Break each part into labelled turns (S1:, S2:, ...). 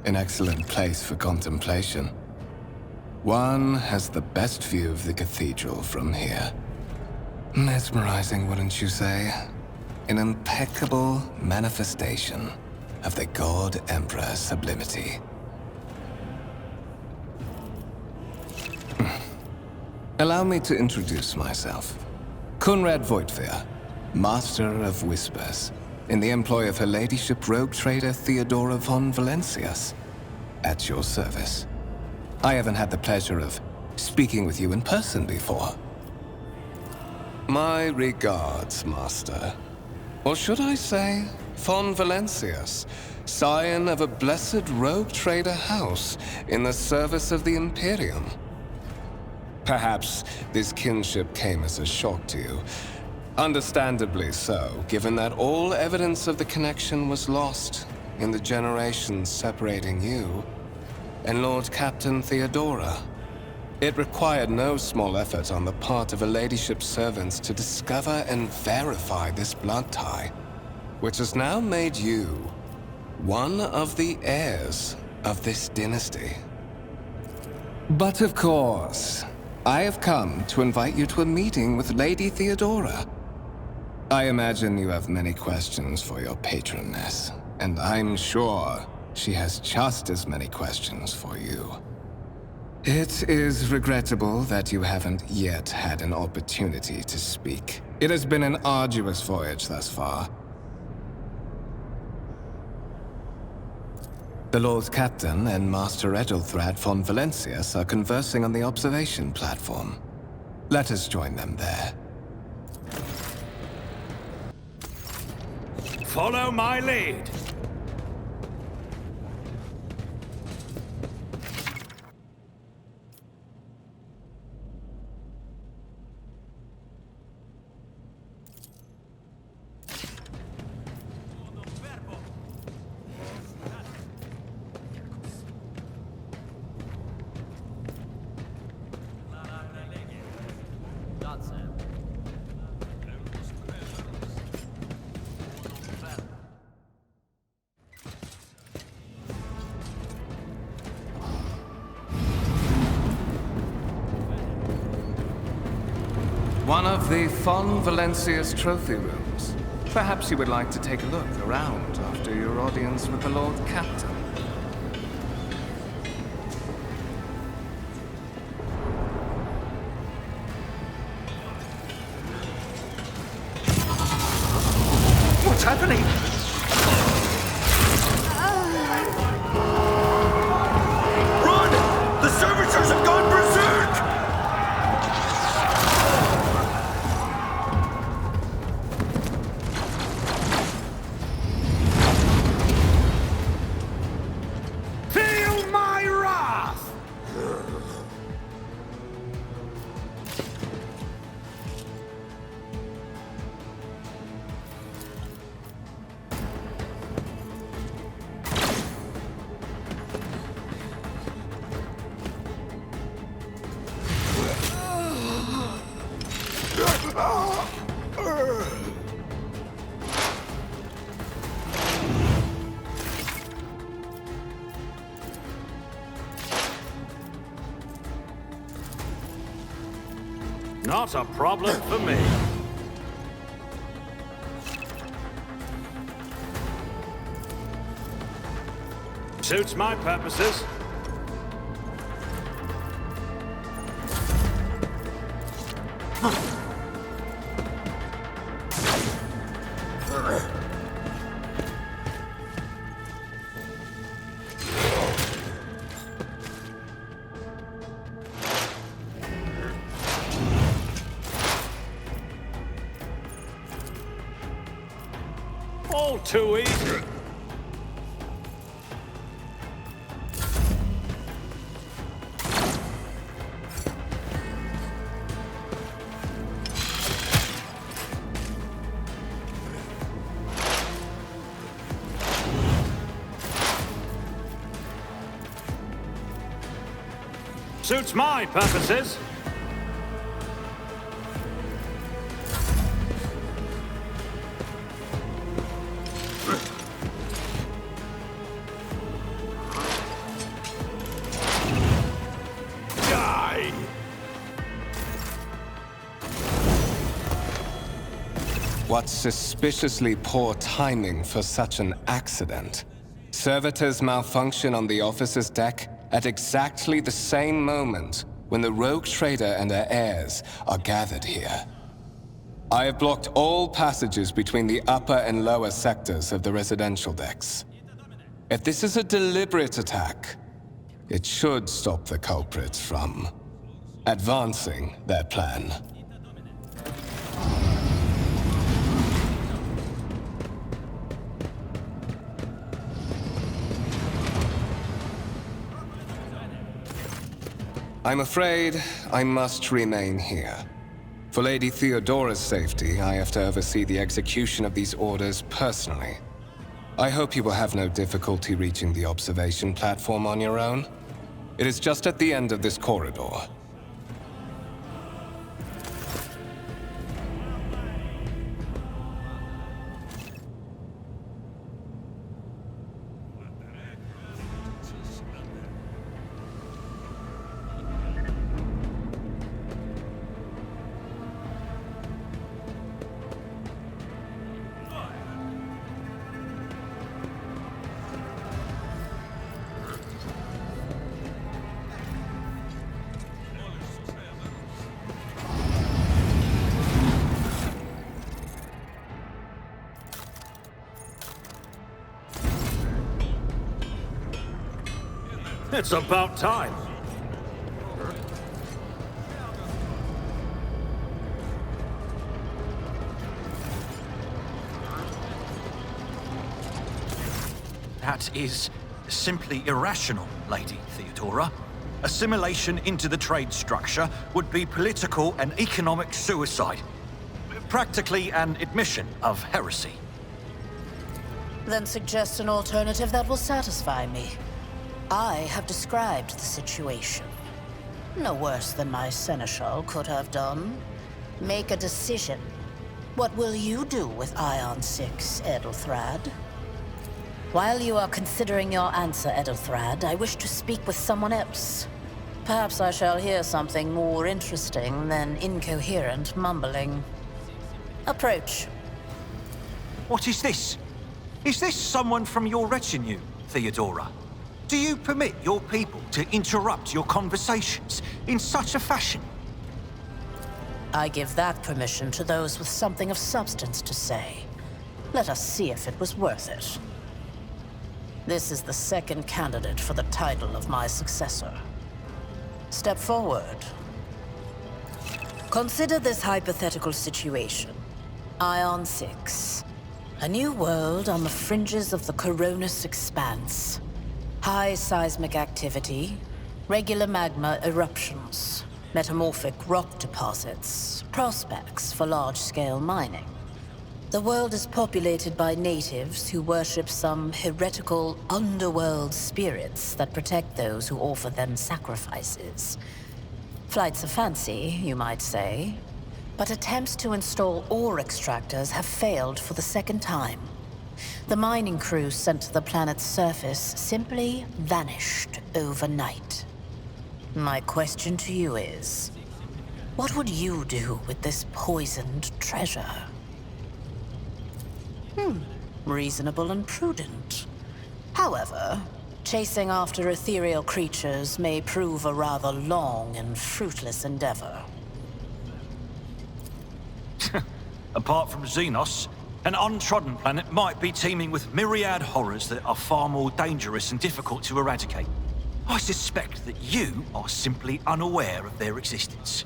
S1: An excellent place for contemplation. One has the best view of the cathedral from here. Mesmerizing, wouldn't you say? An impeccable manifestation of the God Emperor's sublimity. Allow me to introduce myself. Conrad Voigtveer, Master of Whispers, in the employ of Her Ladyship Rogue Trader Theodora von Valencius. At your service. I haven't had the pleasure of speaking with you in person before. My regards, Master. Or should I say, von Valencius, scion of a blessed rogue trader house in the service of the Imperium. Perhaps this kinship came as a shock to you. Understandably so, given that all evidence of the connection was lost in the generations separating you and Lord Captain Theodora. It required no small effort on the part of Her Ladyship's servants to discover and verify this blood tie, which has now made you one of the heirs of this dynasty. But of course, I have come to invite you to a meeting with Lady Theodora. I imagine you have many questions for your patroness, and I'm sure she has just as many questions for you. It is regrettable that you haven't yet had an opportunity to speak. It has been an arduous voyage thus far. The Lord Captain and Master Edelthrad von Valencius are conversing on the observation platform. Let us join them there.
S2: Follow my lead.
S1: One of the von Valencius trophy rooms. Perhaps you would like to take a look around after your audience with the Lord Captain.
S2: What's happening? Run! The servitors have gone berserk! Feel my wrath! Not a problem for me. Suits my purposes. All too easy. Suits my purposes.
S1: What suspiciously poor timing for such an accident. Servitors malfunction on the officer's deck at exactly the same moment when the rogue trader and her heirs are gathered here. I have blocked all passages between the upper and lower sectors of the residential decks. If this is a deliberate attack, it should stop the culprits from advancing their plan. I'm afraid I must remain here. For Lady Theodora's safety, I have to oversee the execution of these orders personally. I hope you will have no difficulty reaching the observation platform on your own. It is just at the end of this corridor.
S2: It's about time.
S3: That is simply irrational, Lady Theodora. Assimilation into the trade structure would be political and economic suicide. Practically an admission of heresy.
S4: Then suggest an alternative that will satisfy me. I have described the situation. No worse than my seneschal could have done. Make a decision. What will you do with Ion 6, Edelthrad? While you are considering your answer, Edelthrad, I wish to speak with someone else. Perhaps I shall hear something more interesting than incoherent mumbling. Approach.
S3: What is this? Is this someone from your retinue, Theodora? Do you permit your people to interrupt your conversations in such a fashion?
S4: I give that permission to those with something of substance to say. Let us see if it was worth it. This is the second candidate for the title of my successor. Step forward. Consider this hypothetical situation. Ion 6. A new world on the fringes of the Coronis expanse. High seismic activity, regular magma eruptions, metamorphic rock deposits, prospects for large-scale mining. The world is populated by natives who worship some heretical underworld spirits that protect those who offer them sacrifices. Flights of fancy, you might say, but attempts to install ore extractors have failed for the second time. The mining crew sent to the planet's surface simply vanished overnight. My question to you is, what would you do with this poisoned treasure? Reasonable and prudent. However, chasing after ethereal creatures may prove a rather long and fruitless endeavor.
S3: Apart from Xenos, an untrodden planet might be teeming with myriad horrors that are far more dangerous and difficult to eradicate. I suspect that you are simply unaware of their existence.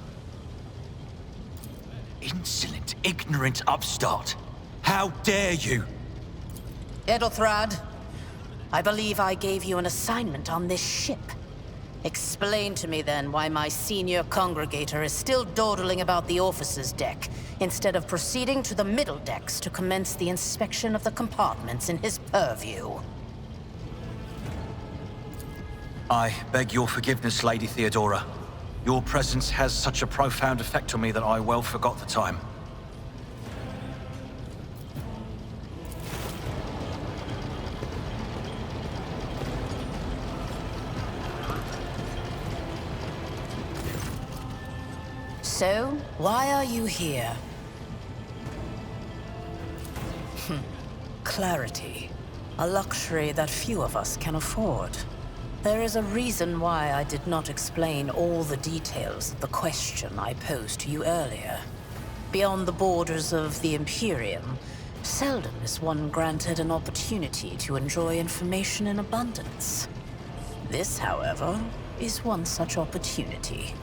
S3: Insolent, ignorant upstart. How dare you?
S4: Edelthrad, I believe I gave you an assignment on this ship. Explain to me then why my senior congregator is still dawdling about the officer's deck, instead of proceeding to the middle decks to commence the inspection of the compartments in his purview.
S3: I beg your forgiveness, Lady Theodora. Your presence has such a profound effect on me that I well forgot the time.
S4: So, why are you here? Clarity. A luxury that few of us can afford. There is a reason why I did not explain all the details of the question I posed to you earlier. Beyond the borders of the Imperium, seldom is one granted an opportunity to enjoy information in abundance. This, however, is one such opportunity.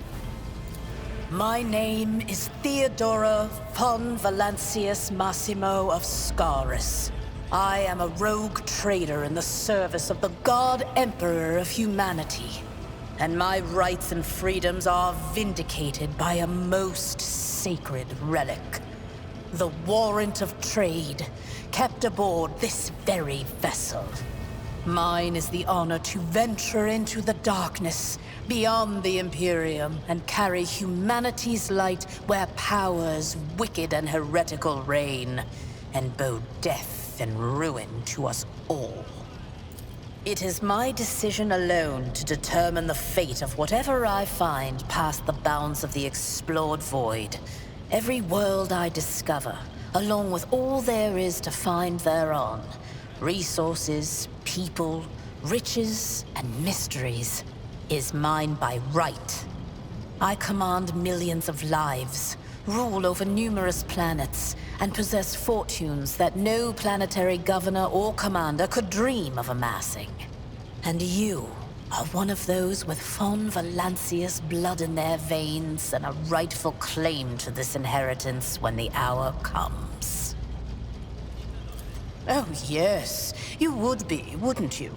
S4: My name is Theodora von Valancius Massimo of Scaris. I am a rogue trader in the service of the God Emperor of humanity. And my rights and freedoms are vindicated by a most sacred relic. The warrant of trade, kept aboard this very vessel. Mine is the honor to venture into the darkness, beyond the Imperium, and carry humanity's light where powers wicked and heretical reign, and bow death and ruin to us all. It is my decision alone to determine the fate of whatever I find past the bounds of the explored void. Every world I discover, along with all there is to find thereon, resources, people, riches, and mysteries, is mine by right. I command millions of lives, rule over numerous planets, and possess fortunes that no planetary governor or commander could dream of amassing. And you are one of those with von Valancius blood in their veins and a rightful claim to this inheritance when the hour comes. Oh yes, you would be, wouldn't you?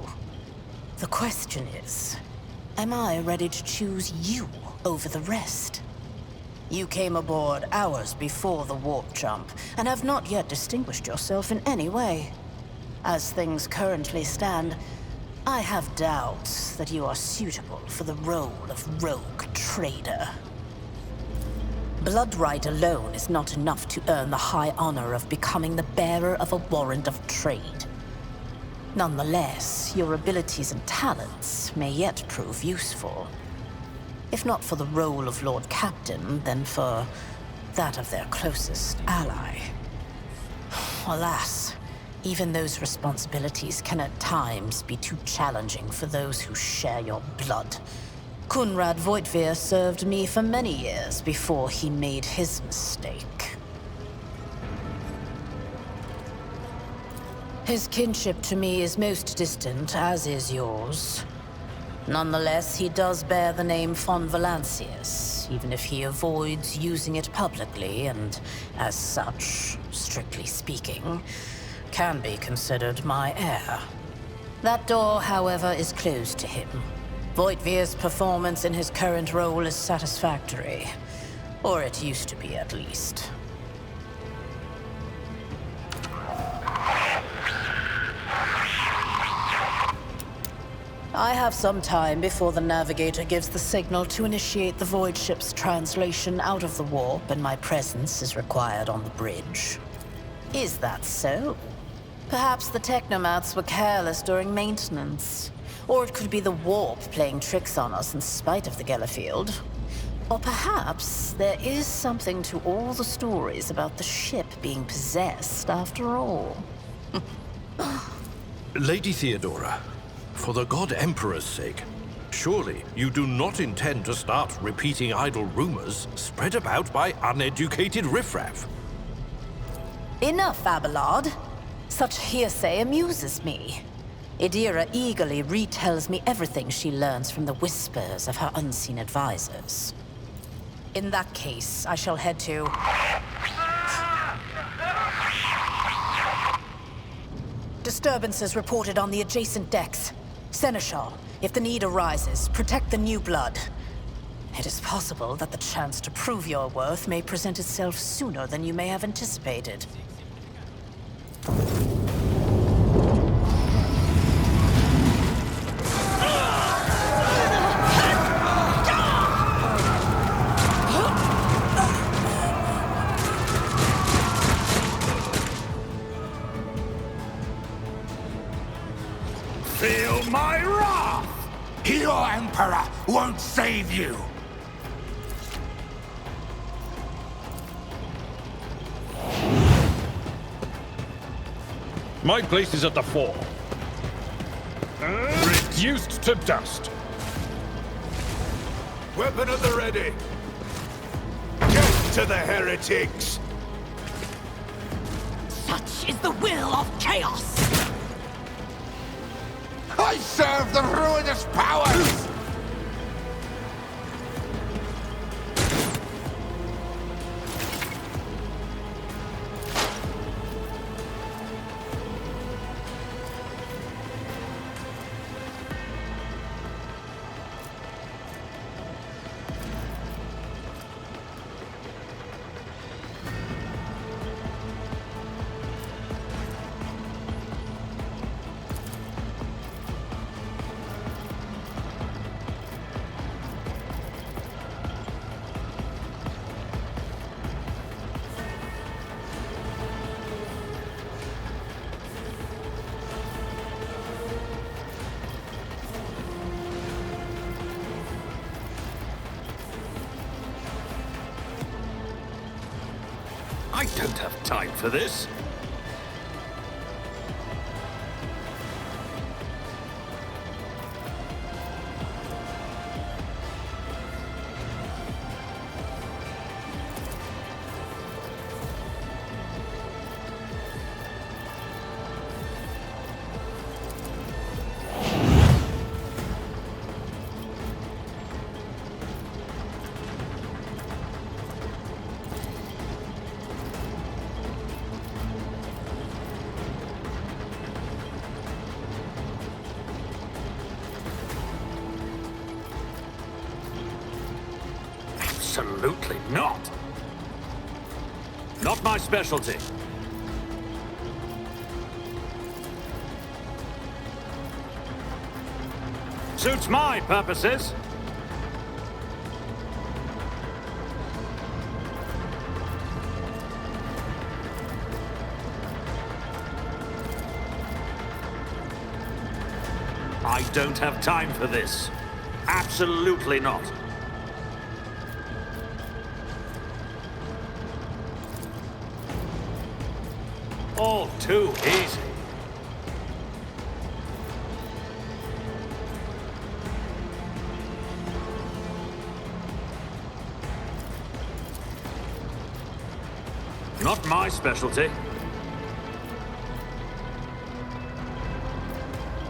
S4: The question is, am I ready to choose you over the rest? You came aboard hours before the warp jump, and have not yet distinguished yourself in any way. As things currently stand, I have doubts that you are suitable for the role of rogue trader. Bloodright alone is not enough to earn the high honor of becoming the bearer of a warrant of trade. Nonetheless, your abilities and talents may yet prove useful. If not for the role of Lord Captain, then for that of their closest ally. Alas, even those responsibilities can at times be too challenging for those who share your blood. Kunrad Voitvir served me for many years before he made his mistake. His kinship to me is most distant, as is yours. Nonetheless, he does bear the name von Valancius, even if he avoids using it publicly, and as such, strictly speaking, can be considered my heir. That door, however, is closed to him. Voitvir's performance in his current role is satisfactory. Or it used to be, at least. I have some time before the navigator gives the signal to initiate the void ship's translation out of the warp, and my presence is required on the bridge. Is that so? Perhaps the technomats were careless during maintenance. Or it could be the warp playing tricks on us in spite of the Gellerfield. Or perhaps there is something to all the stories about the ship being possessed after all.
S5: Lady Theodora, for the God Emperor's sake, surely you do not intend to start repeating idle rumors spread about by uneducated riffraff.
S4: Enough, Abelard. Such hearsay amuses me. Idira eagerly retells me everything she learns from the whispers of her unseen advisors. In that case, I shall head to... Disturbances reported on the adjacent decks. Seneschal, if the need arises, protect the new blood. It is possible that the chance to prove your worth may present itself sooner than you may have anticipated.
S2: Feel my wrath!
S6: Your Emperor won't save you!
S7: My place is at the fore. Reduced to dust.
S6: Weapon at the ready. Get to the heretics!
S8: Such is the will of chaos!
S6: I serve the ruinous powers!
S2: I don't have time for this. Absolutely not. Not my specialty. Suits my purposes. I don't have time for this. Absolutely not. All too easy. Not my specialty.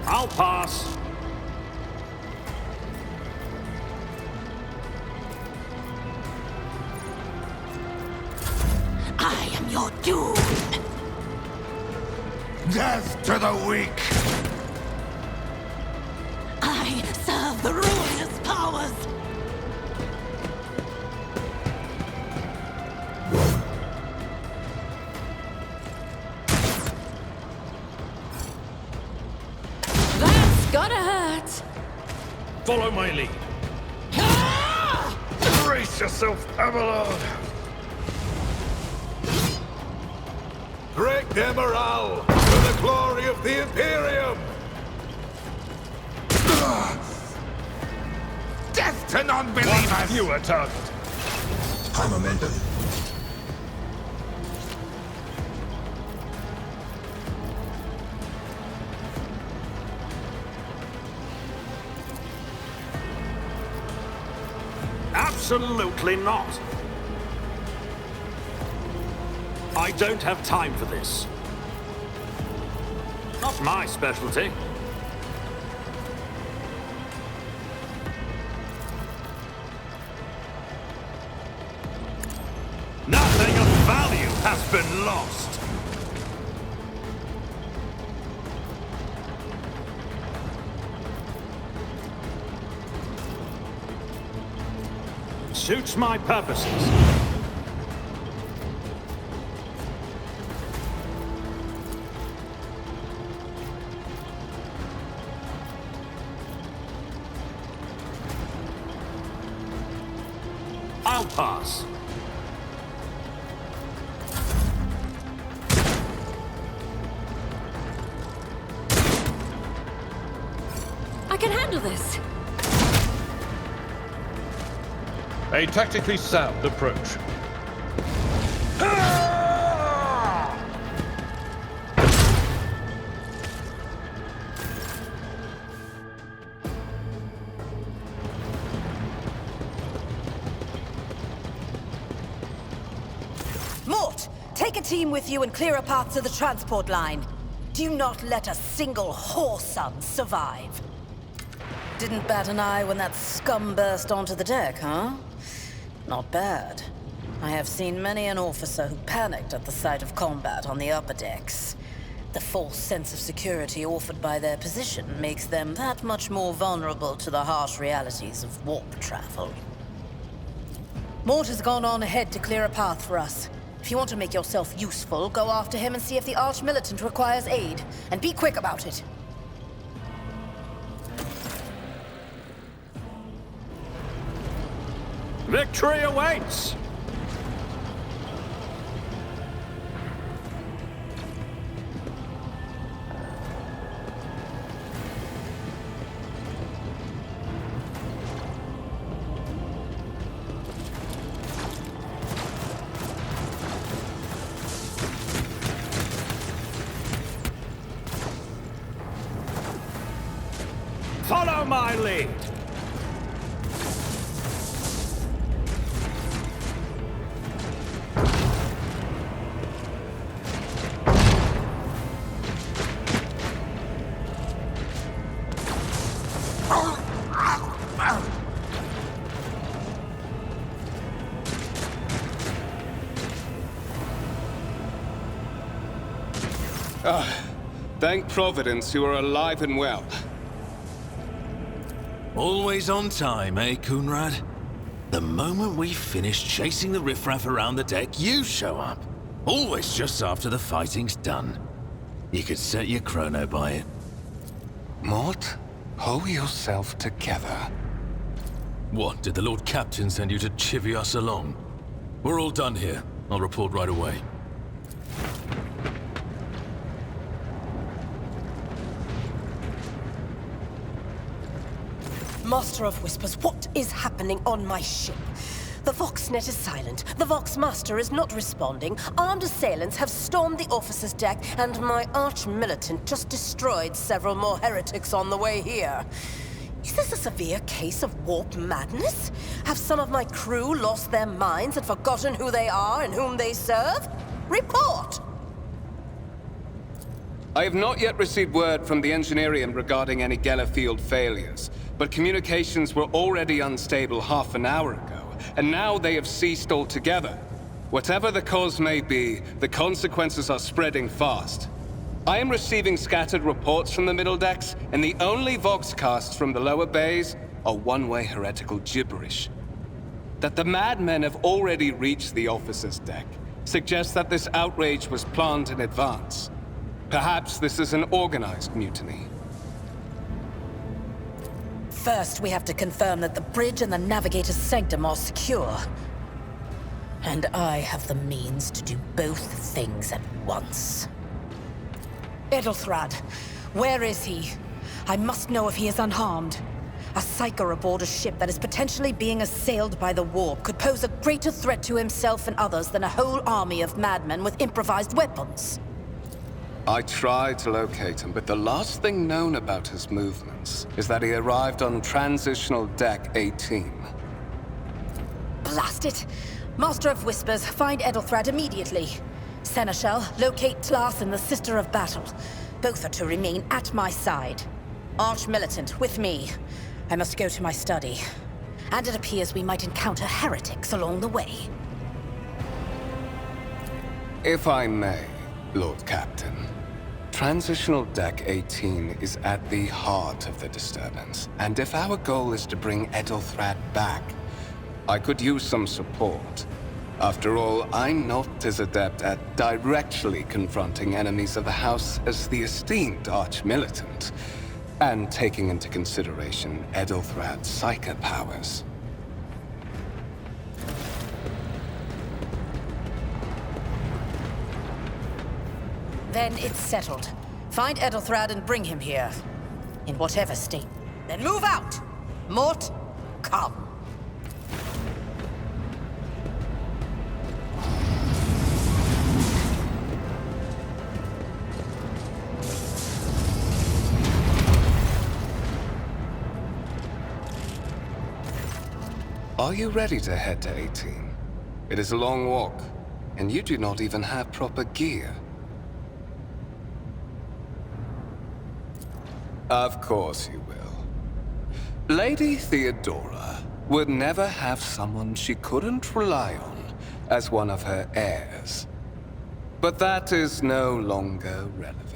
S2: I'll pass.
S8: I am your doom!
S6: Death to the weak!
S8: I serve the ruinous powers!
S4: That's gotta hurt!
S7: Follow my lead. Brace yourself, Avalon!
S6: Break their morale for the glory of the Imperium! Death to non-believers!
S7: You are target.
S6: High momentum.
S2: Absolutely not. I don't have time for this. Not my specialty. Nothing of value has been lost. Suits my purposes. I'll pass.
S4: I can handle this.
S7: A tactically sound approach.
S4: Take a team with you and clear a path to the transport line. Do not let a single whoreson survive. Didn't bat an eye when that scum burst onto the deck, huh? Not bad. I have seen many an officer who panicked at the sight of combat on the upper decks. The false sense of security offered by their position makes them that much more vulnerable to the harsh realities of warp travel. Mort has gone on ahead to clear a path for us. If you want to make yourself useful, go after him and see if the Arch-Militant requires aid. And be quick about it.
S2: Victory awaits! Follow my lead!
S1: Thank Providence you are alive and well.
S9: Always on time, eh, Coonrad? The moment we finish chasing the riffraff around the deck, you show up. Always just after the fighting's done. You could set your chrono by it.
S1: Mort, pull yourself together.
S9: What, did the Lord Captain send you to chivvy us along? We're all done here. I'll report right away.
S10: Master of Whispers, what is happening on my ship? The Voxnet is silent. The Voxmaster is not responding. Armed assailants have stormed the officer's deck, and my arch-militant just destroyed several more heretics on the way here. Is this a severe case of warp madness? Have some of my crew lost their minds and forgotten who they are and whom they serve? Report!
S1: I have not yet received word from the Engineerium regarding any Gellerfield failures, but communications were already unstable half an hour ago, and now they have ceased altogether. Whatever the cause may be, the consequences are spreading fast. I am receiving scattered reports from the middle decks, and the only Voxcasts from the lower bays are one-way heretical gibberish. That the madmen have already reached the officer's deck suggests that this outrage was planned in advance. Perhaps this is an organized mutiny.
S4: First, we have to confirm that the bridge and the Navigator's Sanctum are secure. And I have the means to do both things at once. Edelthrad, where is he? I must know if he is unharmed. A psyker aboard a ship that is potentially being assailed by the warp could pose a greater threat to himself and others than a whole army of madmen with improvised weapons.
S1: I tried to locate him, but the last thing known about his movements is that he arrived on Transitional Deck 18.
S4: Blast it! Master of Whispers, find Edelthrad immediately. Seneschal, locate Tlas and the Sister of Battle. Both are to remain at my side. Arch-Militant, with me. I must go to my study. And it appears we might encounter heretics along the way.
S1: If I may, Lord Captain. Transitional Deck 18 is at the heart of the disturbance, and if our goal is to bring Edelthrad back, I could use some support. After all, I'm not as adept at directly confronting enemies of the House as the esteemed Arch-Militant, and taking into consideration Edelthrad's psyker powers.
S4: Then it's settled. Find Edelthrad and bring him here. In whatever state. Then move out! Mort, come.
S1: Are you ready to head to 18? It is a long walk, and you do not even have proper gear. Of course you will. Lady Theodora would never have someone she couldn't rely on as one of her heirs. But that is no longer relevant.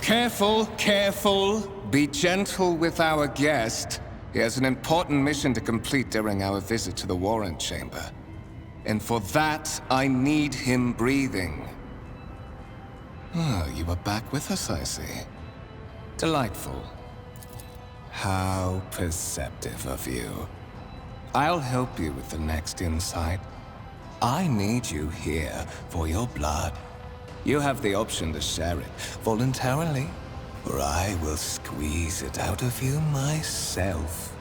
S1: Careful, careful. Be gentle with our guest. He has an important mission to complete during our visit to the Warrant Chamber. And for that, I need him breathing. Oh, you are back with us, I see. Delightful. How perceptive of you. I'll help you with the next insight. I need you here for your blood. You have the option to share it voluntarily, or I will squeeze it out of you myself.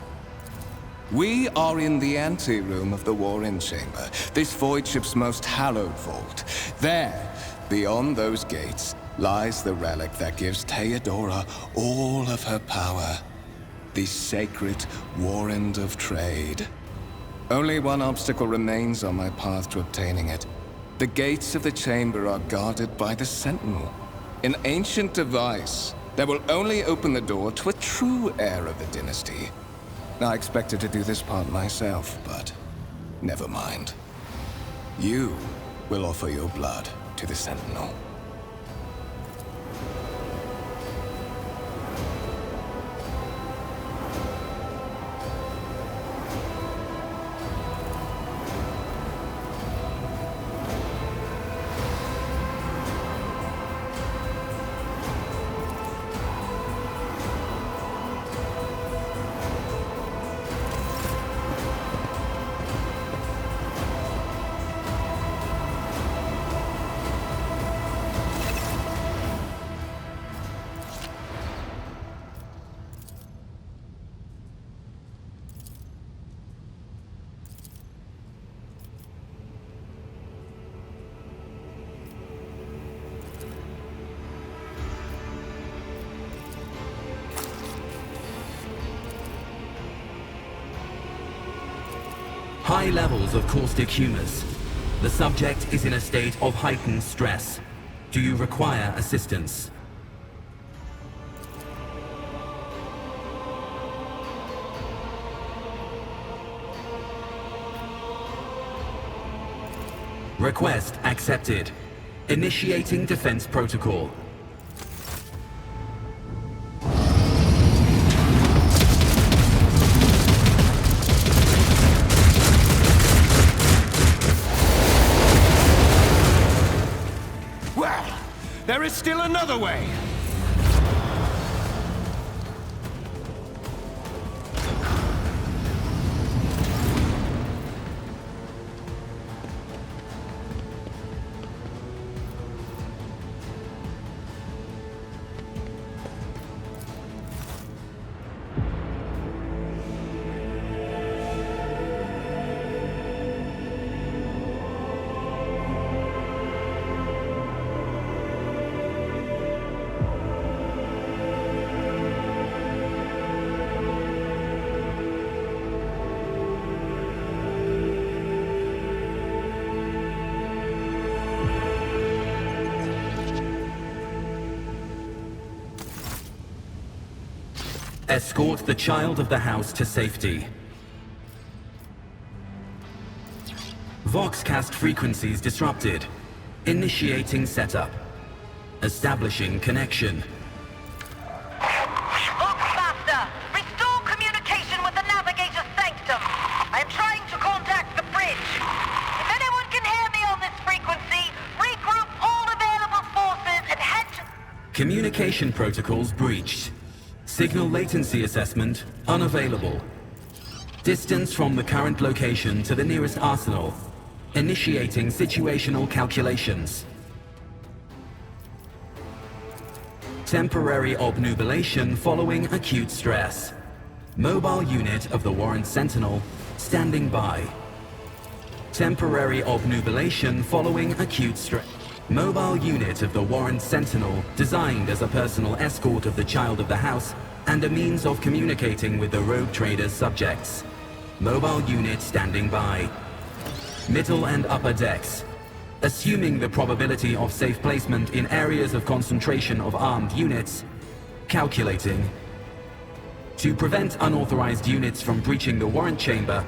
S1: We are in the anteroom of the Warren Chamber, this void ship's most hallowed vault. There, beyond those gates, lies the relic that gives Theodora all of her power. The sacred Warrant of Trade. Only one obstacle remains on my path to obtaining it. The gates of the chamber are guarded by the Sentinel, an ancient device that will only open the door to a true heir of the dynasty. I expected to do this part myself, but never mind. You will offer your blood to the Sentinel.
S11: High levels of caustic humors. The subject is in a state of heightened stress. Do you require assistance? Request accepted. Initiating defense protocol.
S6: There is still another way!
S11: Escort the child of the house to safety. Voxcast frequencies disrupted. Initiating setup. Establishing connection.
S12: Master, restore communication with the Navigator's Sanctum. I am trying to contact the bridge. If anyone can hear me on this
S11: Communication protocols breached. Signal latency assessment unavailable. Distance from the current location to the nearest arsenal. Initiating situational calculations. Temporary obnubilation following acute stress. Mobile unit of the Warrant Sentinel standing by. Temporary obnubilation following acute stress. Mobile unit of the Warrant Sentinel designed as a personal escort of the Child of the House and a means of communicating with the Rogue Trader's subjects. Mobile unit standing by. Middle and upper decks. Assuming the probability of safe placement in areas of concentration of armed units. Calculating. To prevent unauthorized units from breaching the warrant chamber,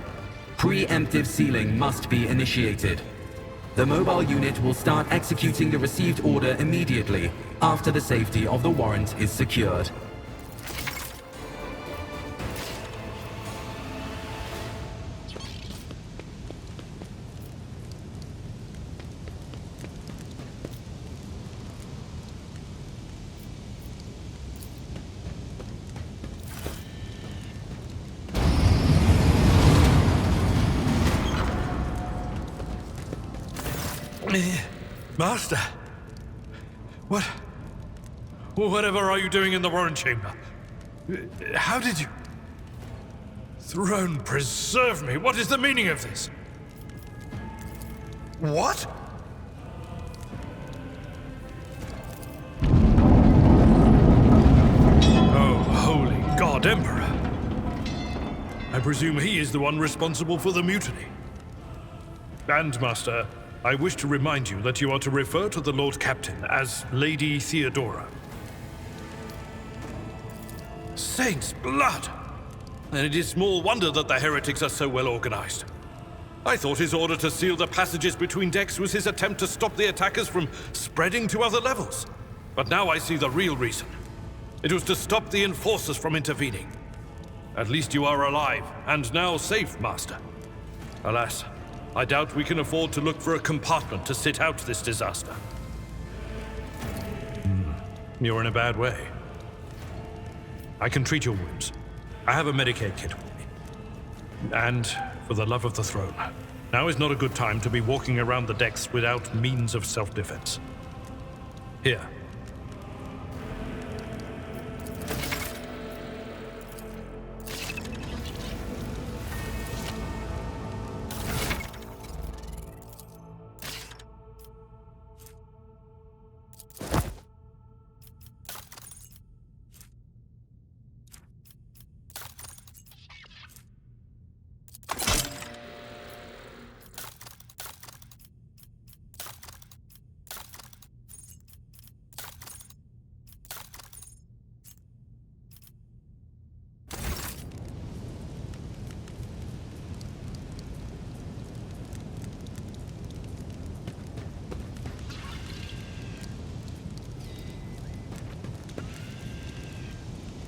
S11: preemptive sealing must be initiated. The mobile unit will start executing the received order immediately after the safety of the warrant is secured.
S7: Master? Whatever are you doing in the warrant chamber? How did you... Throne preserve me! What is the meaning of this? What? Oh, holy God, Emperor! I presume he is the one responsible for the mutiny. And, Master, I wish to remind you that you are to refer to the Lord Captain as Lady Theodora. Saints' blood! And it is small wonder that the heretics are so well organized. I thought his order to seal the passages between decks was his attempt to stop the attackers from spreading to other levels. But now I see the real reason. It was to stop the enforcers from intervening. At least you are alive, and now safe, Master. Alas, I doubt we can afford to look for a compartment to sit out this disaster. You're in a bad way. I can treat your wounds. I have a Medicaid kit with me. And, for the love of the throne, now is not a good time to be walking around the decks without means of self-defense. Here.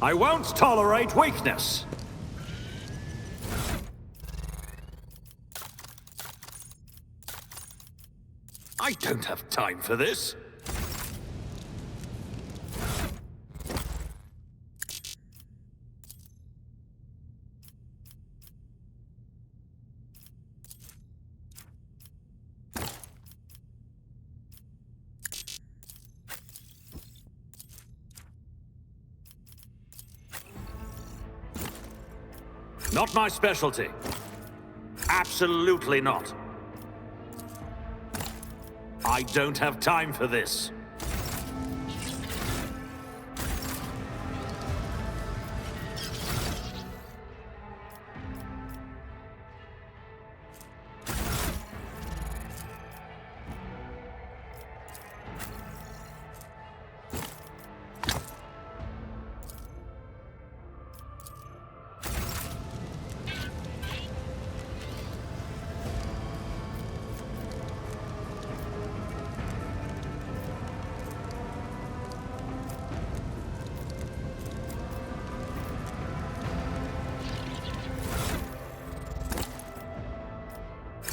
S2: I won't tolerate weakness! I don't have time for this. Not my specialty. Absolutely not. I don't have time for this.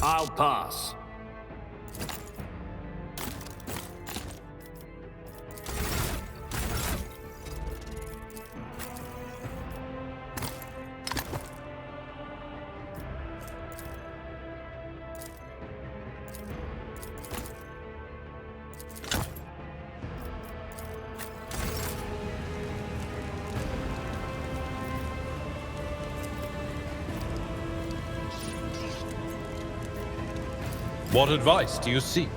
S2: I'll pass.
S7: What advice do you seek?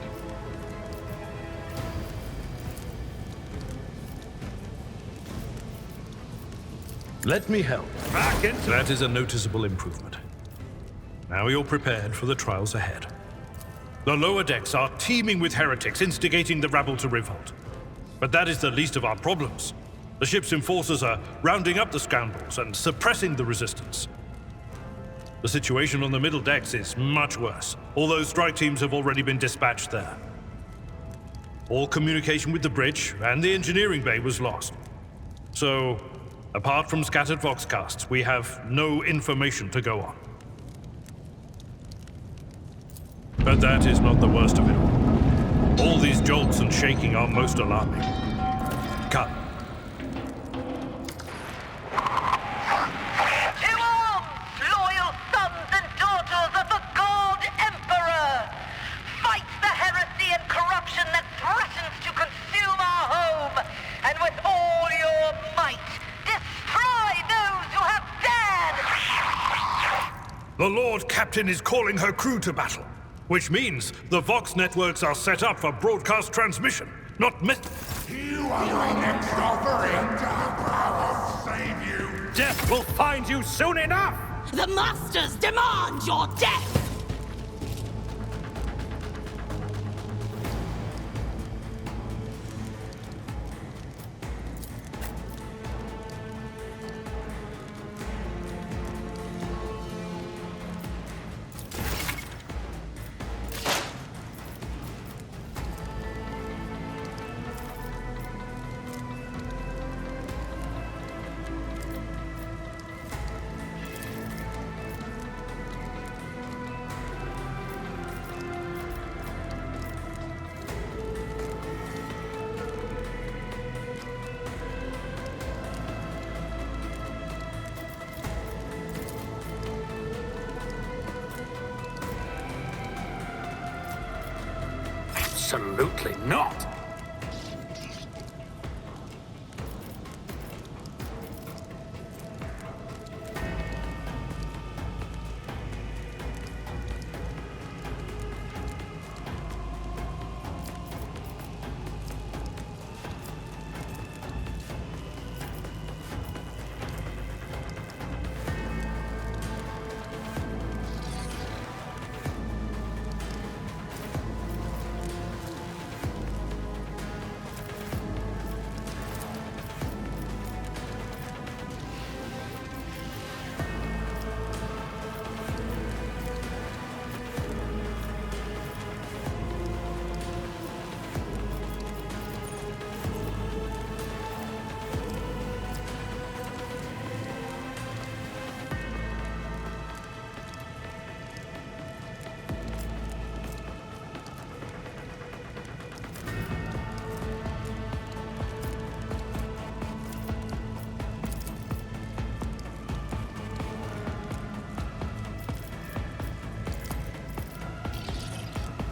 S7: Let me help.
S2: Back into
S7: That is a noticeable improvement. Now you're prepared for the trials ahead. The lower decks are teeming with heretics instigating the rabble to revolt. But that is the least of our problems. The ship's enforcers are rounding up the scoundrels and suppressing the resistance. The situation on the middle decks is much worse, although strike teams have already been dispatched there. All communication with the bridge and the engineering bay was lost. So, apart from scattered voxcasts, we have no information to go on. But that is not the worst of it all. All these jolts and shaking are most alarming. Come.
S12: To arms, loyal sons and daughters of the God Emperor! Fight the heresy and corruption that threatens to consume our home, and with all your might, destroy those who have dared!
S7: The Lord Captain is calling her crew to battle, which means the Vox networks are set up for broadcast transmission, not
S6: You are my next offering. I will save you.
S2: Death will find you soon enough!
S8: The Masters demand your death!
S2: Absolutely not!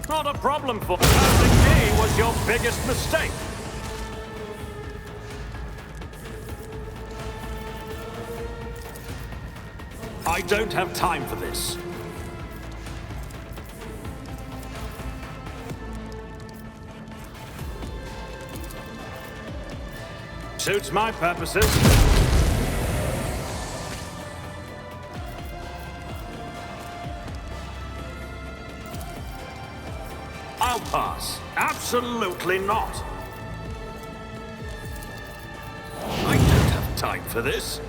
S2: Not a problem for passing me was your biggest mistake. I don't have time for this. Suits my purposes. I'll pass. Absolutely not. I don't have time for this.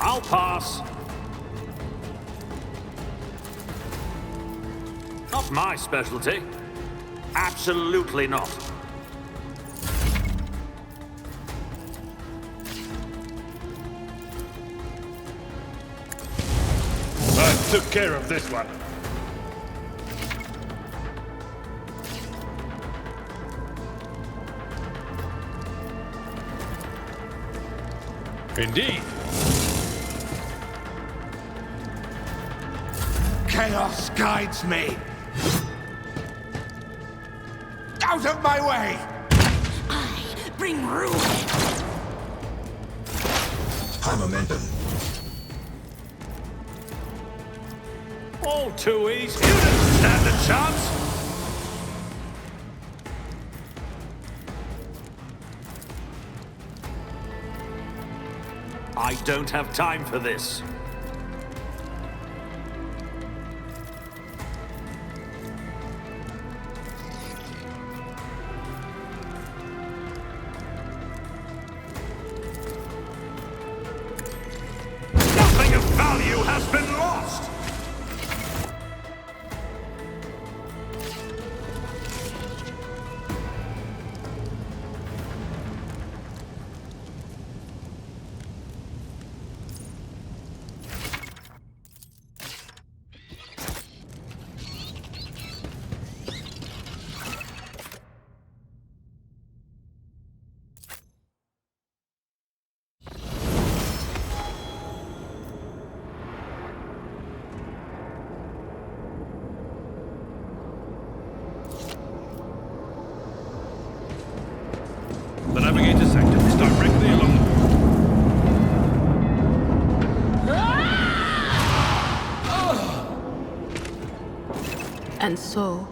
S2: I'll pass. Not my specialty. Absolutely not.
S6: I took care of this one.
S7: Indeed.
S6: Chaos guides me. Out of my way!
S8: I bring ruin.
S6: High momentum.
S2: All too easy. You didn't stand a chance. I don't have time for this. Nothing of value has been lost!
S7: The navigator sector is directly along
S8: And so,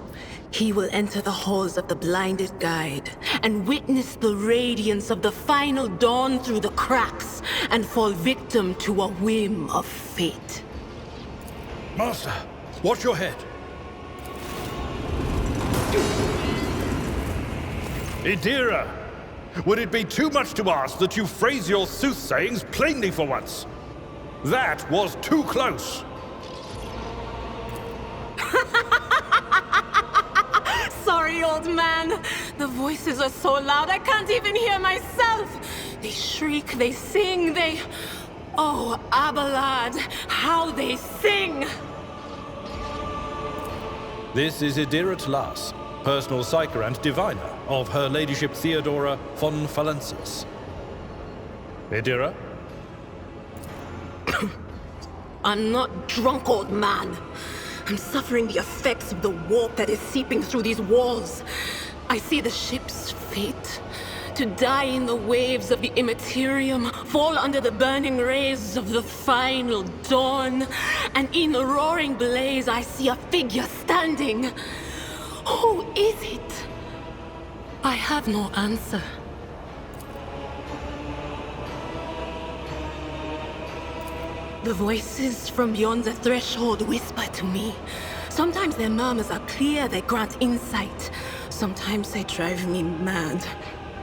S8: he will enter the halls of the blinded guide and witness the radiance of the final dawn through the cracks and fall victim to a whim of fate.
S7: Master, watch your head. Idira, would it be too much to ask that you phrase your soothsayings plainly for once? That was too close.
S8: Sorry, old man. The voices are so loud I can't even hear myself. They shriek, they sing, they... Oh, Abelard, how they sing!
S7: This is Idira Tlas, personal psyker and diviner of Her Ladyship Theodora von Valencius. Idira?
S8: I'm not drunk, old man. I'm suffering the effects of the warp that is seeping through these walls. I see the ship's fate. To die in the waves of the immaterium, fall under the burning rays of the final dawn. And in the roaring blaze, I see a figure standing. Who is it? I have no answer. The voices from beyond the threshold whisper to me. Sometimes their murmurs are clear, they grant insight. Sometimes they drive me mad.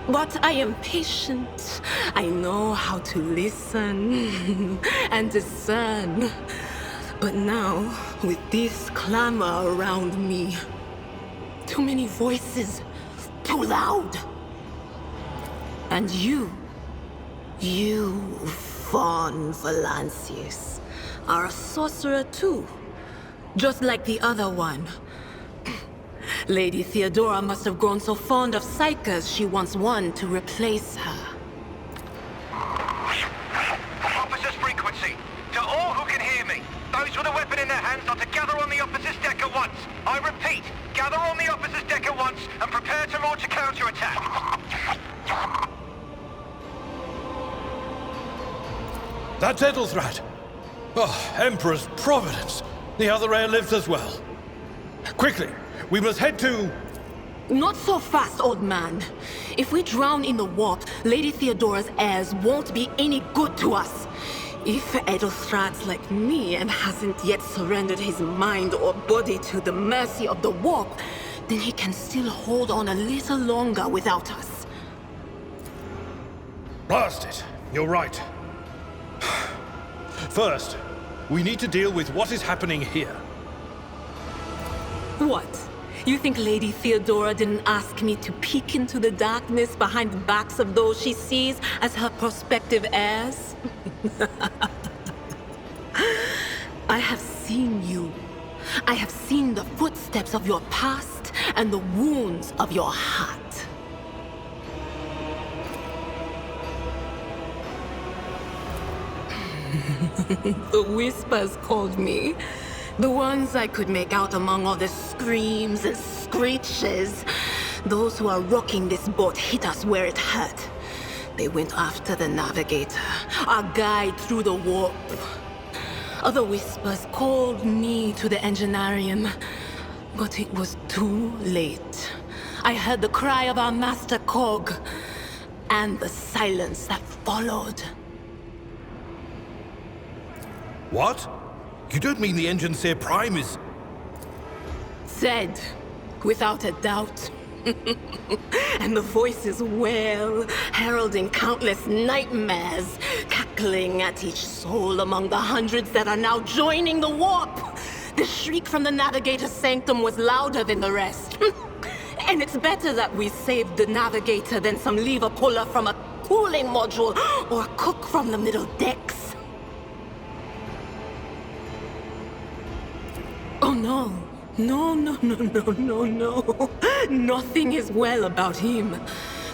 S8: But I am patient. I know how to listen and discern. But now, with this clamor around me, too many voices, too loud. And you, Von Valencius, are a sorcerer too, just like the other one. Lady Theodora must have grown so fond of psychers she wants one to replace her.
S13: Officer's frequency. To all who can hear me, those with a weapon in their hands are to gather on the officer's deck at once. I repeat, gather on the officer's deck at once and prepare to launch a counterattack.
S7: That's Ethelthrat. Oh, Emperor's Providence. The other heir lives as well. Quickly, we must head to...
S8: Not so fast, old man. If we drown in the warp, Lady Theodora's heirs won't be any good to us. If Ethelthrat's like me and hasn't yet surrendered his mind or body to the mercy of the warp, then he can still hold on a little longer without us.
S7: Blast it. You're right. First, we need to deal with what is happening here.
S8: What? You think Lady Theodora didn't ask me to peek into the darkness behind the backs of those she sees as her prospective heirs? I have seen you. I have seen the footsteps of your past and the wounds of your heart. The whispers called me. The ones I could make out among all the screams and screeches. Those who are rocking this boat hit us where it hurt. They went after the navigator, our guide through the warp. Other whispers called me to the enginarium, but it was too late. I heard the cry of our master Cog, and the silence that followed.
S7: What? You don't mean the Enginseer Prime is...
S8: Said, without a doubt. And the voices wail, heralding countless nightmares, cackling at each soul among the hundreds that are now joining the warp. The shriek from the Navigator's sanctum was louder than the rest. And it's better that we saved the Navigator than some lever puller from a cooling module or a cook from the middle decks. Oh no. No. Nothing is well about him.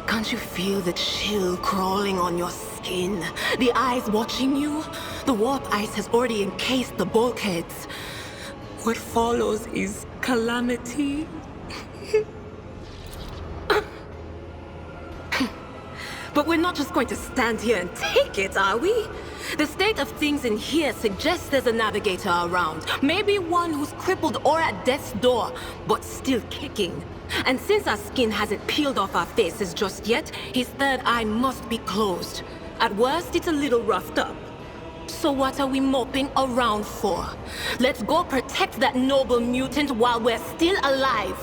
S8: Can't you feel the chill crawling on your skin? The eyes watching you? The warp ice has already encased the bulkheads. What follows is calamity. But we're not just going to stand here and take it, are we? The state of things in here suggests there's a navigator around. Maybe one who's crippled or at death's door, but still kicking. And since our skin hasn't peeled off our faces just yet, his third eye must be closed. At worst, it's a little roughed up. So what are we moping around for? Let's go protect that noble mutant while we're still alive.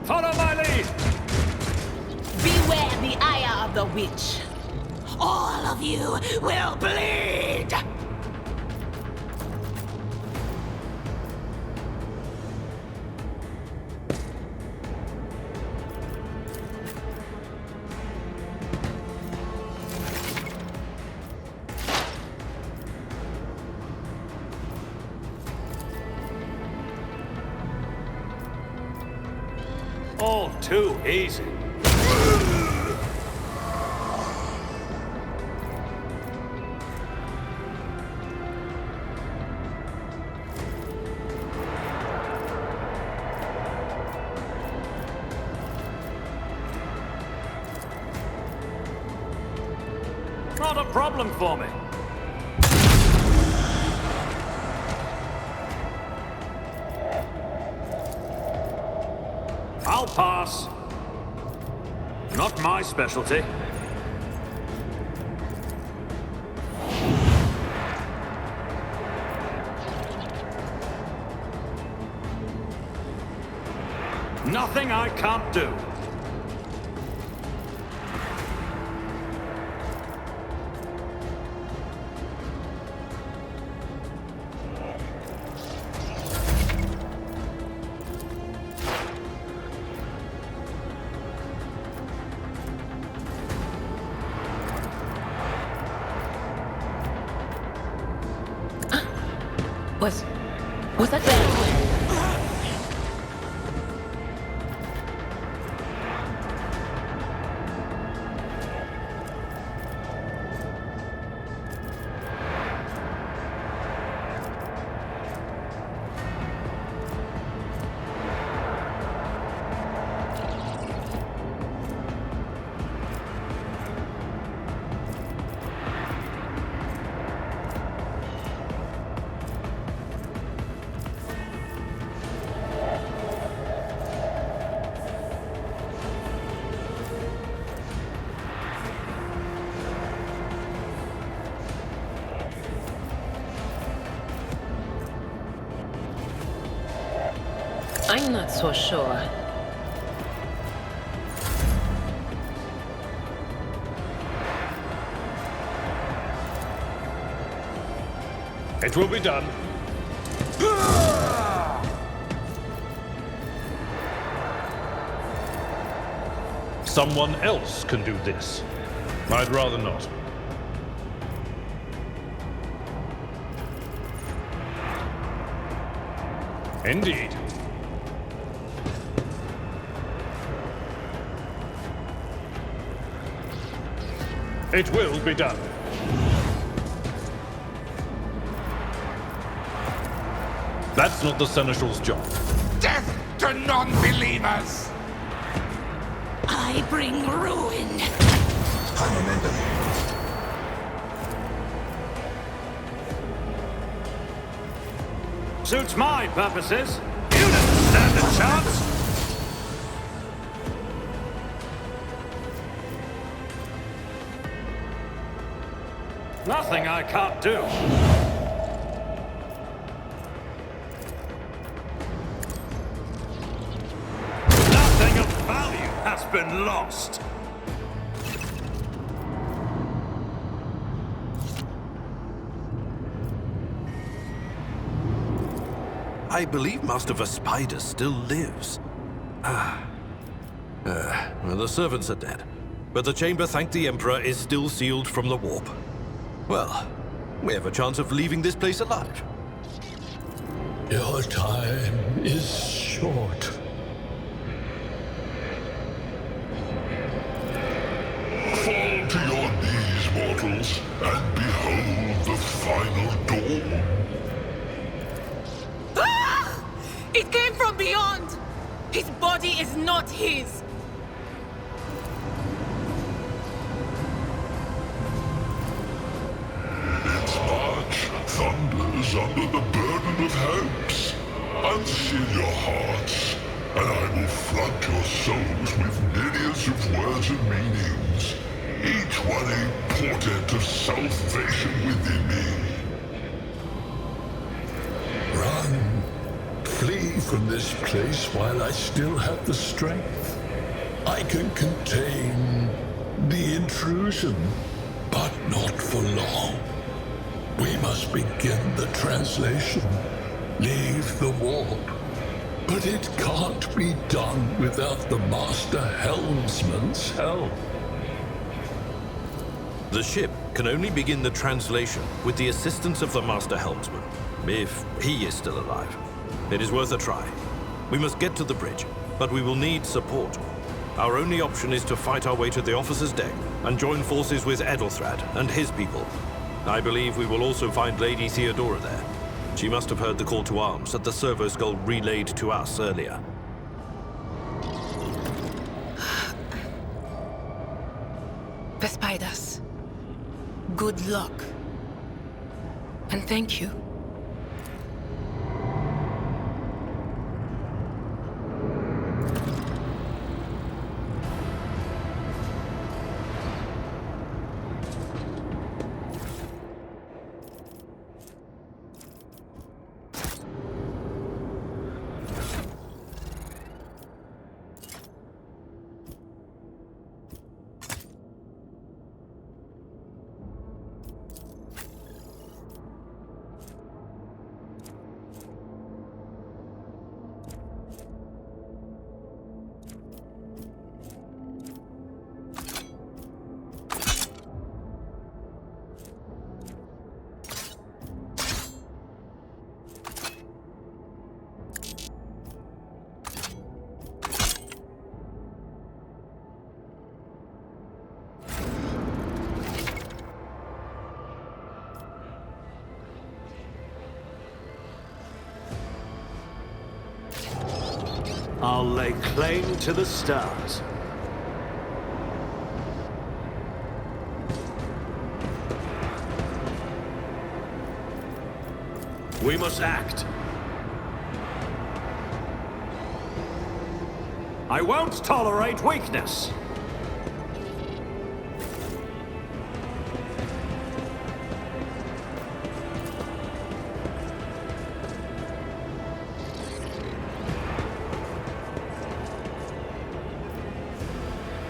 S2: Follow my lead!
S8: Beware the ire of the witch. All of you will bleed!
S2: All too easy. Not a problem for me. I'll pass. Not my specialty. Nothing I can't do.
S8: Was that there?
S4: I'm not so sure.
S7: It will be done. Someone else can do this. I'd rather not. Indeed. It will be done. That's not the Seneschal's job.
S6: Death to non-believers!
S8: I bring ruin.
S6: High momentum.
S2: Suits my purposes. You didn't stand a chance. Nothing I can't do. Nothing of value has been lost.
S5: I believe Master Vespider still lives. Well, the servants are dead, but the chamber, thank the Emperor, is still sealed from the warp. Well, we have a chance of leaving this place alive.
S14: Your time is short.
S15: Fall to your knees, mortals, and behold the final dawn.
S8: Ah! It came from beyond! His body is not his!
S15: Its march thunders under the burden of hopes. Unseal your hearts, and I will flood your souls with myriads of words and meanings, each one a portent of salvation within me.
S14: Run. Flee from this place while I still have the strength. I can contain the intrusion, but not for long. We must begin the translation. Leave the warp. But it can't be done without the Master Helmsman's help.
S5: The ship can only begin the translation with the assistance of the Master Helmsman, if he is still alive. It is worth a try. We must get to the bridge, but we will need support. Our only option is to fight our way to the officer's deck and join forces with Edelthrad and his people. I believe we will also find Lady Theodora there. She must have heard the call to arms that the servo skull relayed to us earlier.
S8: Vespidus, good luck. And thank you.
S2: I'll lay claim to the stars. We must act. I won't tolerate weakness.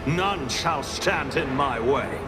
S2: None shall stand in my way.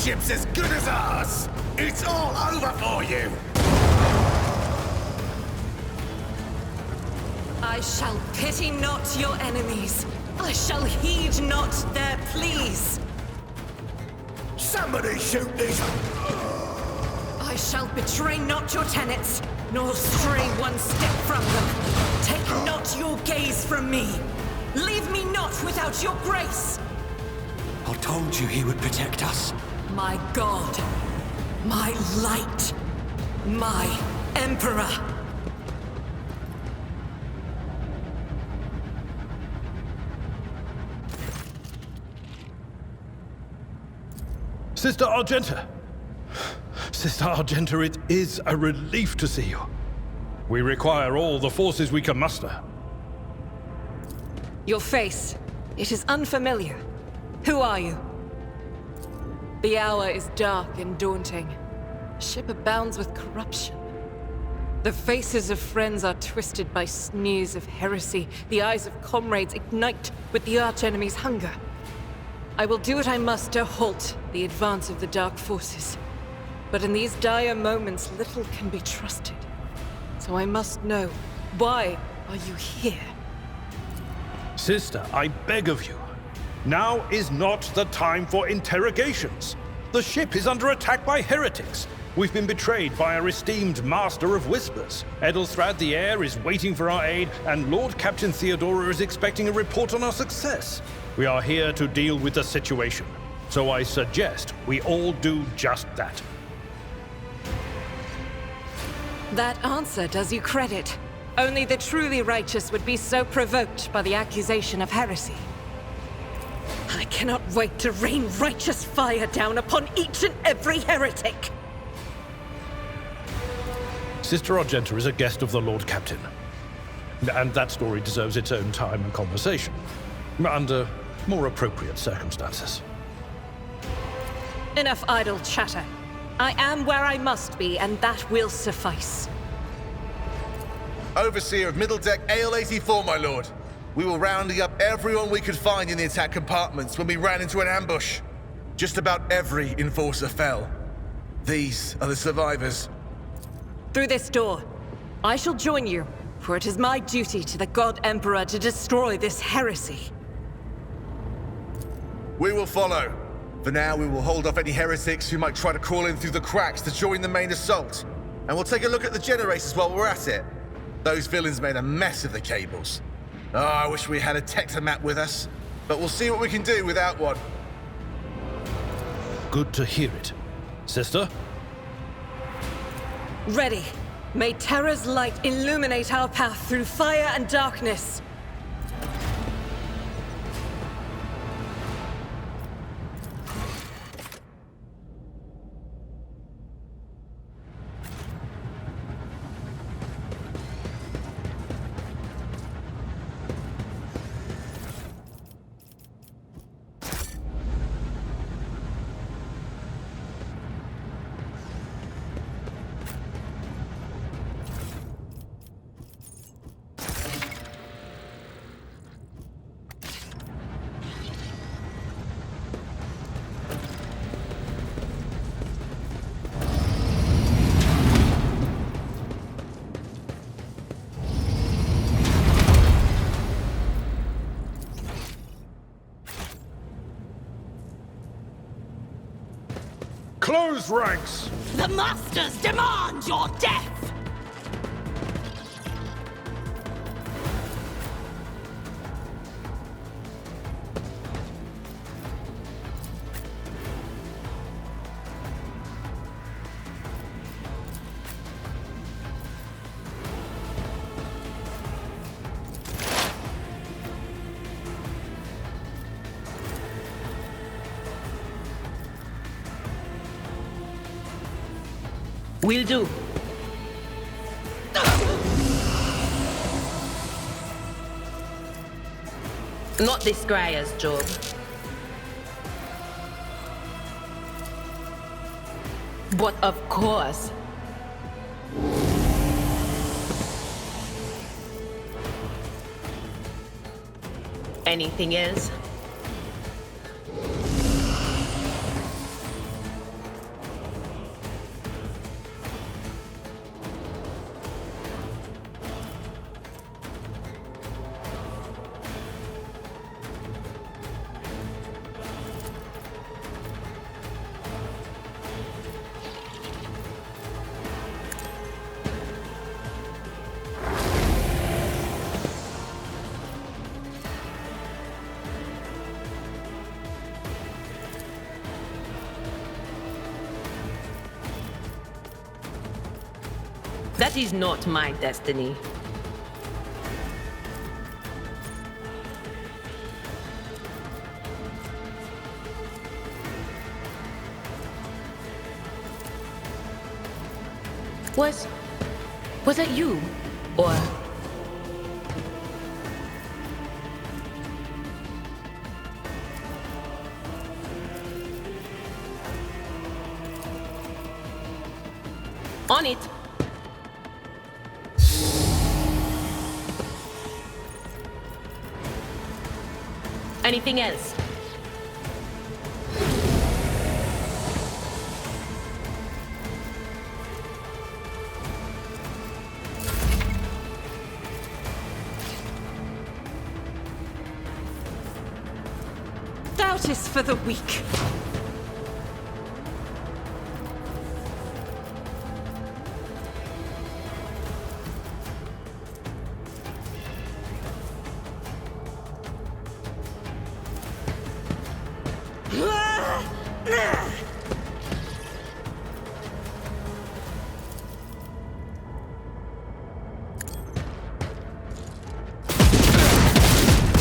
S6: ship's as good as ours! It's all over for you!
S16: I shall pity not your enemies. I shall heed not their pleas.
S6: Somebody shoot these...
S16: I shall betray not your tenets, nor stray one step from them. Take not your gaze from me. Leave me not without your grace.
S3: I told you he would protect us.
S16: My God, my light, my Emperor.
S7: Sister Argenta! Sister Argenta, it is a relief to see you. We require all the forces we can muster.
S16: Your face, it is unfamiliar. Who are you? The hour is dark and daunting. Ship abounds with corruption. The faces of friends are twisted by sneers of heresy. The eyes of comrades ignite with the archenemy's hunger. I will do what I must to halt the advance of the dark forces. But in these dire moments, little can be trusted. So I must know, why are you here?
S7: Sister, I beg of you. Now is not the time for interrogations. The ship is under attack by heretics. We've been betrayed by our esteemed Master of Whispers. Edelthrad the Heir is waiting for our aid, and Lord Captain Theodora is expecting a report on our success. We are here to deal with the situation. So I suggest we all do just that.
S16: That answer does you credit. Only the truly righteous would be so provoked by the accusation of heresy. I cannot wait to rain righteous fire down upon each and every heretic!
S7: Sister Argenta is a guest of the Lord Captain. And that story deserves its own time and conversation. Under more appropriate circumstances.
S16: Enough idle chatter. I am where I must be, and that will suffice.
S17: Overseer of Middle Deck AL-84, my lord. We were rounding up everyone we could find in the attack compartments when we ran into an ambush. Just about every enforcer fell. These are the survivors.
S16: Through this door. I shall join you, for it is my duty to the God Emperor to destroy this heresy.
S17: We will follow. For now, we will hold off any heretics who might try to crawl in through the cracks to join the main assault. And we'll take a look at the generators while we're at it. Those villains made a mess of the cables. Oh, I wish we had a Tectomat with us. But we'll see what we can do without one.
S7: Good to hear it. Sister?
S16: Ready. May Terra's light illuminate our path through fire and darkness.
S7: Close ranks!
S8: The Masters demand your death!
S18: Will do. Not this Greyer's job. But of course. Anything else? That is not my destiny. Was that you? Or... On it! Anything else?
S16: Doubt is for the weak.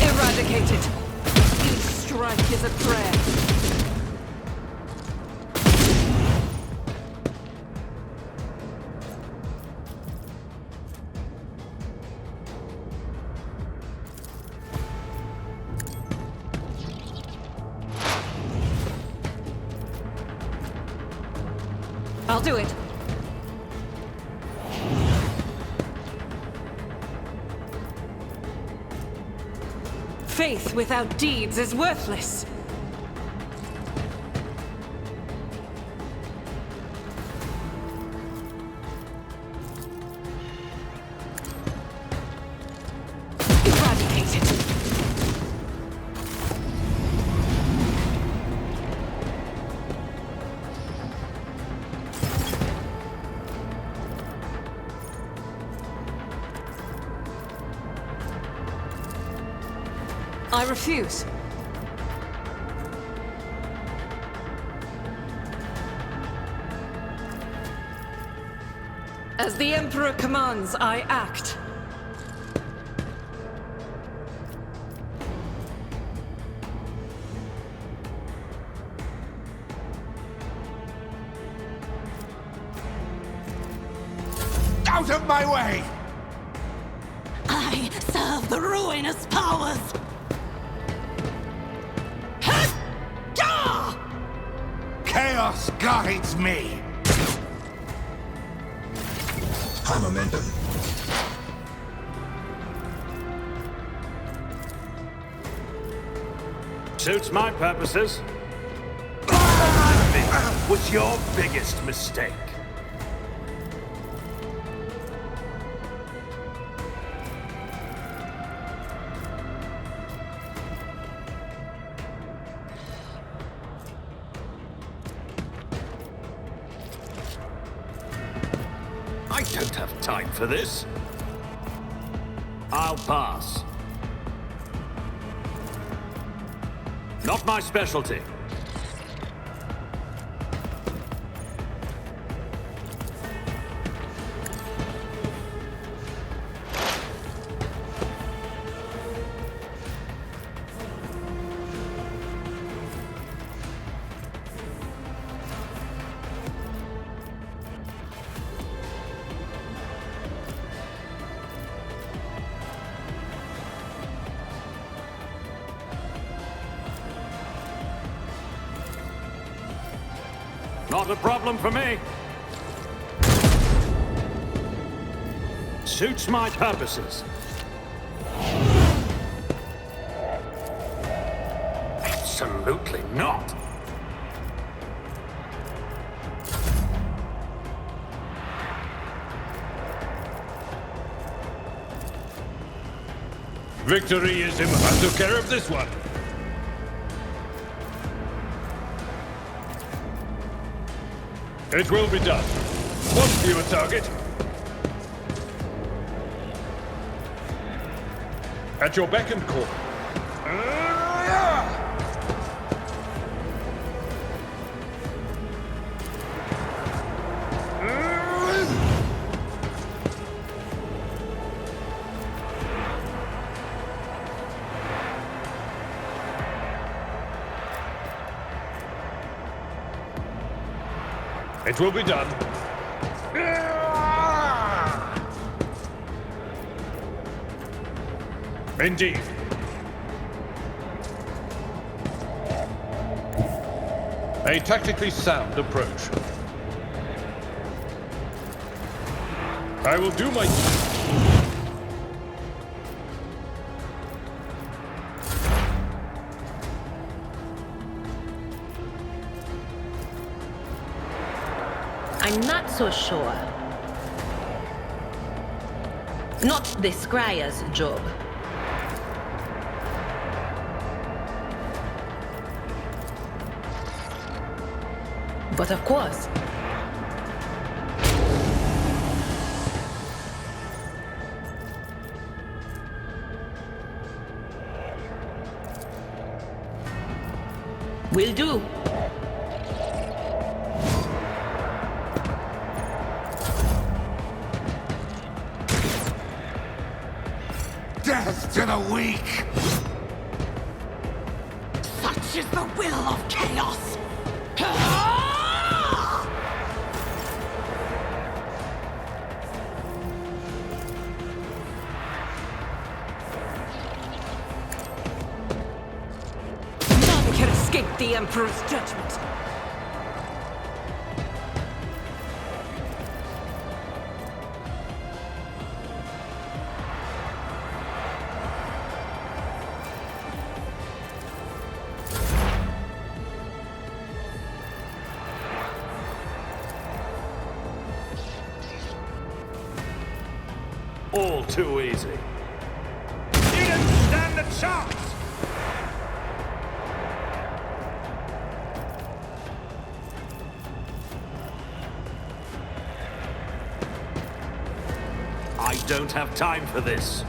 S16: Eradicated. Each strike is a prayer. I'll do it. Faith without deeds is worthless. Eradicated. I refuse. As the Emperor commands, I act.
S6: Out of my way!
S8: I serve the ruinous powers!
S6: Chaos guides me!
S14: High momentum.
S2: Suits my purposes. Was your biggest mistake. I don't have time for this. I'll pass. Not my specialty. Not a problem for me. Suits my purposes. Absolutely not.
S7: Victory is imminent. I took care of this one. It will be done. What's your target? At your beck and call. It will be done. Indeed. A tactically sound approach. I will do my...
S18: I'm not so sure. Not the Scryer's job. But of course. Will do.
S6: Death to the weak!
S12: Such is the will of chaos!
S16: None can escape the Emperor's judgment.
S2: All too easy. You didn't stand a chance! I don't have time for this.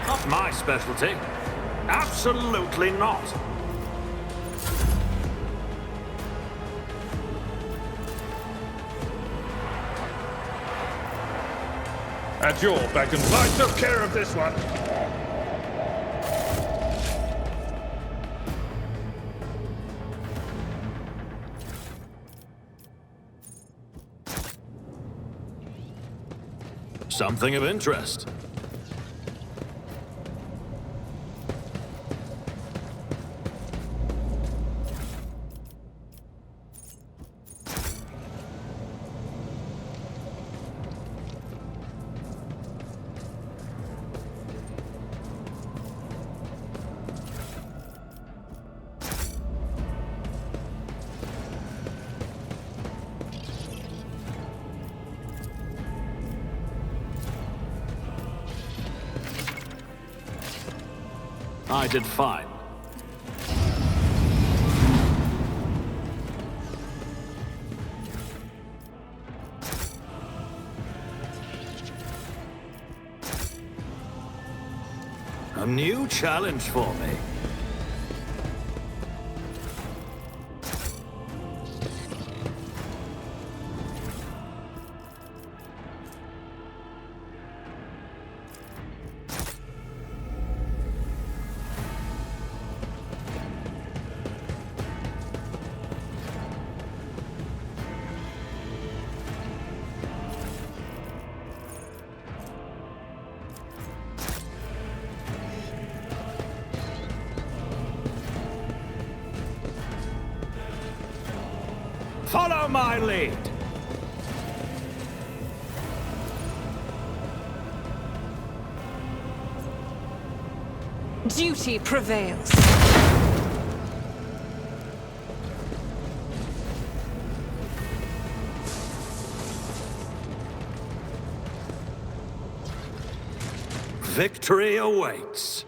S2: Not my specialty. Absolutely not.
S7: At your beck and I took care of this one.
S2: Something of interest. I did fine. A new challenge for me. Follow my lead!
S16: Duty prevails.
S2: Victory awaits.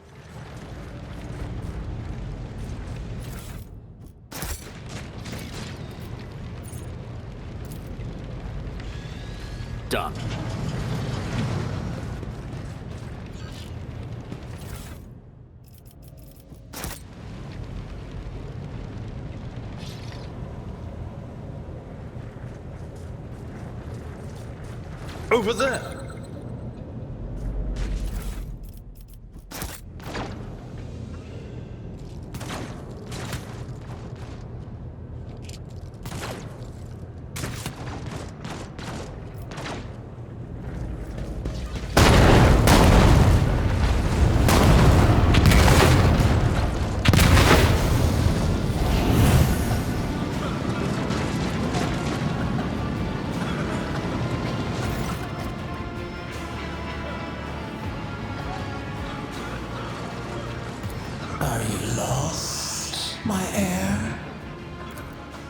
S2: Done.
S5: Over there.
S19: Are you lost, my heir?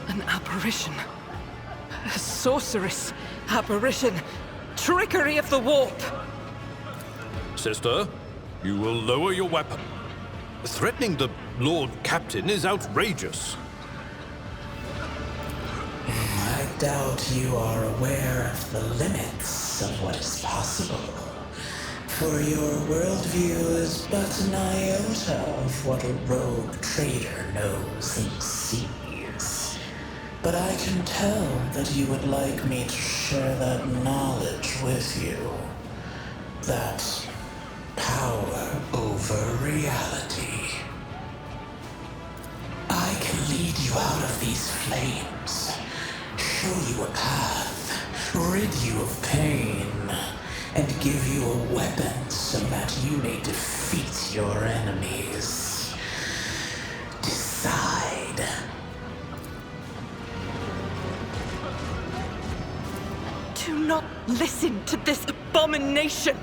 S16: An apparition. A sorceress apparition. Trickery of the warp.
S5: Sister, you will lower your weapon. Threatening the Lord Captain is outrageous.
S19: I doubt you are aware of the limits of what is possible. For your worldview is but an iota of what a rogue trader knows and sees. But I can tell that you would like me to share that knowledge with you. That power over reality. I can lead you out of these flames, show you a path, rid you of pain, and give you a weapon so that you may defeat your enemies. Decide.
S16: Do not listen to this abomination.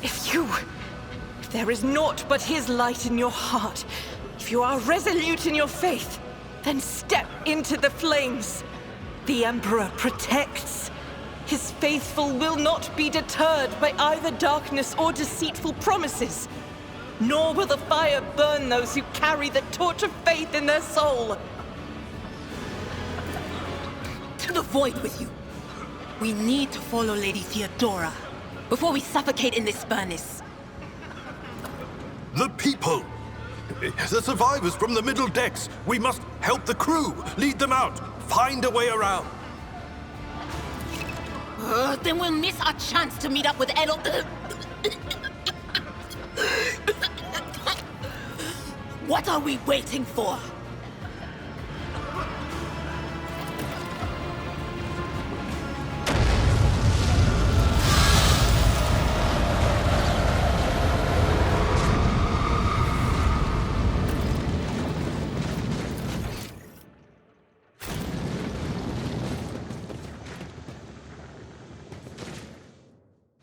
S16: If there is naught but his light in your heart, if you are resolute in your faith, then step into the flames. The Emperor protects. His faithful will not be deterred by either darkness or deceitful promises. Nor will the fire burn those who carry the torch of faith in their soul.
S8: To the void with you. We need to follow Lady Theodora before we suffocate in this furnace.
S5: The people! The survivors from the middle decks! We must help the crew! Lead them out! Find a way around!
S8: Then we'll miss our chance to meet up with Edel. What are we waiting for?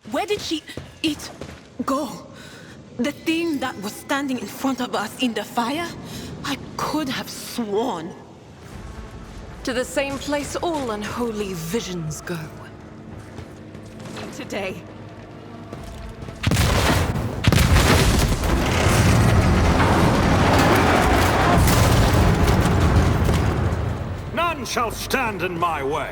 S8: Where did it go? The thing that was standing in front of us in the fire? I could have sworn.
S16: To the same place all unholy visions go. Today.
S2: None shall stand in my way.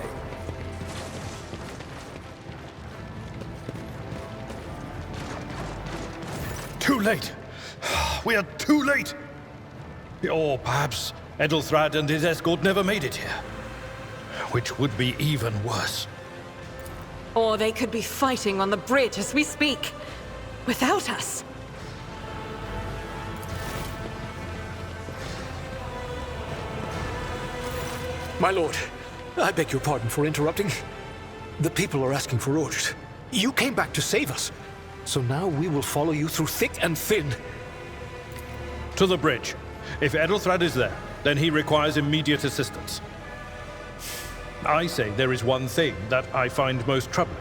S7: Too late. We are too late. Or perhaps Edelthrad and his escort never made it here. Which would be even worse.
S16: Or they could be fighting on the bridge as we speak, without us.
S20: My lord, I beg your pardon for interrupting. The people are asking for orders. You came back to save us. So now we will follow you through thick and thin.
S7: To the bridge. If Edelthrad is there, then he requires immediate assistance. I say there is one thing that I find most troubling.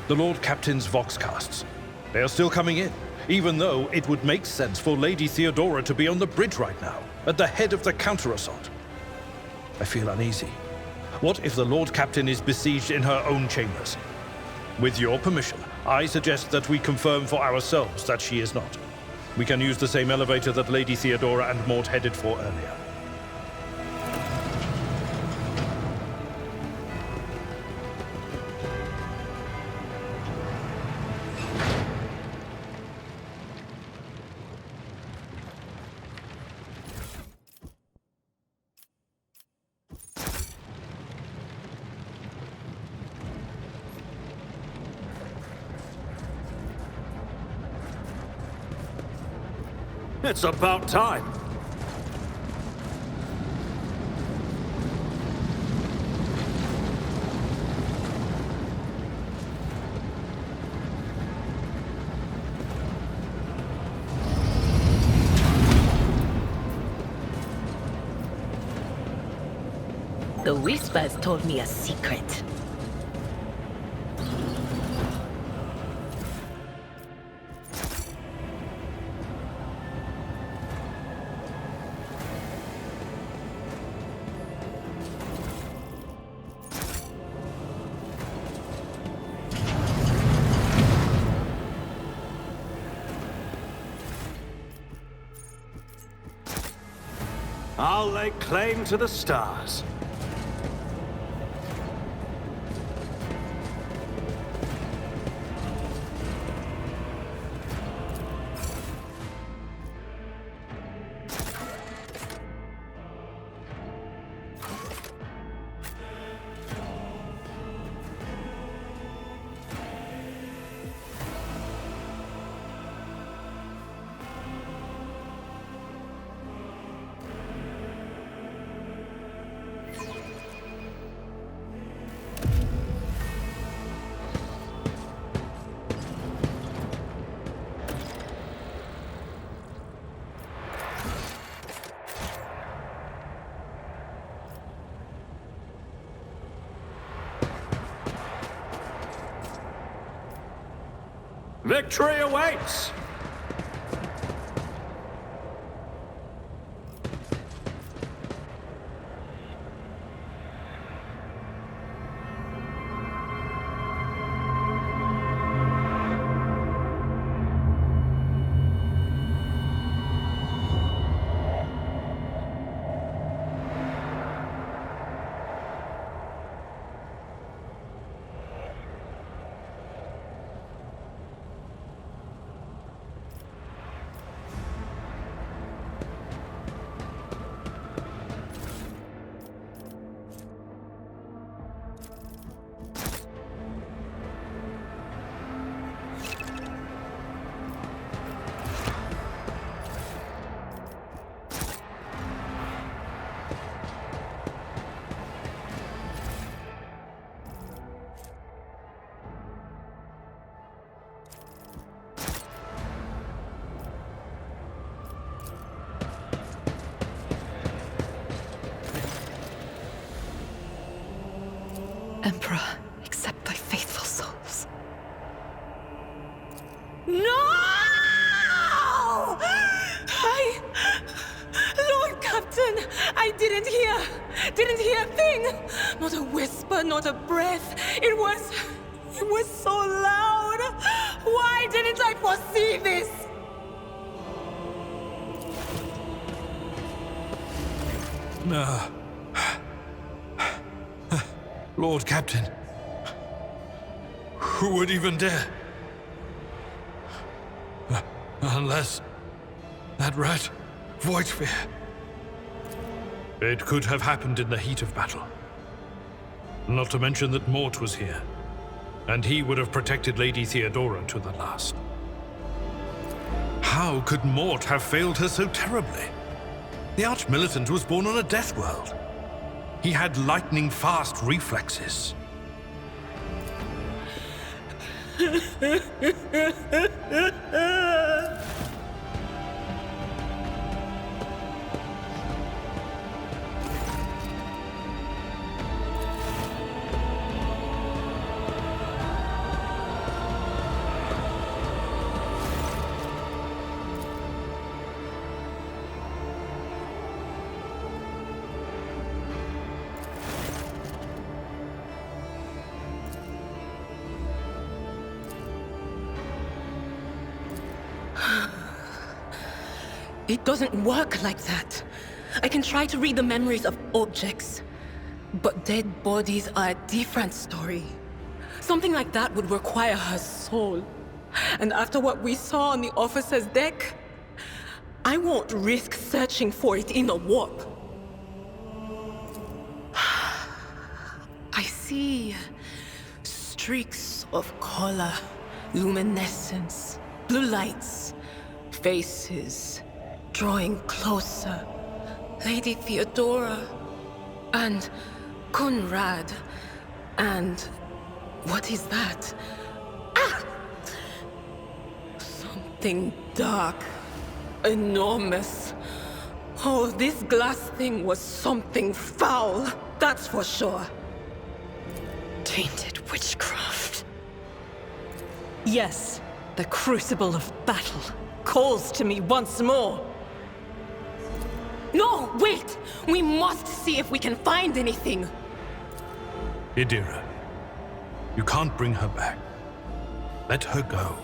S7: The Lord Captain's Voxcasts. They are still coming in, even though it would make sense for Lady Theodora to be on the bridge right now, at the head of the counter-assault. I feel uneasy. What if the Lord Captain is besieged in her own chambers? With your permission, I suggest that we confirm for ourselves that she is not. We can use the same elevator that Lady Theodora and Mort headed for earlier.
S2: It's about time.
S18: The Whispers told me a secret.
S2: I'll lay claim to the stars. Victory awaits!
S8: Emperor, accept thy faithful souls. No! Lord Captain, I didn't hear a thing. Not a whisper, not a breath. It was so loud. Why didn't I foresee this?
S7: Lord Captain, who would even dare? Unless that rat, Voidsphere. It could have happened in the heat of battle. Not to mention that Mort was here, and he would have protected Lady Theodora to the last. How could Mort have failed her so terribly? The Arch-Militant was born on a death world. He had lightning-fast reflexes.
S8: It doesn't work like that. I can try to read the memories of objects, but dead bodies are a different story. Something like that would require her soul. And after what we saw on the officer's deck, I won't risk searching for it in a warp. I see streaks of color, luminescence, blue lights, faces, drawing closer. Lady Theodora, and Conrad, and what is that? Ah! Something dark, enormous. Oh, this glass thing was something foul, that's for sure.
S16: Tainted witchcraft. Yes, the crucible of battle calls to me once more.
S8: No, wait! We must see if we can find anything.
S5: Idira, you can't bring her back. Let her go.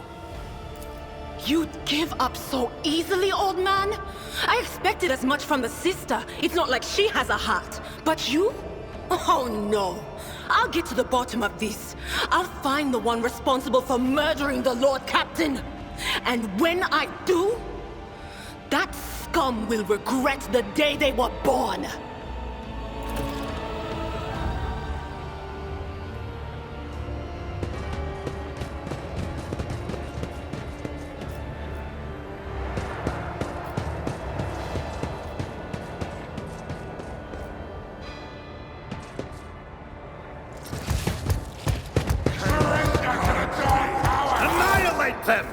S8: You'd give up so easily, old man? I expected as much from the sister. It's not like she has a heart. But you? Oh no. I'll get to the bottom of this. I'll find the one responsible for murdering the Lord Captain. And when I do, that scum will regret the day they were born.
S2: Annihilate them!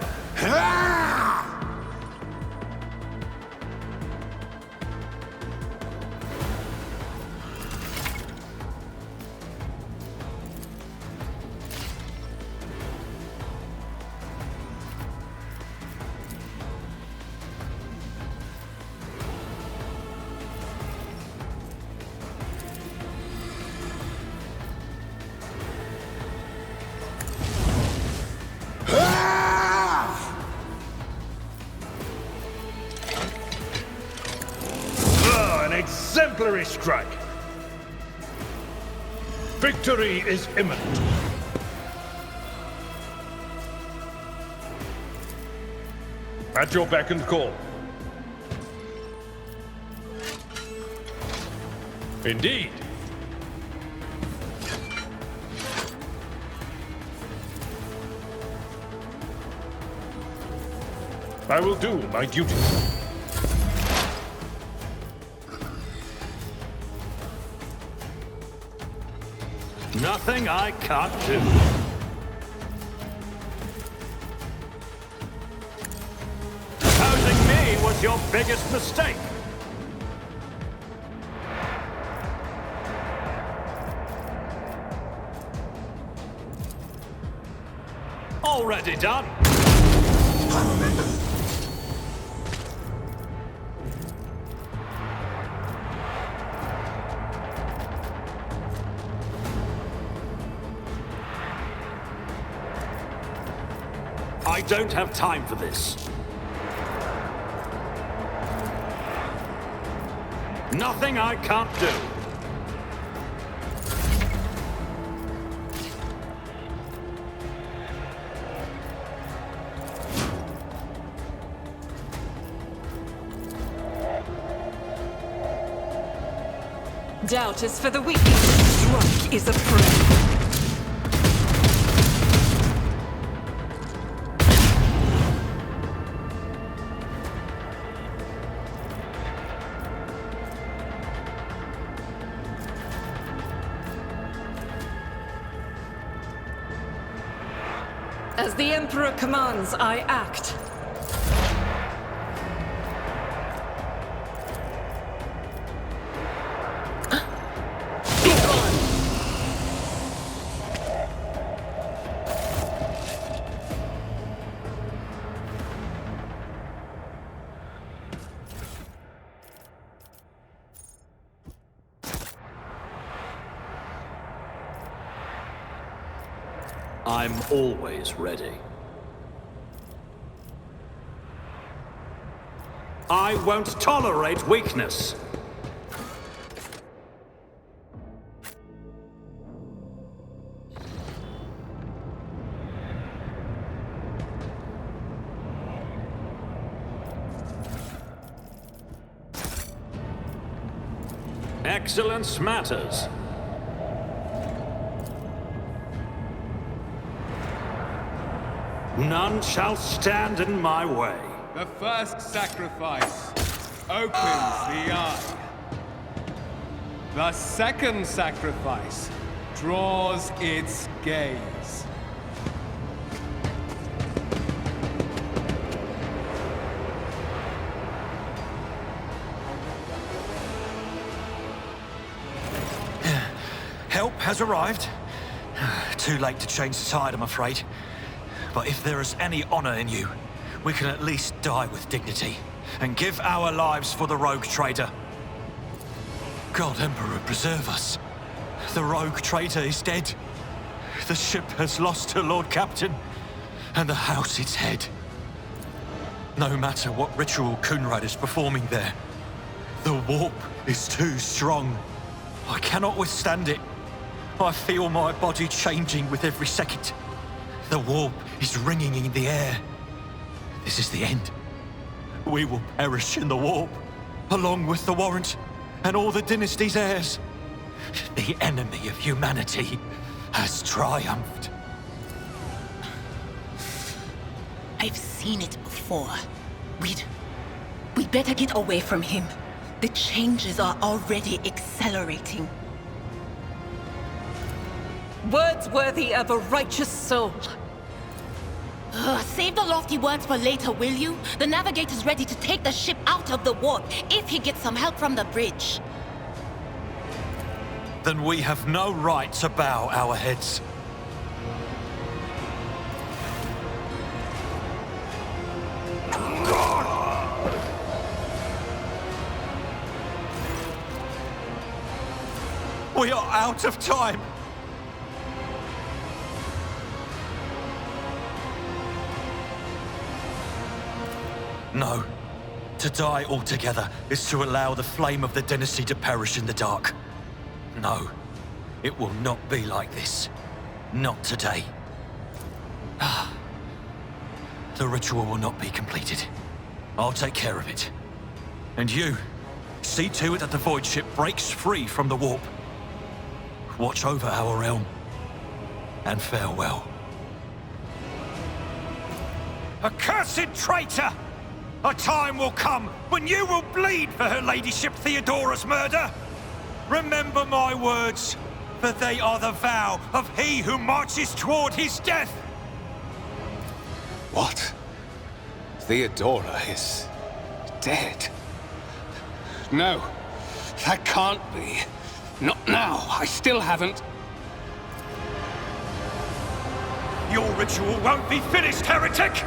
S6: An exemplary strike. Victory is imminent. At your beck and call. Indeed. I will do my duty.
S2: Nothing I can't do. Opposing me was your biggest mistake. Already done. I don't have time for this. Nothing I can't do.
S16: Doubt is for the weak. Strike is a prayer. As the Emperor commands, I act.
S2: I'm always ready. I won't tolerate weakness. Excellence matters. None shall stand in my way.
S21: The first sacrifice. opens the eye. The second sacrifice draws its gaze.
S3: Help has arrived. Too late to change the tide, I'm afraid. But if there is any honor in you, we can at least die with dignity and give our lives for the rogue trader. God Emperor preserve us. The rogue traitor is dead. The ship has lost her Lord Captain, and the house its head. No matter what ritual Kunrad is performing there, the warp is too strong. I cannot withstand it. I feel my body changing with every second. The warp is ringing in the air. This is the end. We will perish in the warp, along with the warrant and all the dynasty's heirs. The enemy of humanity has triumphed.
S18: I've seen it before. We'd better get away from him. The changes are already accelerating.
S16: Words worthy of a righteous soul.
S18: Save the lofty words for later, will you? The navigator's ready to take the ship out of the warp if he gets some help from the bridge.
S3: Then we have no right to bow our heads. We are out of time. No. To die altogether is to allow the flame of the dynasty to perish in the dark. No. It will not be like this. Not today. The ritual will not be completed. I'll take care of it. And you, see to it that the void ship breaks free from the warp. Watch over our realm. And farewell.
S13: Accursed traitor! A time will come when you will bleed for her ladyship Theodora's murder. Remember my words, for they are the vow of he who marches toward his death.
S1: What? Theodora is dead? No, that can't be. Not now. I still haven't.
S13: Your ritual won't be finished, heretic!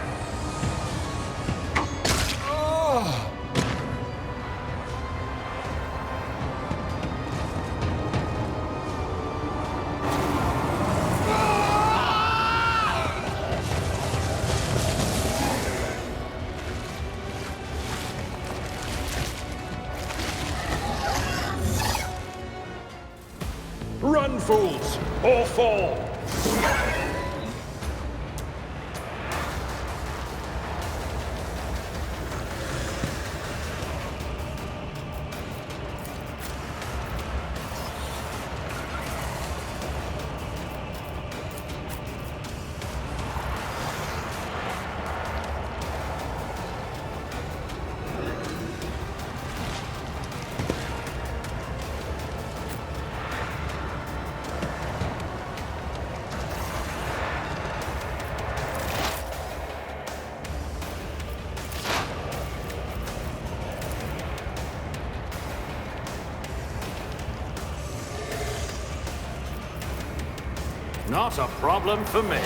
S7: Run, fools, or fall!
S2: Not a problem for me.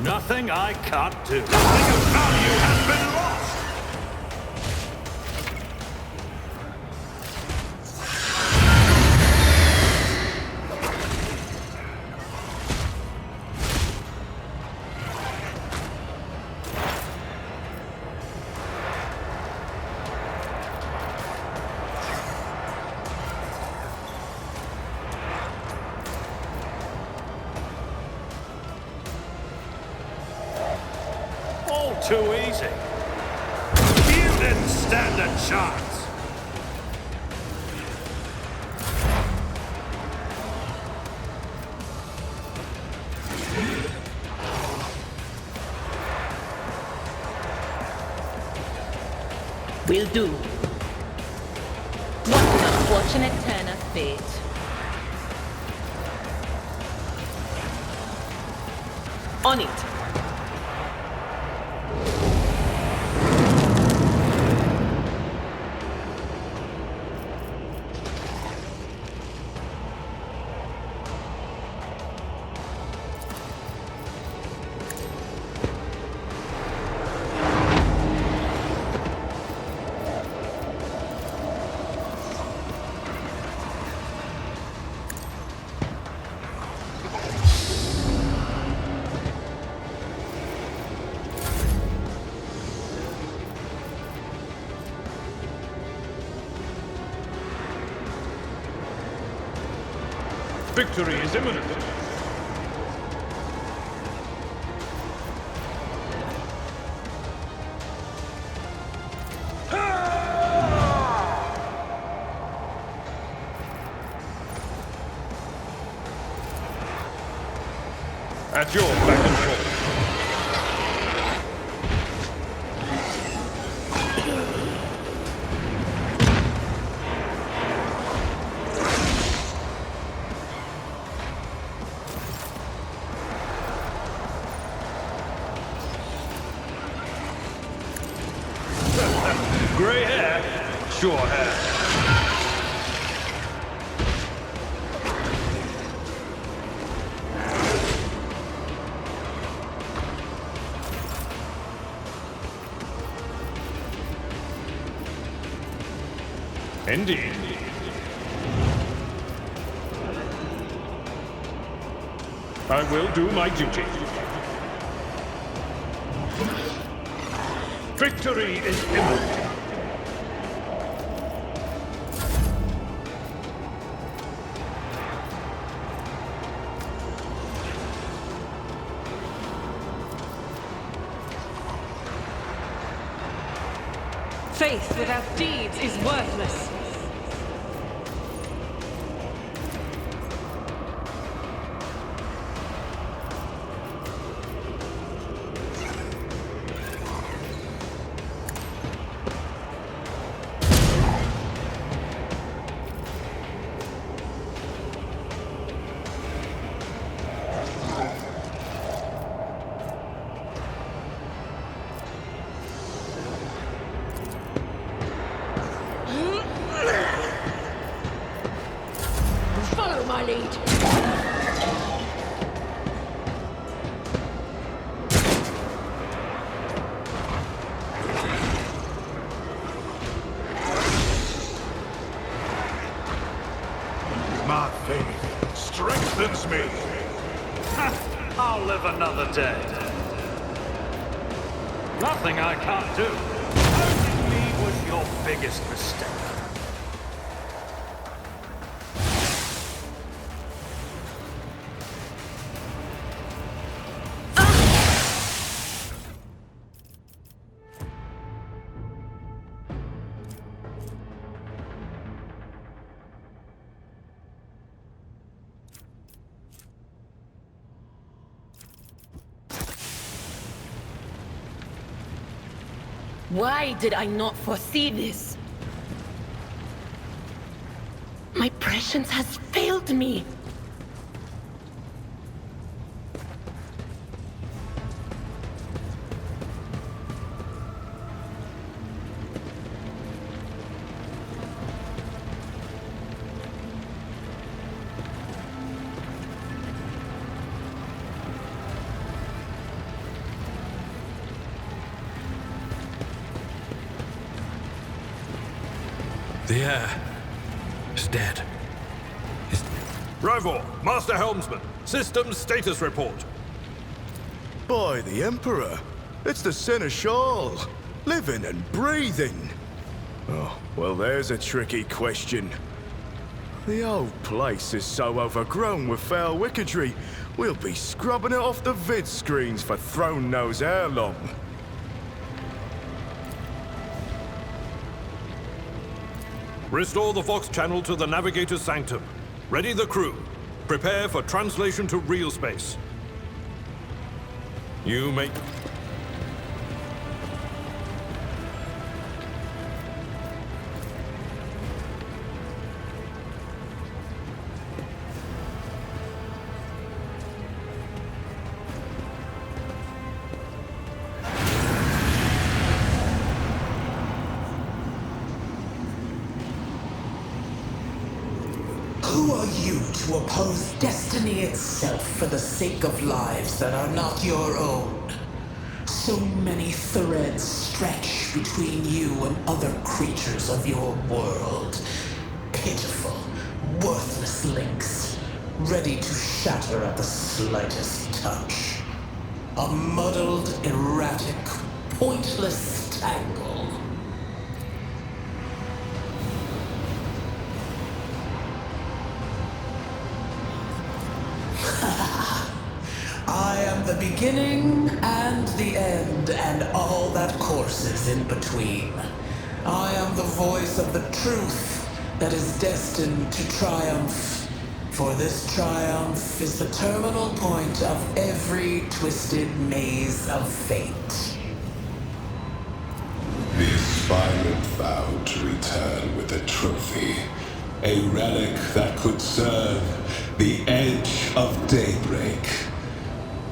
S2: Nothing I can't do. Nothing of value has been lost! All too easy. You didn't stand a chance.
S18: Will do. What an unfortunate turn of fate. On it.
S2: Victory is imminent. At your beck and call. Gray hair, sure hair. Indeed. I will do my duty. Victory is imminent.
S16: Faith without deeds is worthless.
S8: Follow my lead.
S2: My faith strengthens me. I'll live another day. Nothing I can't do. Losing me was your biggest mistake.
S18: Why did I not foresee this? My prescience has failed me.
S5: The air is dead.
S7: Rivor, Master Helmsman, Systems Status Report.
S6: By the Emperor, it's the Seneschal, living and breathing. Oh, well, there's a tricky question. The old place is so overgrown with foul wickedry, we'll be scrubbing it off the vid screens for throne knows how long.
S7: Restore the Vox channel to the Navigator's Sanctum. Ready the crew. Prepare for translation to real space. You may...
S19: Who are you to oppose destiny itself for the sake of lives that are not your own? So many threads stretch between you and other creatures of your world. Pitiful, worthless links, ready to shatter at the slightest touch. A muddled, erratic, pointless tangle. I am the beginning and the end, and all that courses in between. I am the voice of the truth that is destined to triumph. For this triumph is the terminal point of every twisted maze of fate.
S15: The aspirant vowed to return with a trophy, a relic that could serve the edge of daybreak.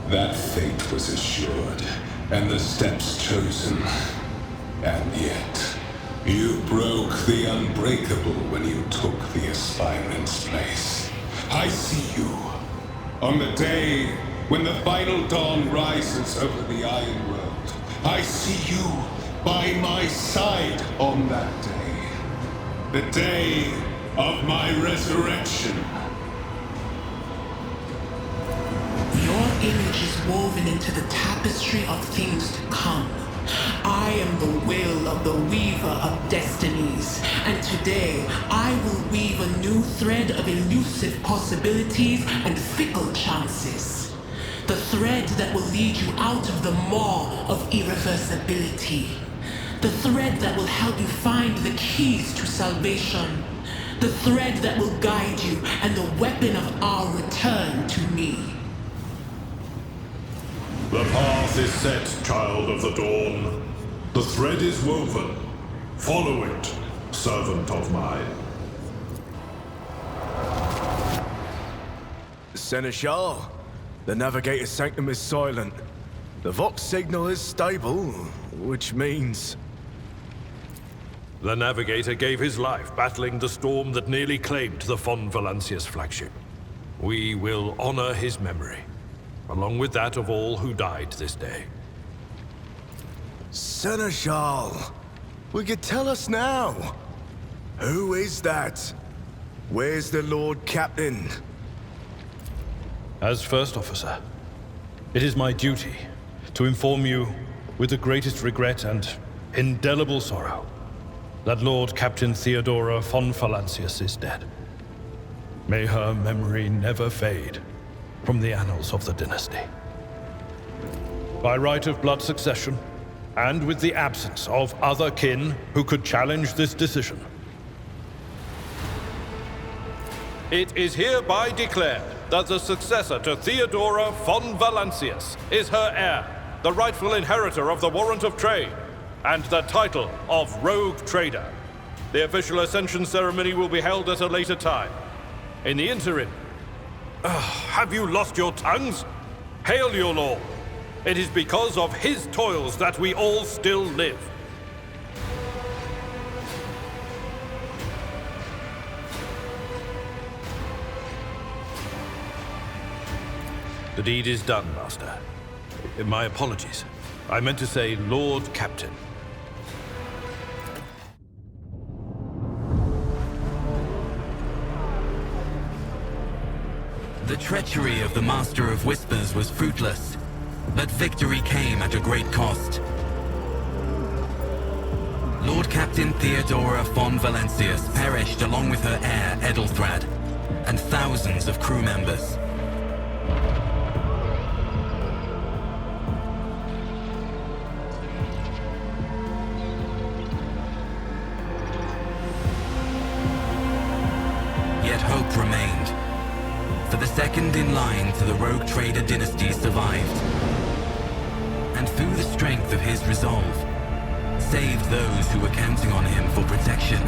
S15: That fate was assured, and the steps chosen. And yet, you broke the unbreakable when you took the aspirant's place. I see you. On the day when the final dawn rises over the Iron World, I see you by my side on that day. The day of my resurrection.
S19: Your image is woven into the tapestry of things to come. I am the will of the weaver of destinies, and today I will weave a new thread of elusive possibilities and fickle chances. The thread that will lead you out of the maw of irreversibility. The thread that will help you find the keys to salvation. The thread that will guide you and the weapon of our return to me.
S14: The path is set, child of the dawn. The thread is woven. Follow it, servant of mine.
S6: Seneschal, the Navigator's sanctum is silent. The Vox signal is stable, which means...
S5: The Navigator gave his life battling the storm that nearly claimed the Von Valancius flagship. We will honor his memory, along with that of all who died this day.
S6: Seneschal, will you tell us now? Who is that? Where's the Lord Captain?
S5: As First Officer, it is my duty to inform you, with the greatest regret and indelible sorrow, that Lord Captain Theodora von Valancius is dead. May her memory never fade from the annals of the dynasty. By right of blood succession, and with the absence of other kin who could challenge this decision, it is hereby declared that the successor to Theodora von Valancius is her heir, the rightful inheritor of the Warrant of Trade, and the title of Rogue Trader. The official ascension ceremony will be held at a later time. In the interim, have you lost your tongues? Hail your lord. It is because of his toils that we all still live. The deed is done, Master. My apologies. I meant to say Lord Captain.
S11: The treachery of the Master of Whispers was fruitless, but victory came at a great cost. Lord Captain Theodora von Valancius perished along with her heir, Edelthrad, and thousands of crew members. Yet hope remained. For the second in line to the Rogue Trader dynasty survived. And through the strength of his resolve, saved those who were counting on him for protection.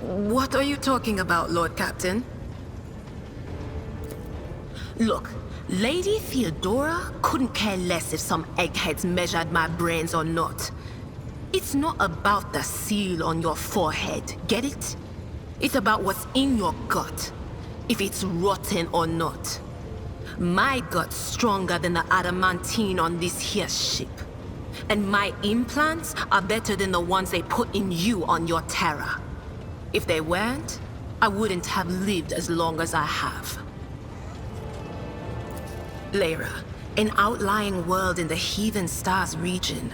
S8: What are you talking about, Lord Captain?
S18: Look, Lady Theodora couldn't care less if some eggheads measured my brains or not. It's not about the seal on your forehead, get it? It's about what's in your gut, if it's rotten or not. My gut's stronger than the adamantine on this here ship. And my implants are better than the ones they put in you on your Terra. If they weren't, I wouldn't have lived as long as I have. Lyra, an outlying world in the Heathen Stars region.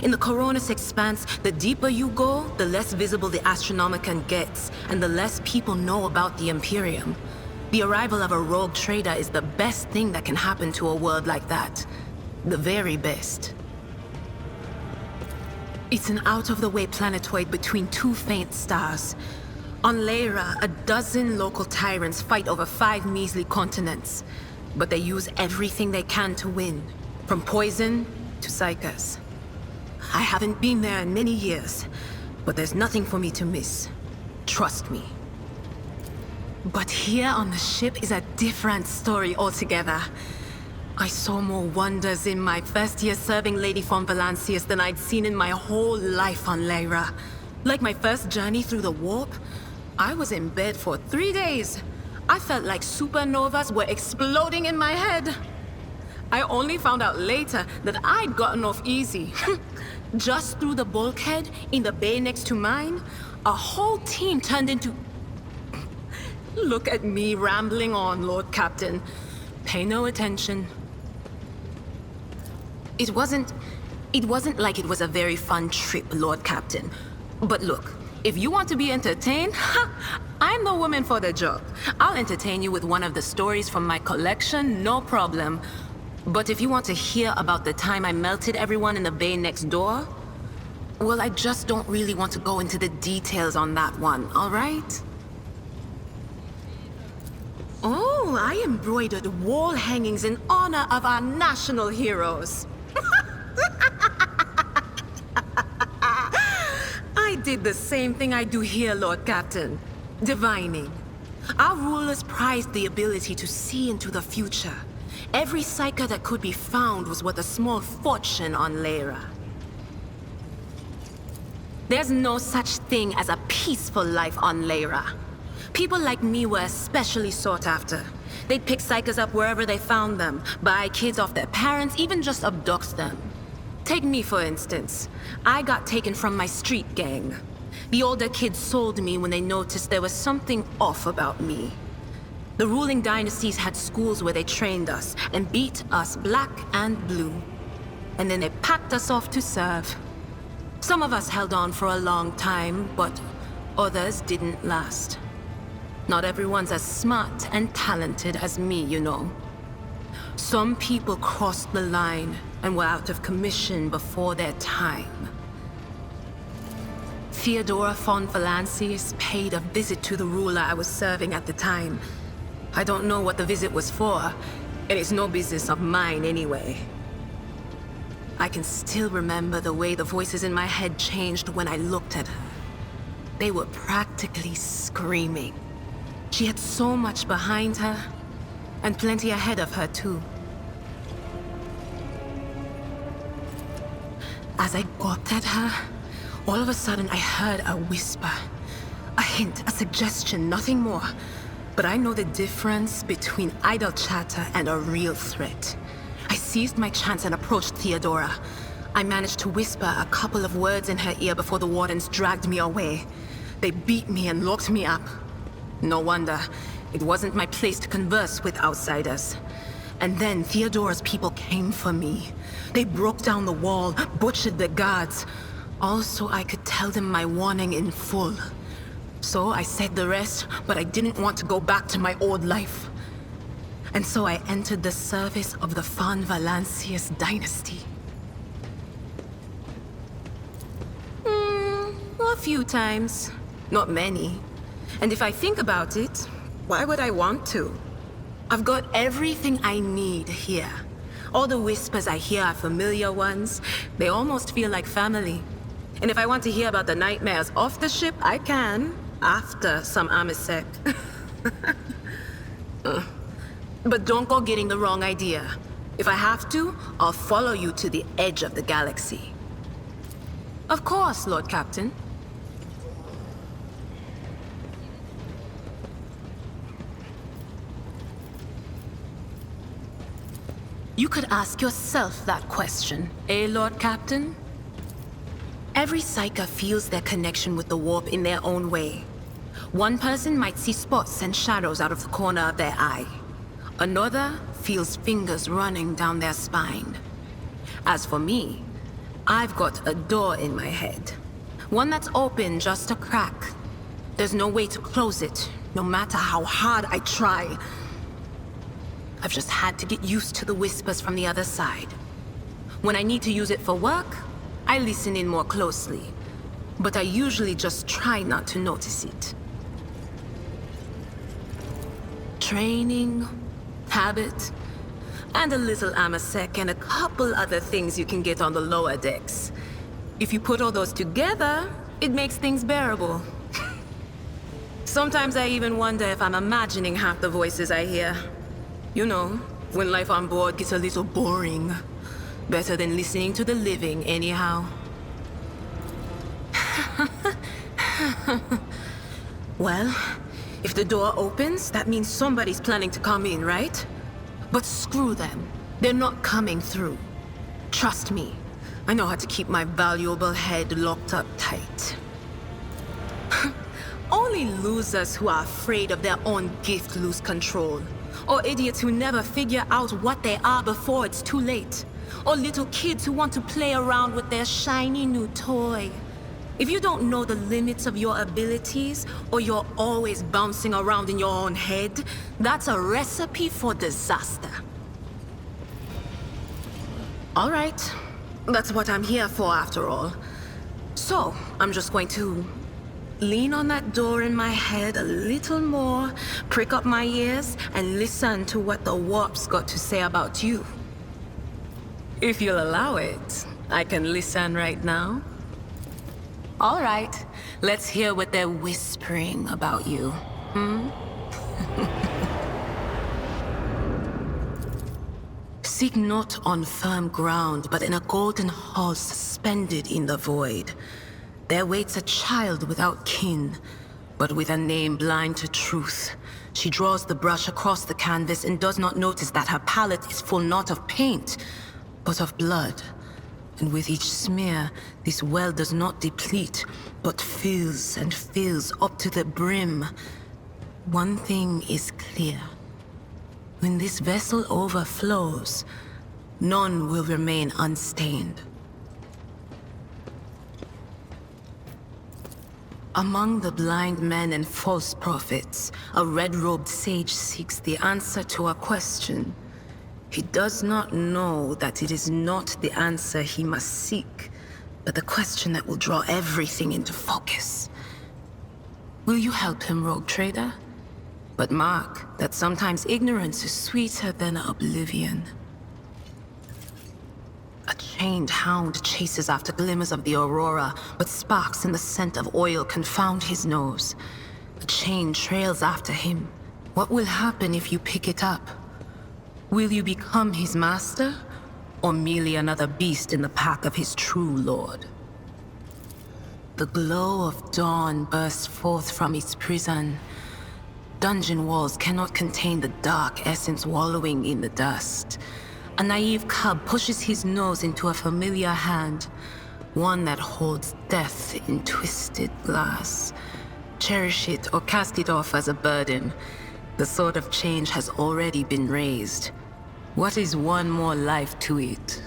S18: In the Coronis Expanse, the deeper you go, the less visible the Astronomicon gets, and the less people know about the Imperium. The arrival of a rogue trader is the best thing that can happen to a world like that. The very best. It's an out-of-the-way planetoid between two faint stars. On Lyra, a dozen local tyrants fight over 5 measly continents. But they use everything they can to win, from poison to psychers. I haven't been there in many years, but there's nothing for me to miss. Trust me. But here on the ship is a different story altogether. I saw more wonders in my first year serving Lady von Valancius than I'd seen in my whole life on Lyra. Like my first journey through the warp, I was in bed for 3 days. I felt like supernovas were exploding in my head. I only found out later that I'd gotten off easy. Just through the bulkhead in the bay next to mine, a whole team turned into... Look at me rambling on, Lord Captain. Pay no attention. It wasn't like it was a very fun trip, Lord Captain. But look, if you want to be entertained, I'm the woman for the job. I'll entertain you with one of the stories from my collection, no problem. But if you want to hear about the time I melted everyone in the bay next door, well, I just don't really want to go into the details on that one, all right? Oh, I embroidered wall hangings in honor of our national heroes. I did the same thing I do here, Lord Captain. Divining. Our rulers prized the ability to see into the future. Every psyker that could be found was worth a small fortune on Lyra. There's no such thing as a peaceful life on Lyra. People like me were especially sought after. They'd pick psychers up wherever they found them, buy kids off their parents, even just abduct them. Take me, for instance. I got taken from my street gang. The older kids sold me when they noticed there was something off about me. The ruling dynasties had schools where they trained us and beat us black and blue. And then they packed us off to serve. Some of us held on for a long time, but others didn't last. Not everyone's as smart and talented as me, you know. Some people crossed the line and were out of commission before their time. Theodora von Valancius paid a visit to the ruler I was serving at the time. I don't know what the visit was for, and it's no business of mine anyway. I can still remember the way the voices in my head changed when I looked at her. They were practically screaming. She had so much behind her, and plenty ahead of her too. As I gawped at her, all of a sudden I heard a whisper. A hint, a suggestion, nothing more. But I know the difference between idle chatter and a real threat. I seized my chance and approached Theodora. I managed to whisper a couple of words in her ear before the wardens dragged me away. They beat me and locked me up. No wonder. It wasn't my place to converse with outsiders. And then Theodora's people came for me. They broke down the wall, butchered the guards. Also, I could tell them my warning in full. So I said the rest, but I didn't want to go back to my old life. And so I entered the service of the von Valancius dynasty. A few times. Not many. And if I think about it, why would I want to? I've got everything I need here. All the whispers I hear are familiar ones. They almost feel like family. And if I want to hear about the nightmares off the ship, I can, after some Amisec. But don't go getting the wrong idea. If I have to, I'll follow you to the edge of the galaxy. Of course, Lord Captain. You could ask yourself that question, eh, Lord Captain? Every Psyker feels their connection with the warp in their own way. One person might see spots and shadows out of the corner of their eye. Another feels fingers running down their spine. As for me, I've got a door in my head. One that's open just a crack. There's no way to close it, no matter how hard I try. I've just had to get used to the whispers from the other side. When I need to use it for work, I listen in more closely. But I usually just try not to notice it. Training, habit, and a little Amisec and a couple other things you can get on the lower decks. If you put all those together, it makes things bearable. Sometimes I even wonder if I'm imagining half the voices I hear. You know, when life on board gets a little boring. Better than listening to the living, anyhow. Well, if the door opens, that means somebody's planning to come in, right? But screw them. They're not coming through. Trust me, I know how to keep my valuable head locked up tight. Only losers who are afraid of their own gift lose control. Or idiots who never figure out what they are before it's too late. Or little kids who want to play around with their shiny new toy. If you don't know the limits of your abilities, or you're always bouncing around in your own head, that's a recipe for disaster. All right, that's what I'm here for after all. So, I'm just going to lean on that door in my head a little more, prick up my ears, and listen to what the warp's got to say about you. If you'll allow it, I can listen right now. All right, let's hear what they're whispering about you, Seek not on firm ground, but in a golden hall suspended in the void. There waits a child without kin, but with a name blind to truth. She draws the brush across the canvas and does not notice that her palette is full not of paint, but of blood. And with each smear, this well does not deplete, but fills and fills up to the brim. One thing is clear. When this vessel overflows, none will remain unstained. Among the blind men and false prophets, a red-robed sage seeks the answer to a question. He does not know that it is not the answer he must seek, but the question that will draw everything into focus. Will you help him, Rogue Trader? But mark that sometimes ignorance is sweeter than oblivion. A chained hound chases after glimmers of the aurora, but sparks in the scent of oil confound his nose. The chain trails after him. What will happen if you pick it up? Will you become his master, or merely another beast in the pack of his true lord? The glow of dawn bursts forth from its prison. Dungeon walls cannot contain the dark essence wallowing in the dust. A naive cub pushes his nose into a familiar hand, one that holds death in twisted glass. Cherish it or cast it off as a burden. The sword of change has already been raised. What is one more life to it?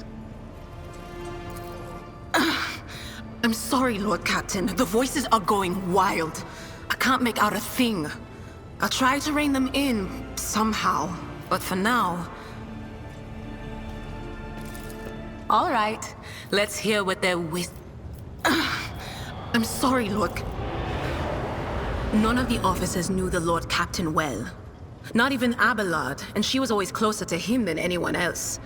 S18: I'm sorry, Lord Captain. The voices are going wild. I can't make out a thing. I'll try to rein them in, somehow. But for now... All right, let's hear what they're I'm sorry, Lord... None of the officers knew the Lord Captain well. Not even Abelard, and she was always closer to him than anyone else.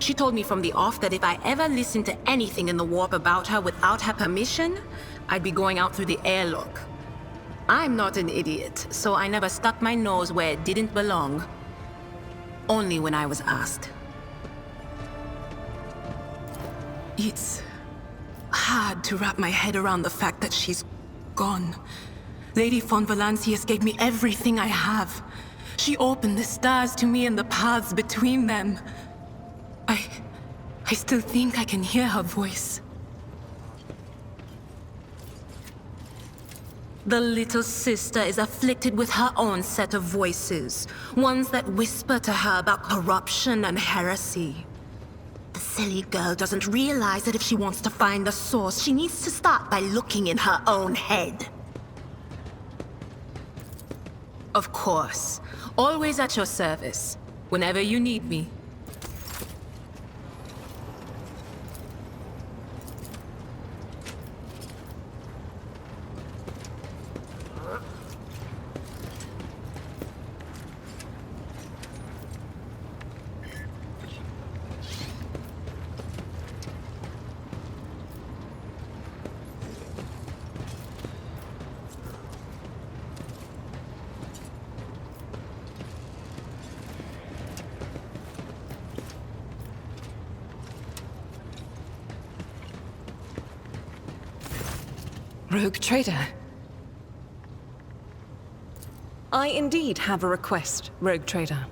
S18: She told me from the off that if I ever listened to anything in the warp about her without her permission, I'd be going out through the airlock. I'm not an idiot, so I never stuck my nose where it didn't belong. Only when I was asked. It's hard to wrap my head around the fact that she's gone. Lady von Valancius gave me everything I have. She opened the stars to me and the paths between them. I still think I can hear her voice. The little sister is afflicted with her own set of voices, ones that whisper to her about corruption and heresy. The silly girl doesn't realize that if she wants to find the source, she needs to start by looking in her own head. Of course, always at your service, whenever you need me.
S16: Rogue Trader. I indeed have a request, Rogue Trader.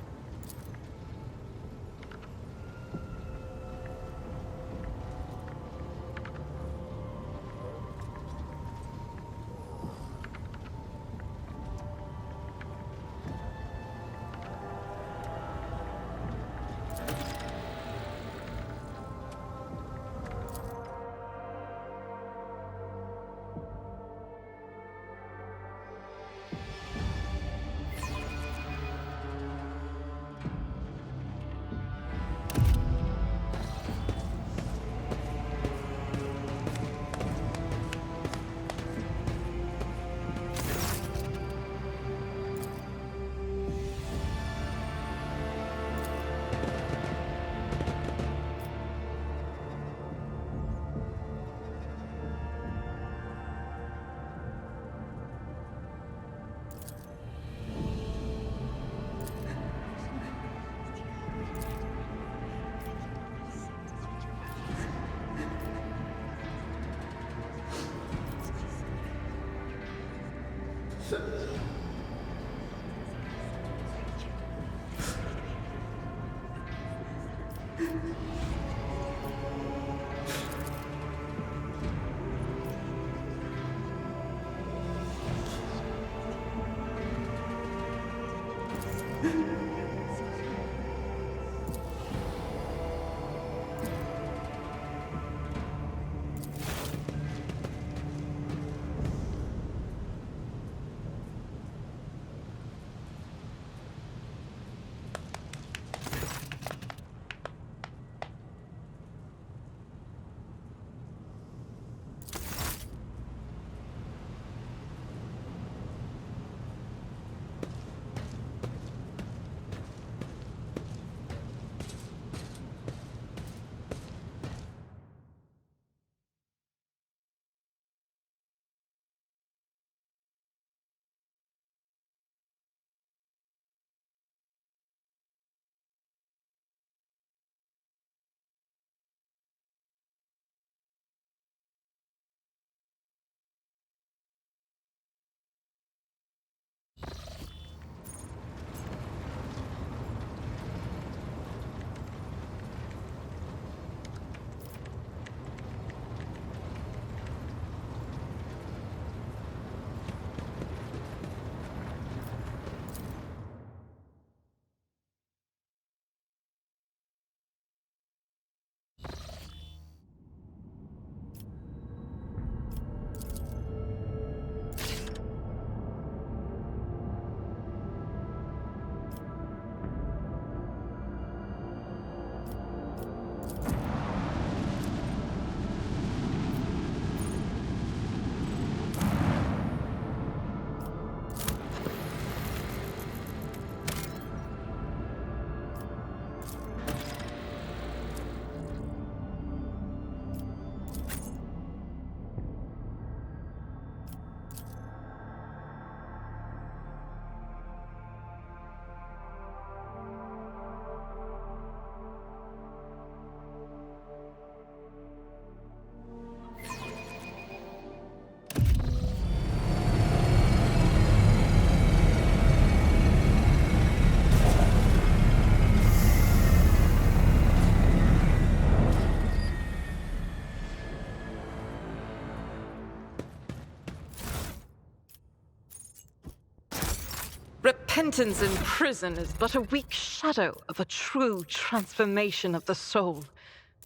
S16: Repentance in prison is but a weak shadow of a true transformation of the soul.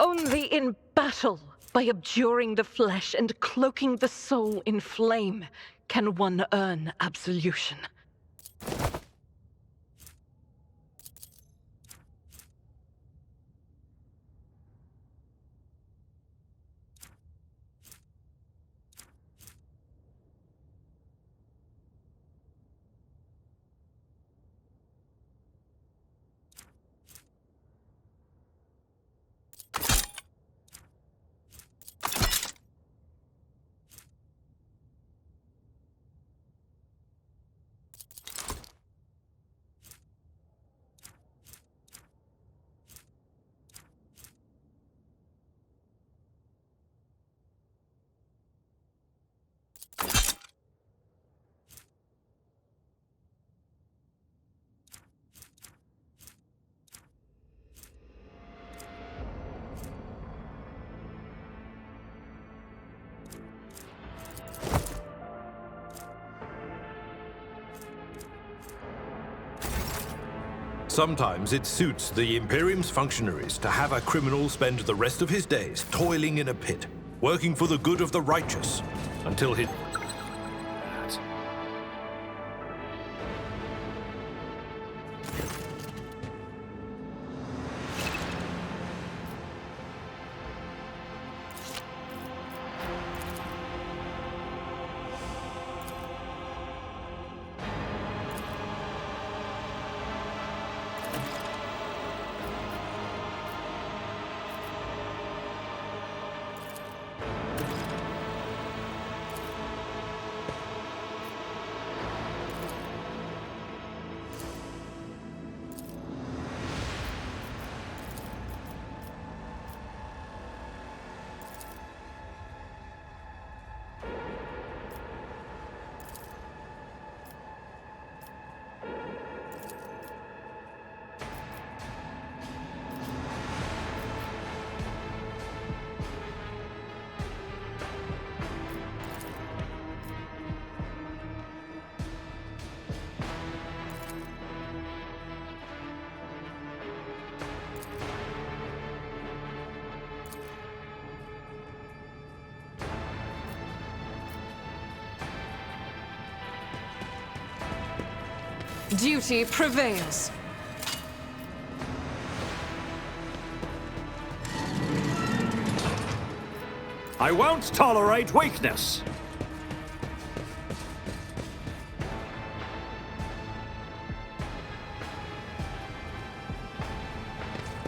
S16: Only in battle, by abjuring the flesh and cloaking the soul in flame, can one earn absolution.
S5: Sometimes it suits the Imperium's functionaries to have a criminal spend the rest of his days toiling in a pit, working for the good of the righteous, until his...
S16: Duty prevails.
S3: I won't tolerate weakness.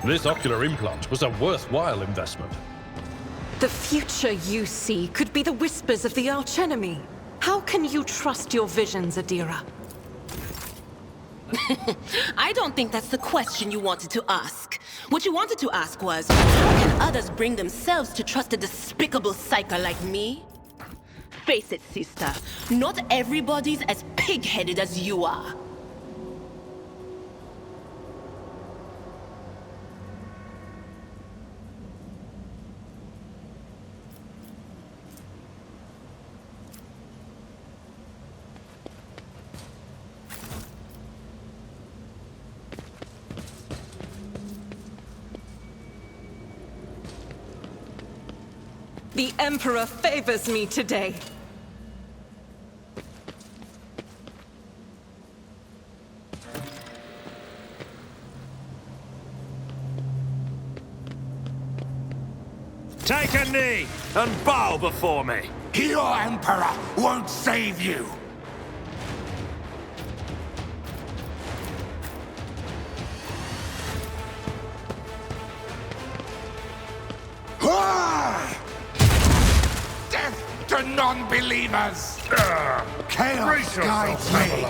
S7: This ocular implant was a worthwhile investment.
S16: The future you see could be the whispers of the archenemy. How can you trust your visions, Adira?
S18: I don't think that's the question you wanted to ask. What you wanted to ask was, how can others bring themselves to trust a despicable psyker like me? Face it, sister, not everybody's as pig-headed as you are.
S16: The Emperor favors me today.
S3: Take a knee and bow before me.
S9: Your Emperor won't save you! Death to non-believers! Chaos guides me!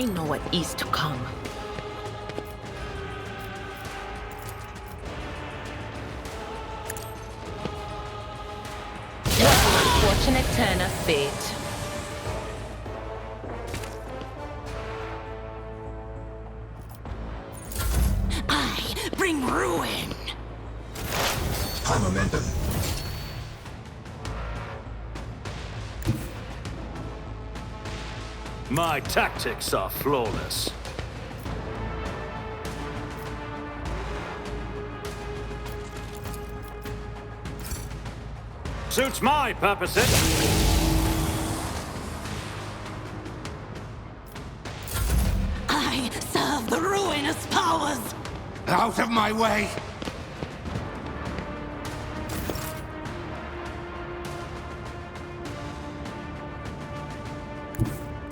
S18: I know what is to come. What an unfortunate turn of fate. I bring ruin.
S14: High momentum.
S2: My tactics are flawless. Suits my purposes.
S9: I serve the ruinous powers! Out of my way!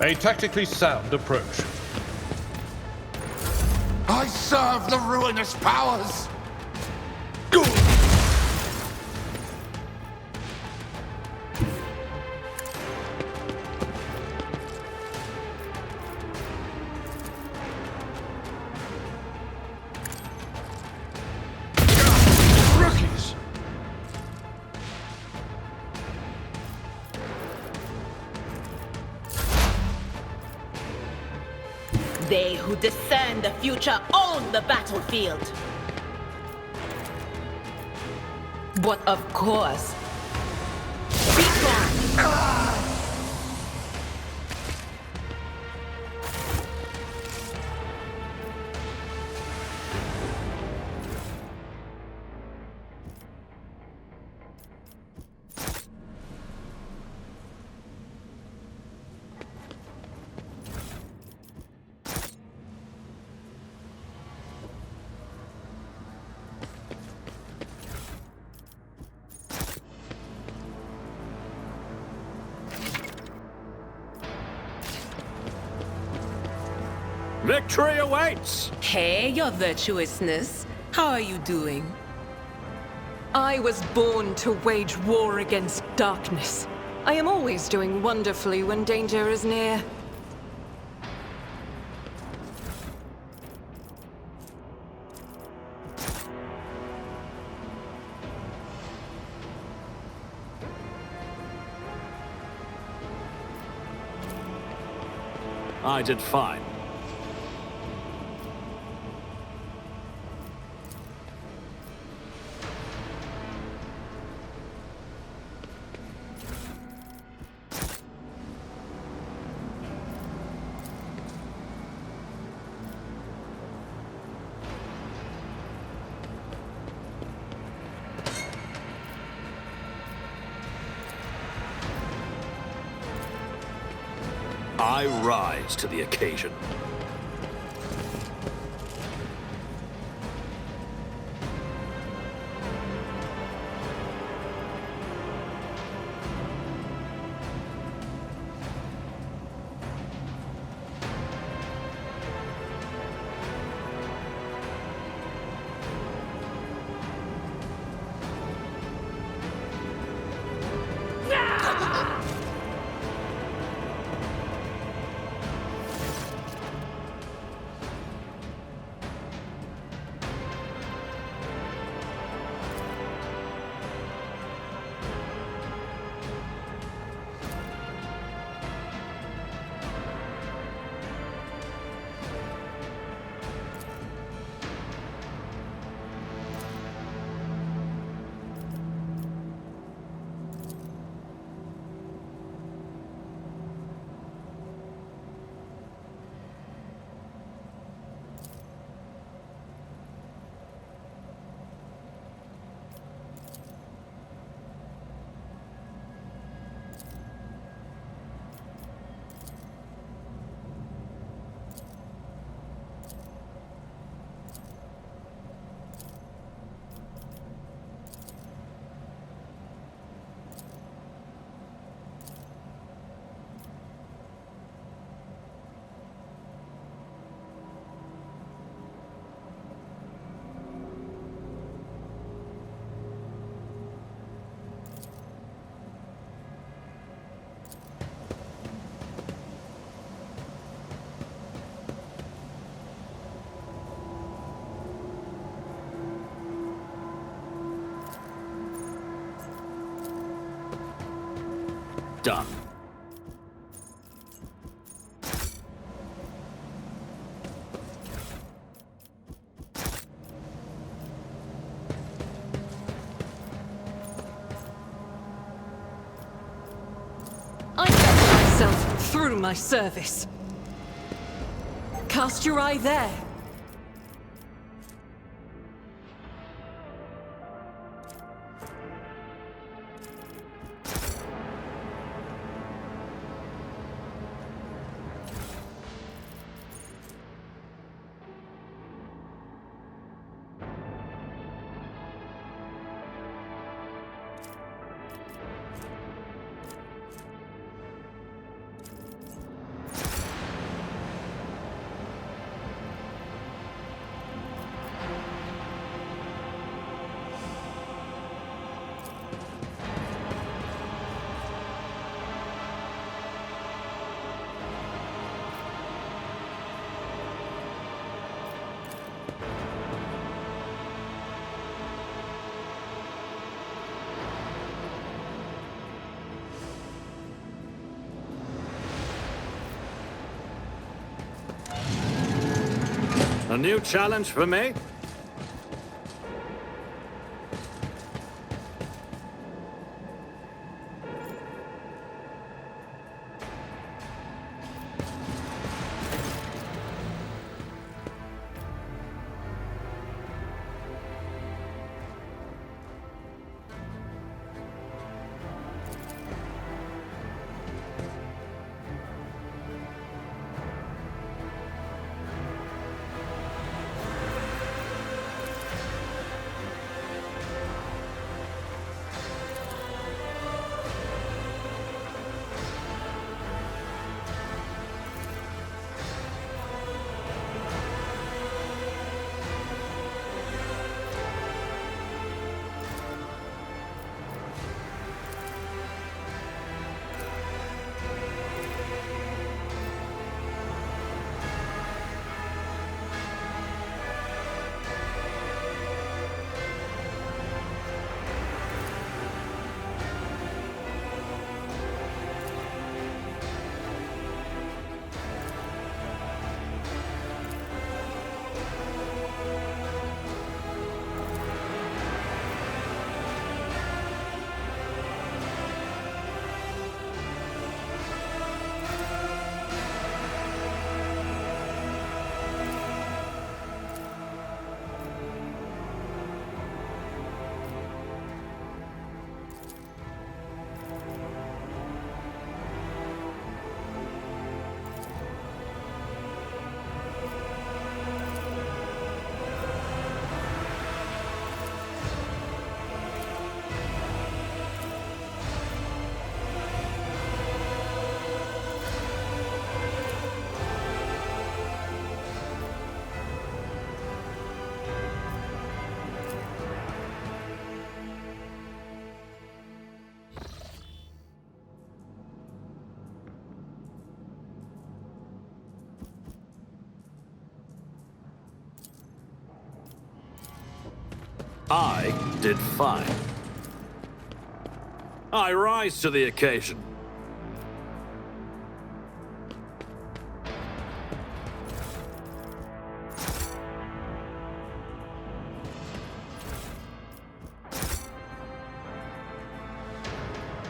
S7: A tactically sound approach.
S9: I serve the ruinous powers!
S7: Rookies!
S18: They who discern the future own the battlefield. But of course, be gone!
S2: Victory awaits!
S18: Hey, your virtuousness. How are you doing?
S16: I was born to wage war against darkness. I am always doing wonderfully when danger is near.
S2: I did fine. I rise to the occasion.
S3: done.
S16: I bet myself through my service. Cast your eye there.
S3: A new challenge for me? I did fine. I rise to the occasion.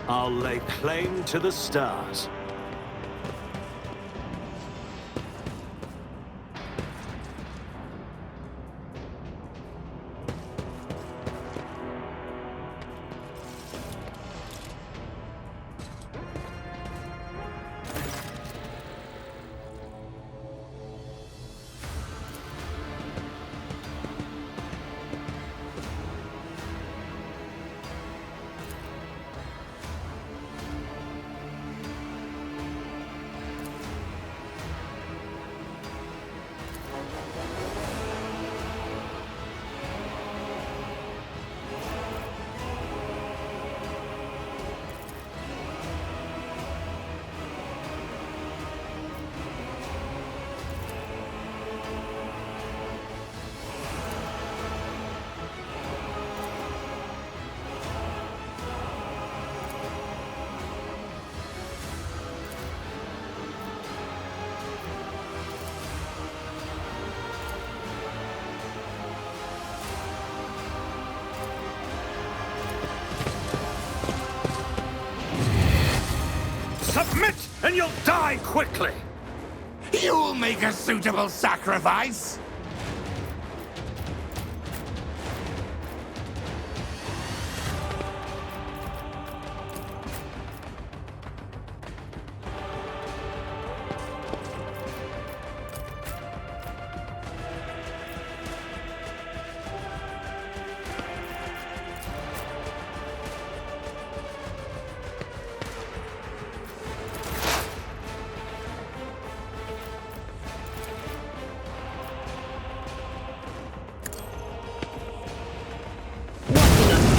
S3: I'll lay claim to the stars.
S2: and you'll die quickly!
S10: You'll make a suitable sacrifice!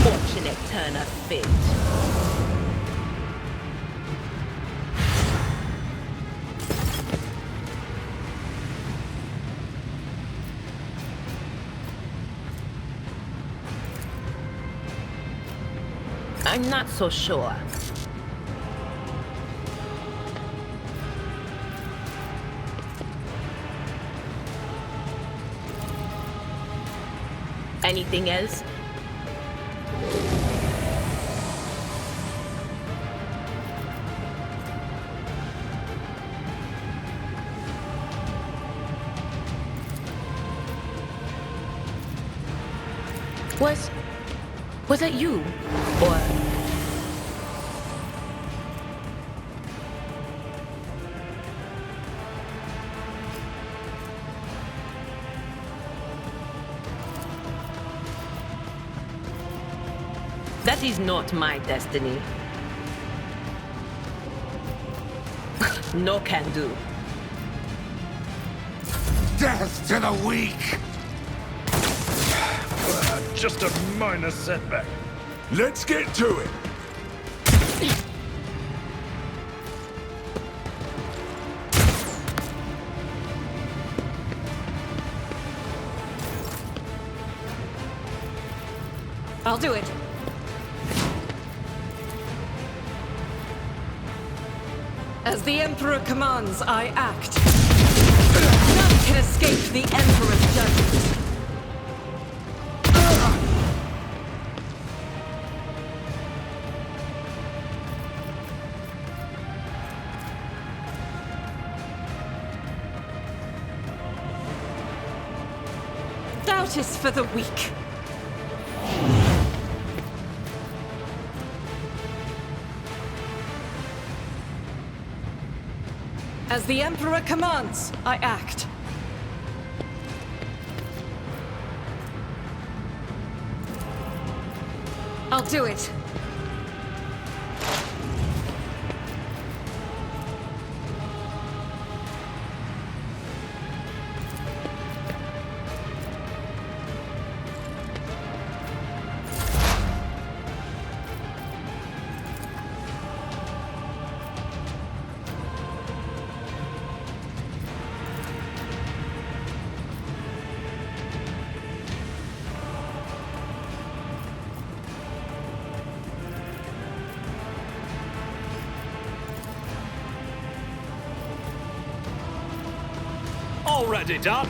S9: Unfortunate turn of fate. I'm not so sure. Anything else? Was that you? Or... That is not my destiny. No can do.
S10: Death to the weak!
S2: Just a minor setback.
S10: Let's get to it!
S16: I'll do it. As the Emperor commands, I act. None can escape the Emperor's judgment. Doubt is for the weak. As the Emperor commands, I act. I'll do it.
S2: Already done.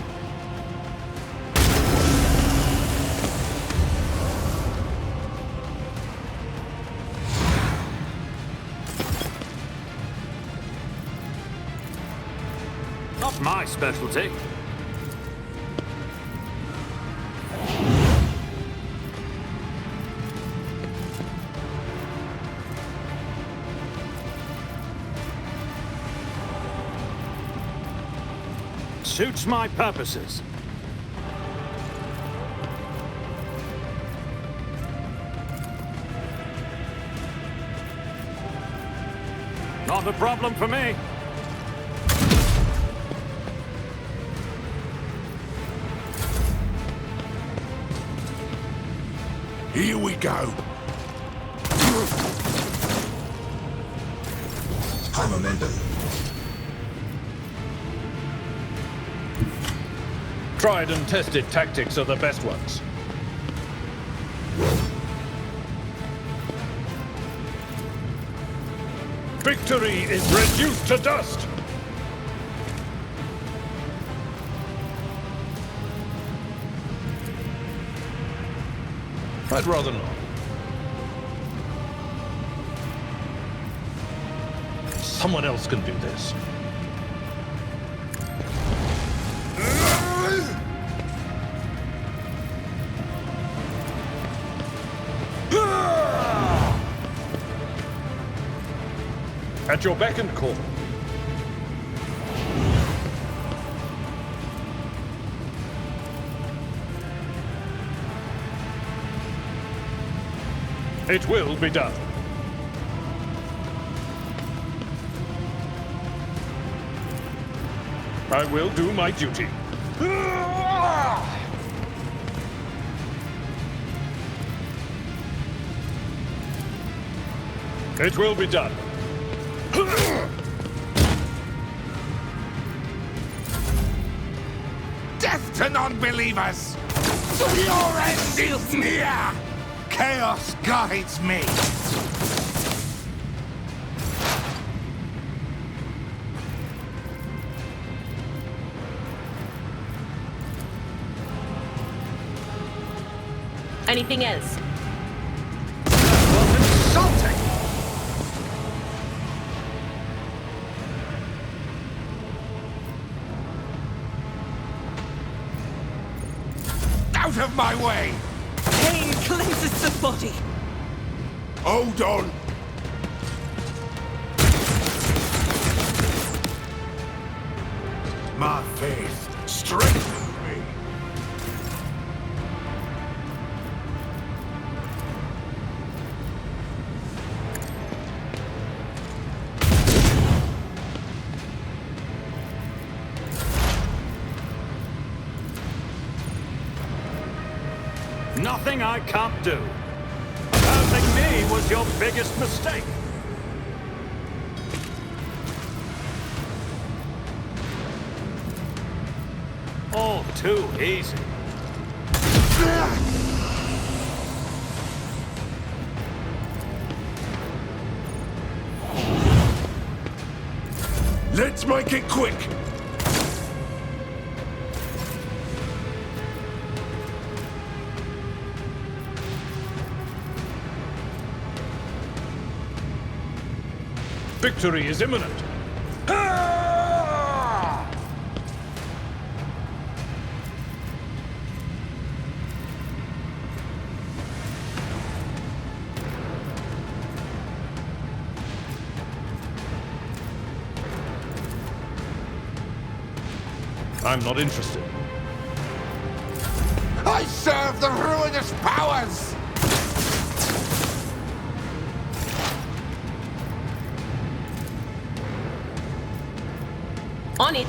S2: Not my specialty. Suits my purposes. Not a problem for me.
S10: Here we go.
S14: High momentum.
S7: Tried and tested tactics are the best ones. Victory is reduced to dust! I'd rather not.
S5: Someone else can do this. At your beck and call. It will be done. I will do my duty. It will be done.
S10: Death to non-believers! Your end is near! Chaos guides me!
S18: Anything else?
S10: Insulting! Out of my way!
S9: Pain cleanses the body.
S10: Hold on! My faith strengthens me!
S2: Nothing I can't do. Opposing me was your biggest mistake. All too easy.
S10: Let's make it quick!
S5: Victory is imminent. I'm not interested.
S10: I serve the ruinous powers!
S18: On it.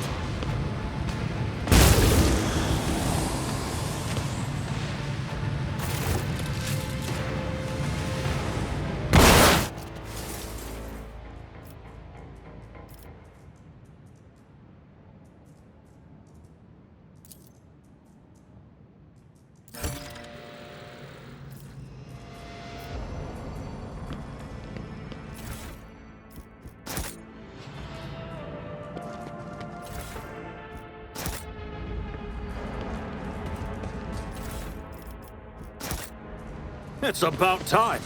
S2: It's about time.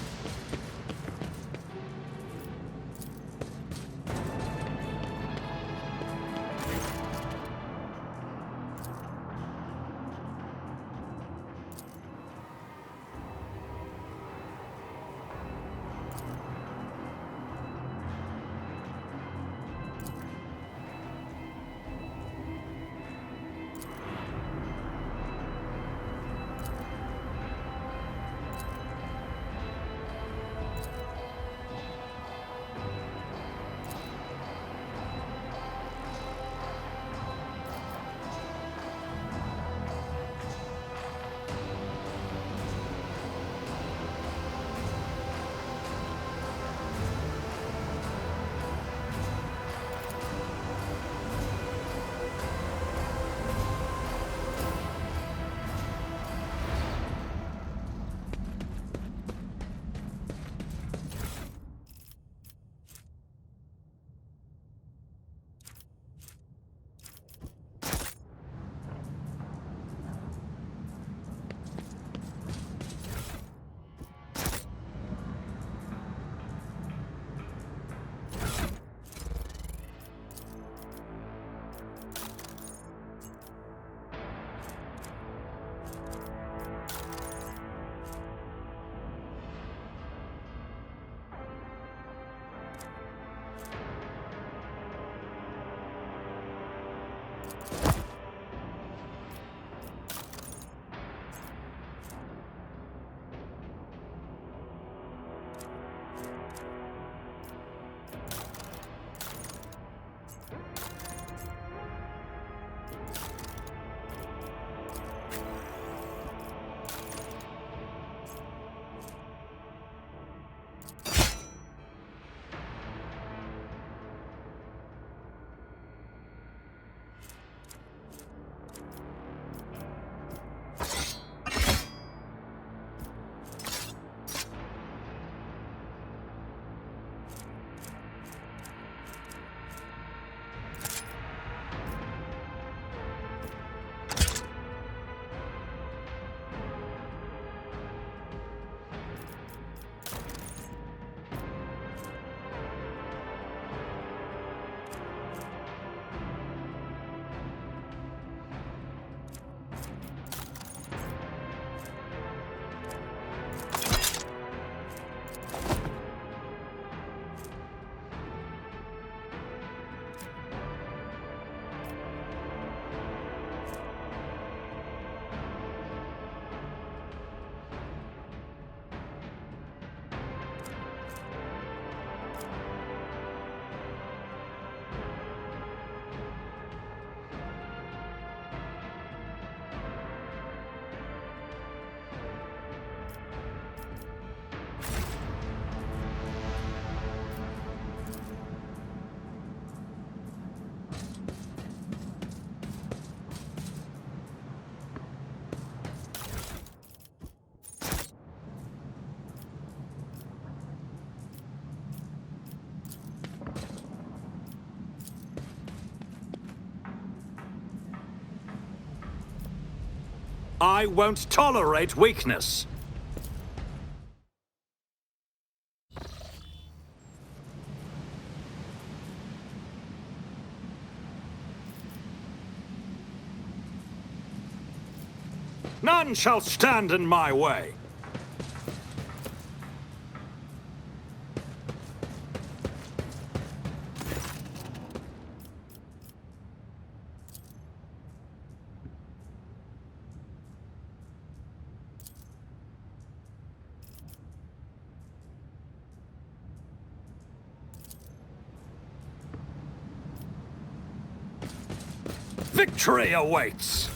S3: I won't tolerate weakness. None shall stand in my way. Victory awaits!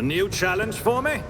S3: new challenge for me?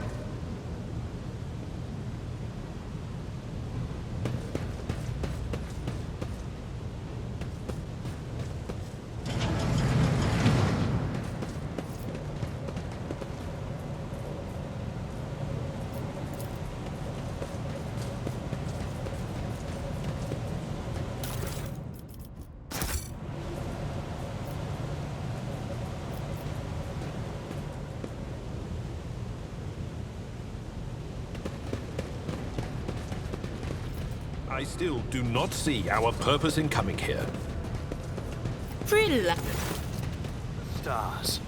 S5: I still do not see our purpose in coming here.
S8: Relax.
S3: Stars.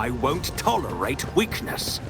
S3: I won't tolerate weakness.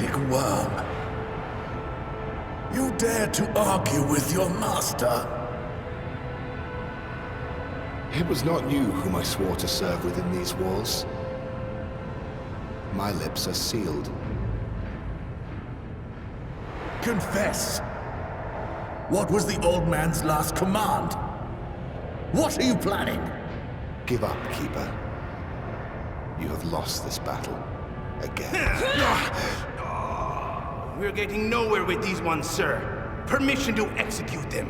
S10: heretic worm. You dare to argue with your master?
S4: It was not you whom I swore to serve within these walls. My lips are sealed.
S10: Confess. What was the old man's last command? What are you planning?
S4: Give up, Keeper. You have lost this battle. Again.
S22: We're getting nowhere with these ones, sir. Permission to execute them.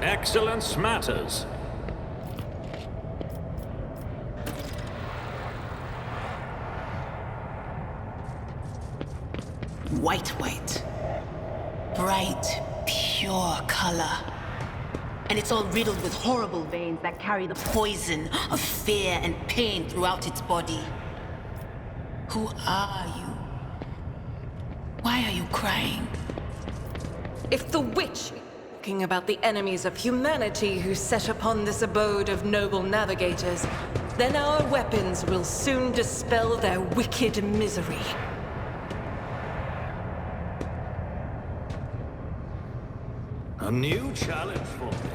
S23: Excellence matters.
S9: White. Bright, pure color. And it's all riddled with horrible veins that carry the poison of fear and pain throughout its body. Who are you? Why are you crying?
S16: If the witch talking about the enemies of humanity who set upon this abode of noble navigators, then our weapons will soon dispel their wicked misery.
S23: A new challenge for me.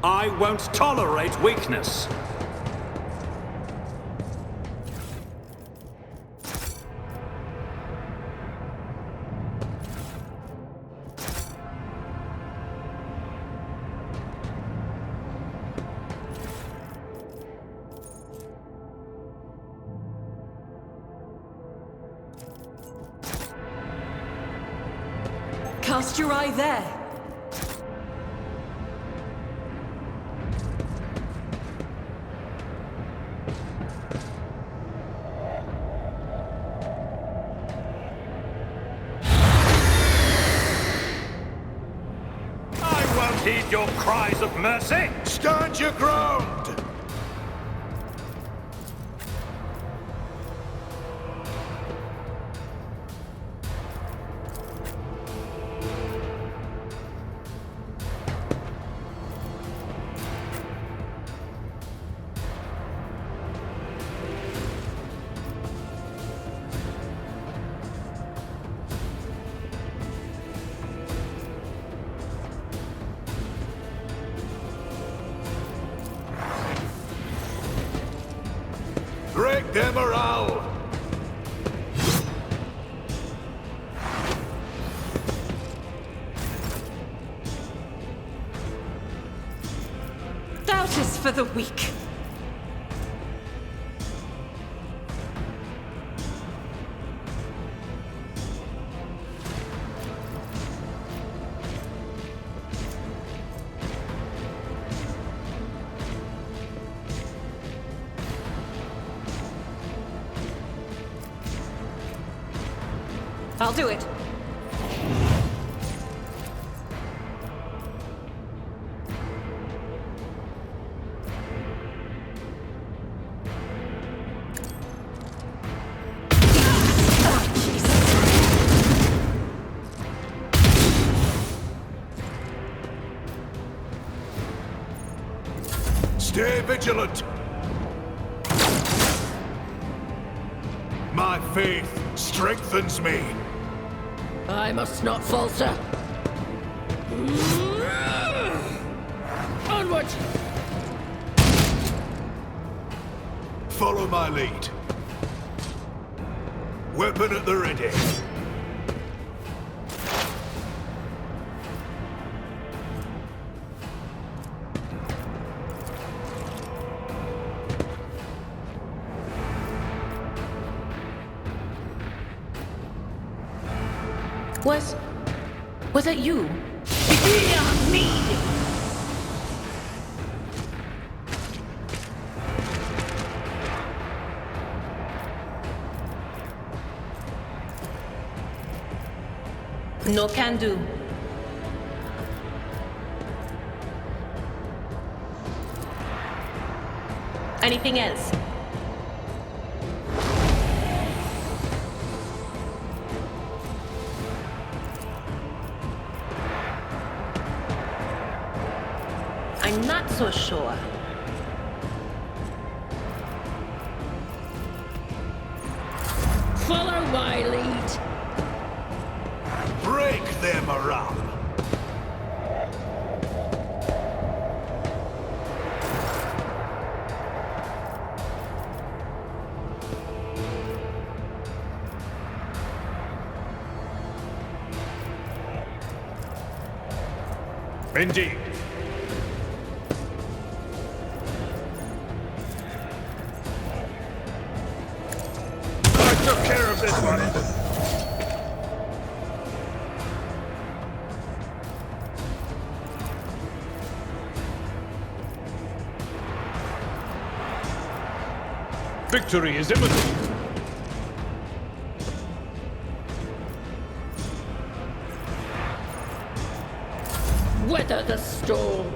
S23: I won't tolerate weakness.
S16: Cast your eye there.
S23: I won't heed your cries of mercy.
S2: Stand your ground! Break their morale!
S16: Doubt is for the weak. I'll do it.
S2: Stay vigilant! My faith strengthens me.
S8: I must not falter. Onward!
S2: Follow my lead. Weapon at the ready.
S8: Was that you? Fear me! No can do. Anything else? I'm not so sure. Follow my lead.
S2: Break their morale.
S23: Indeed.
S2: I took care of this one.
S7: Victory is imminent.
S8: Weather the storm.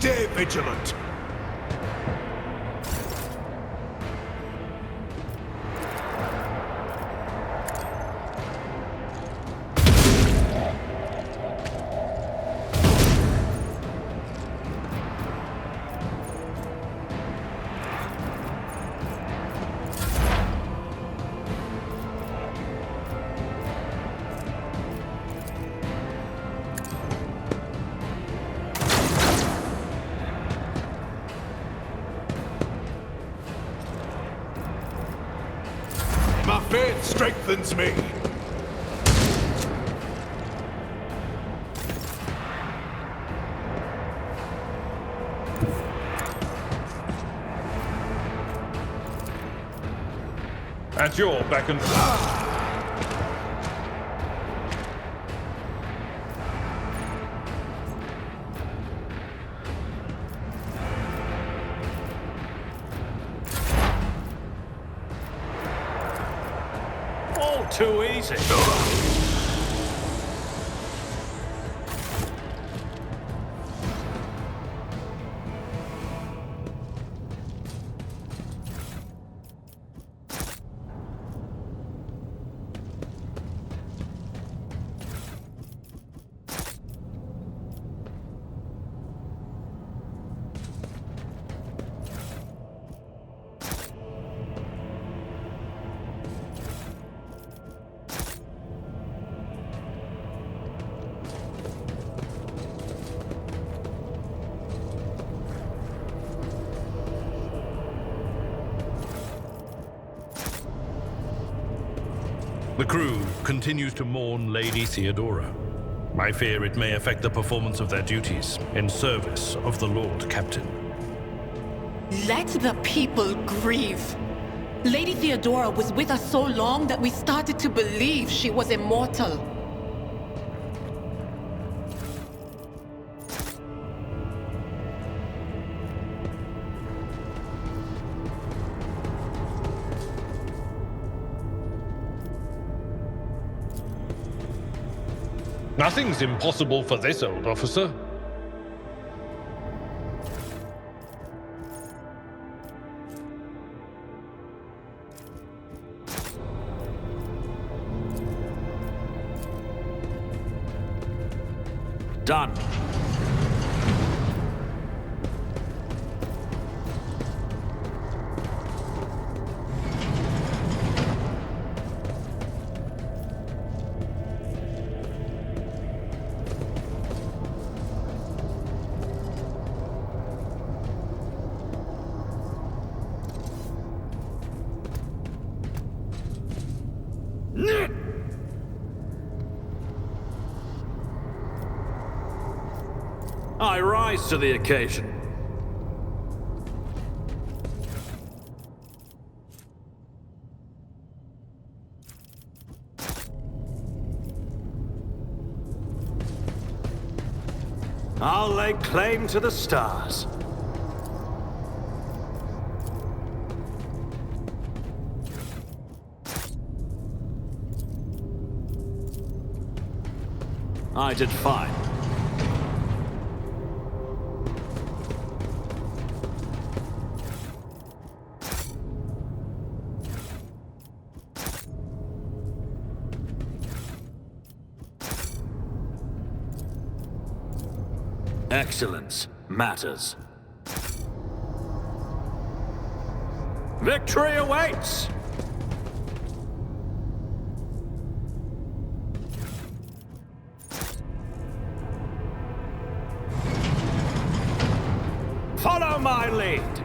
S22: Stay vigilant. My faith strengthens me.
S7: At your beck and
S23: All too easy.
S5: The crew continues to mourn Lady Theodora. I fear it may affect the performance of their duties in service of the Lord Captain.
S8: Let the people grieve. Lady Theodora was with us so long that we started to believe she was immortal.
S7: nothing's impossible for this old officer.
S23: Done. I rise to the occasion. I'll lay claim to the stars. I did fine. Excellence matters. Victory awaits! Follow my lead!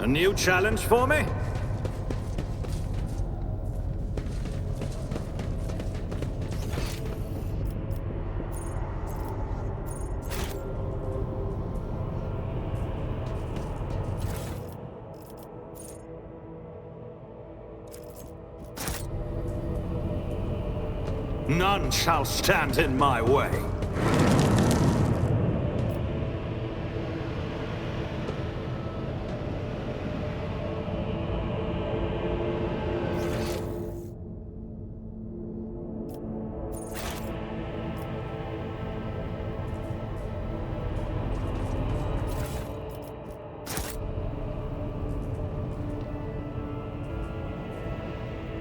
S23: A new challenge for me? None shall stand in my way.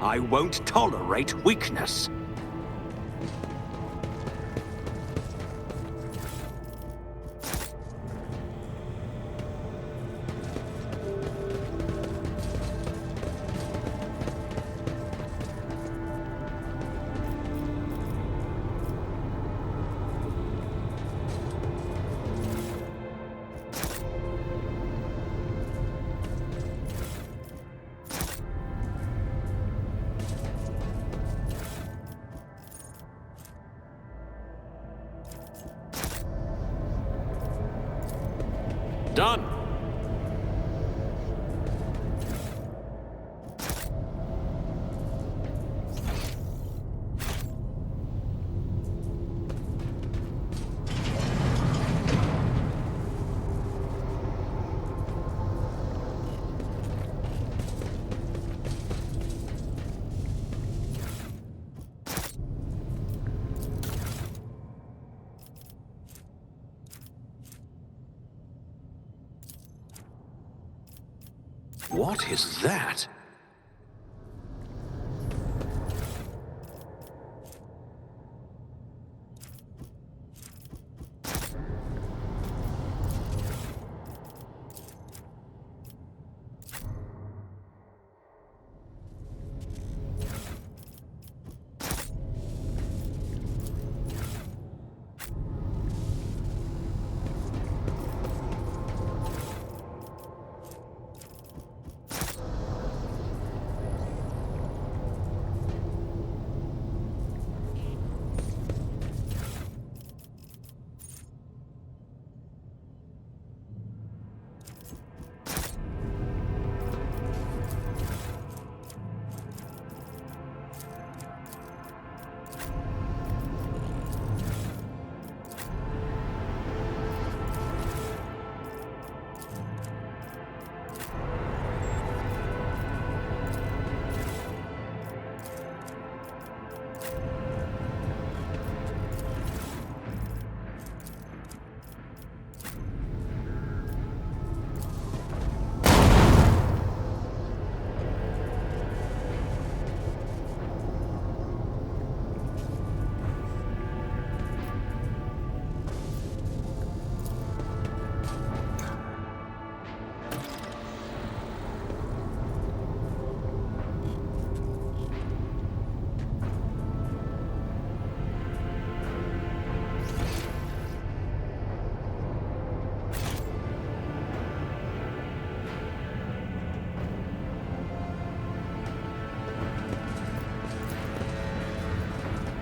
S23: I won't tolerate weakness. Done. What is that?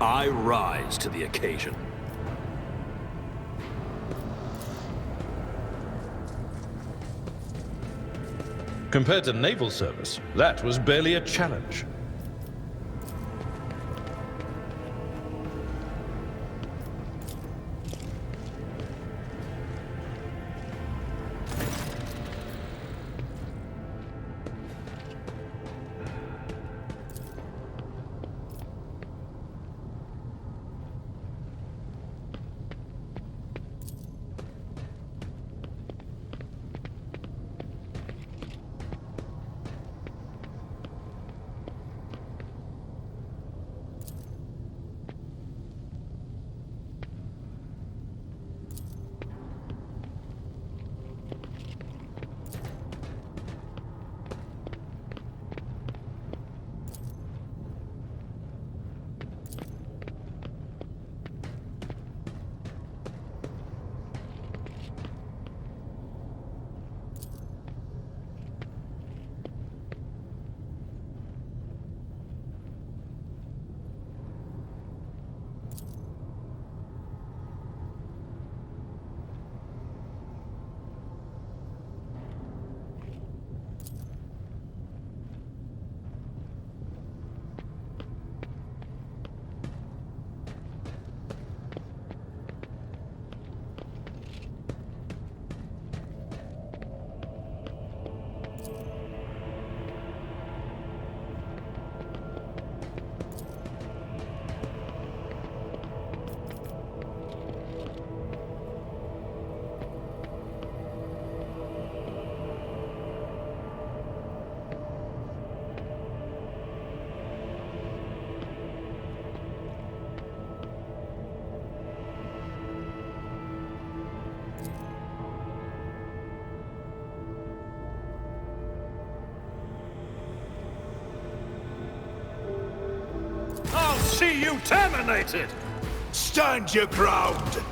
S23: I rise to the occasion.
S5: Compared to naval service, that was barely a challenge.
S2: see you terminated!
S22: Stand your ground!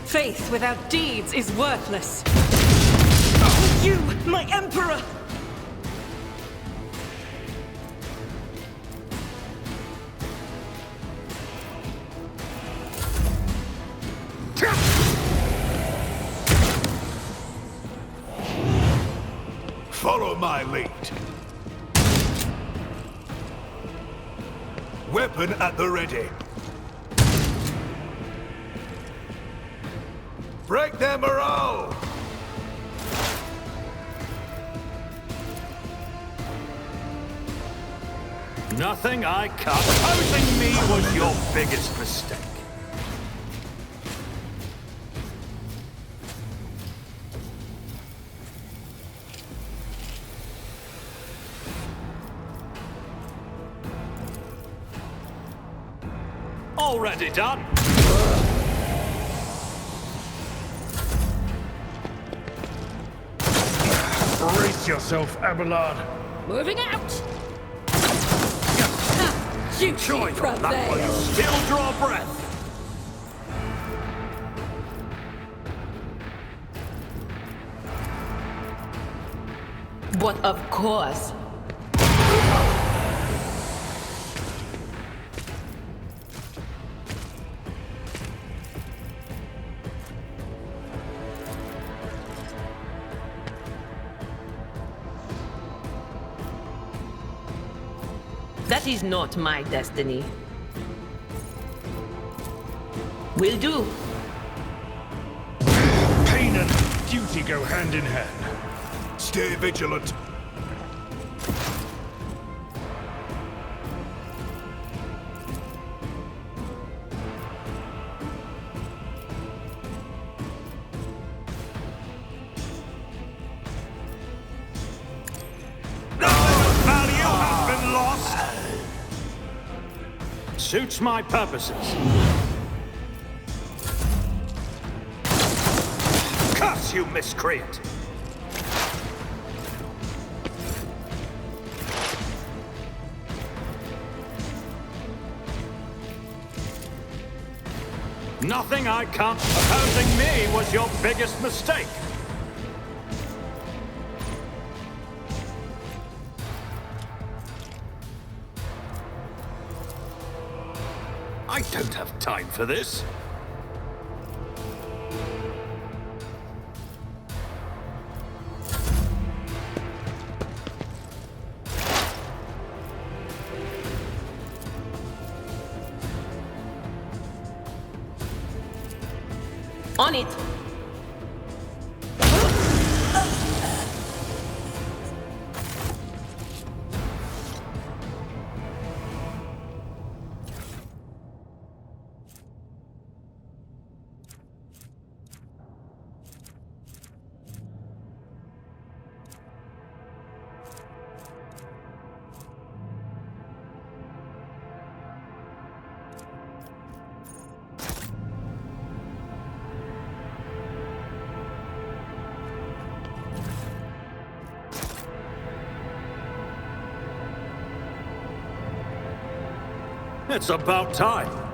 S16: Faith without deeds is worthless. You, my Emperor!
S22: Follow my lead. Weapon at the ready. Break their morale!
S2: Nothing I cut. Opposing me was your biggest mistake. Already done.
S21: Brace yourself, Abelard.
S8: Moving out!
S2: Join on that while you still draw breath.
S8: But of course. That is not my destiny. Will do.
S21: Pain and duty go hand in hand.
S22: Stay vigilant.
S2: Suits my purposes. Curse you, miscreant! Nothing I can't. Opposing me was your biggest mistake. I don't have time for this.
S8: On it!
S2: It's about time.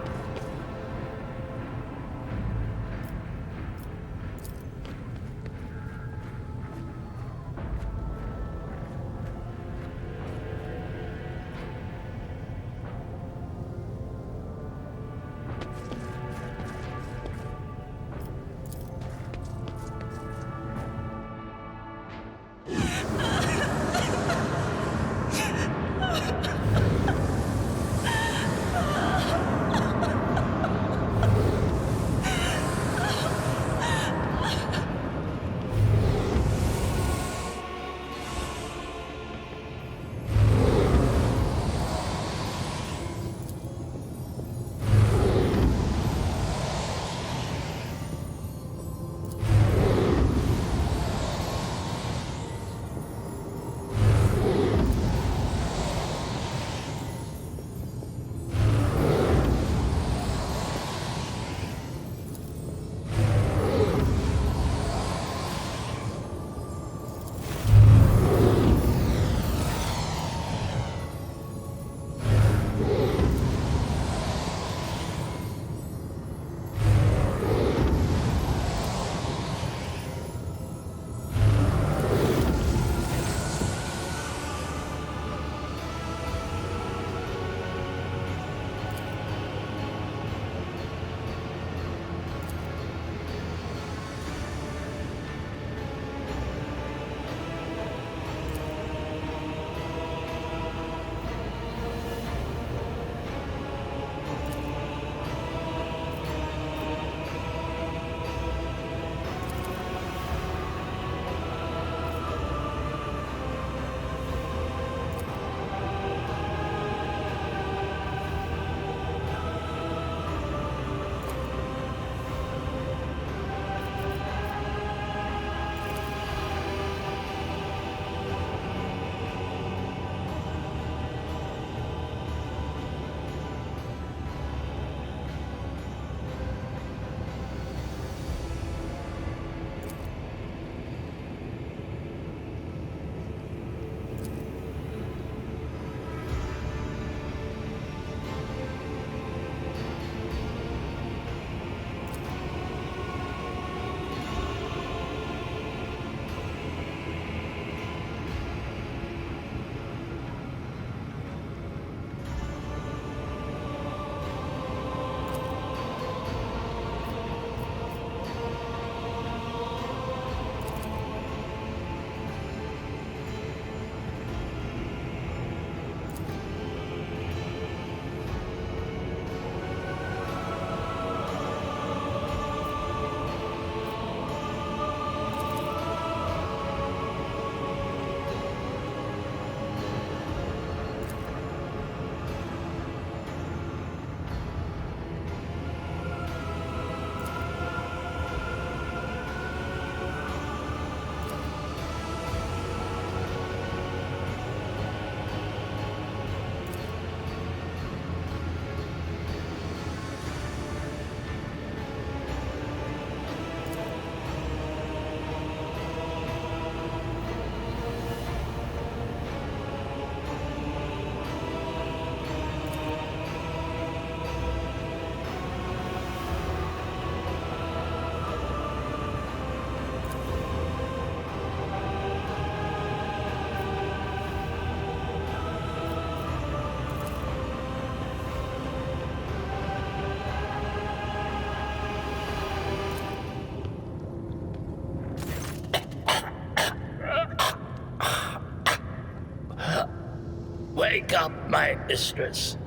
S12: My mistress,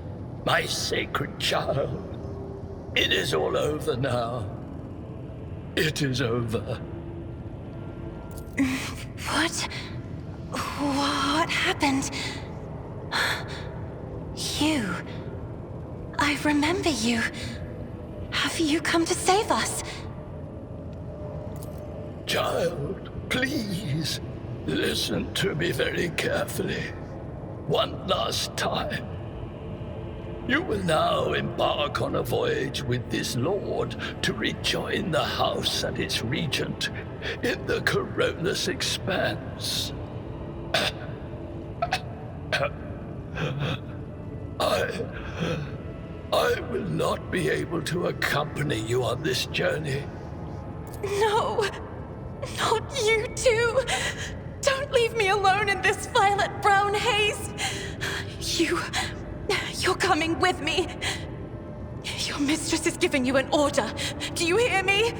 S12: my sacred child. It is all over now. It is over.
S17: What happened? You. I remember you. Have you come to save us?
S12: Child, please, listen to me very carefully. One last time. You will now embark on a voyage with this lord to rejoin the house and its regent in the Corollas Expanse. I will not be able to accompany you on this journey.
S17: No! Not you too! Don't leave me alone in this violet-brown haze! You're coming with me! Your mistress is giving you an order. Do you hear me?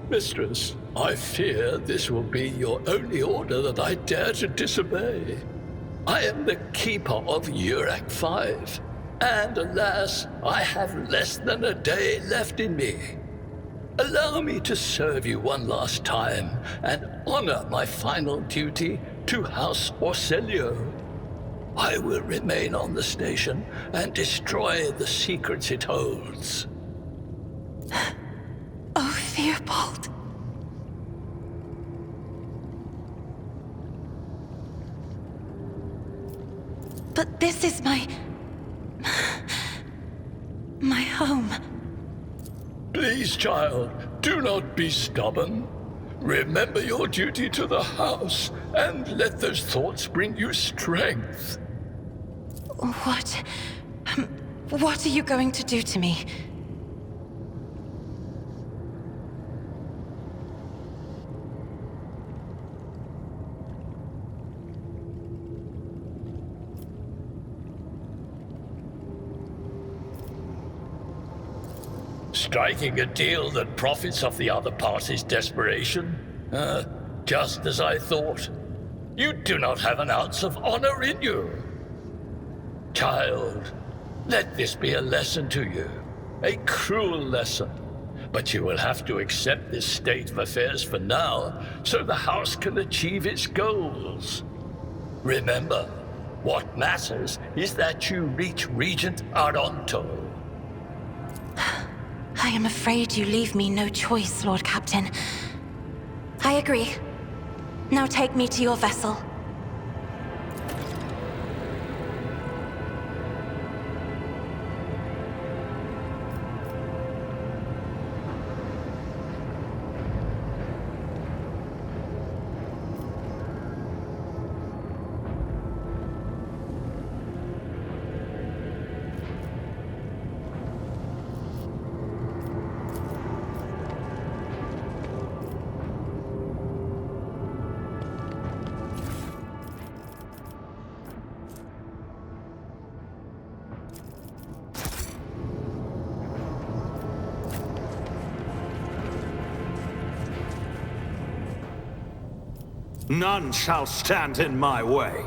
S12: Mistress, I fear this will be your only order that I dare to disobey. I am the keeper of Urak 5, and alas, I have less than a day left in me. Allow me to serve you one last time and honor my final duty to House Orselio. I will remain on the station and destroy the secrets it holds.
S17: Oh, Fearbold. But this is my home.
S12: Please, child, do not be stubborn. Remember your duty to the house, and let those thoughts bring you strength.
S17: What are you going to do to me?
S12: Striking a deal that profits off the other party's desperation? Just as I thought. You do not have an ounce of honor in you. Child, let this be a lesson to you. A cruel lesson. But you will have to accept this state of affairs for now, so the house can achieve its goals. Remember, what matters is that you reach Regent Aronto.
S17: I am afraid you leave me no choice, Lord Captain. I agree. Now take me to your vessel.
S23: None shall stand in my way.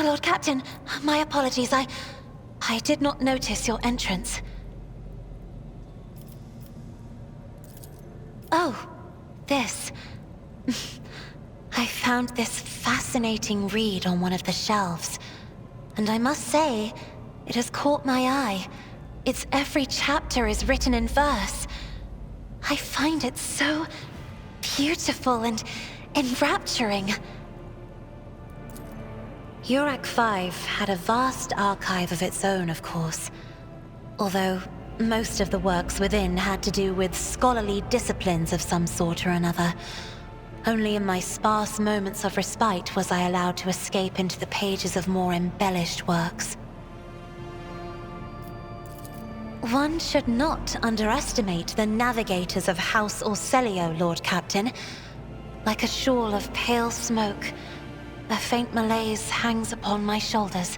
S17: Lord Captain, my apologies. I did not notice your entrance. Oh, this. I found this fascinating read on one of the shelves. And I must say, it has caught my eye. Its every chapter is written in verse. I find it so beautiful and enrapturing. Yurak 5 had a vast archive of its own, of course. Although most of the works within had to do with scholarly disciplines of some sort or another. Only in my sparse moments of respite was I allowed to escape into the pages of more embellished works. One should not underestimate the navigators of House Orselio, Lord Captain. Like a shawl of pale smoke, a faint malaise hangs upon my shoulders,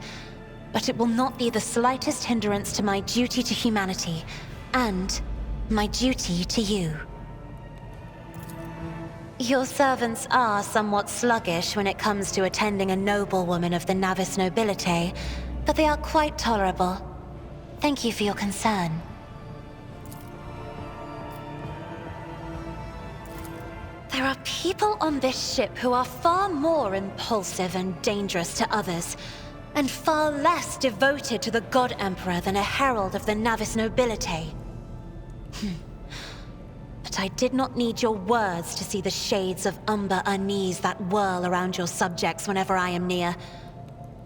S17: but it will not be the slightest hindrance to my duty to humanity, and my duty to you. Your servants are somewhat sluggish when it comes to attending a noblewoman of the Navis nobility, but they are quite tolerable. Thank you for your concern. There are people on this ship who are far more impulsive and dangerous to others, and far less devoted to the God Emperor than a herald of the Navis nobility. But I did not need your words to see the shades of umber unease that whirl around your subjects whenever I am near.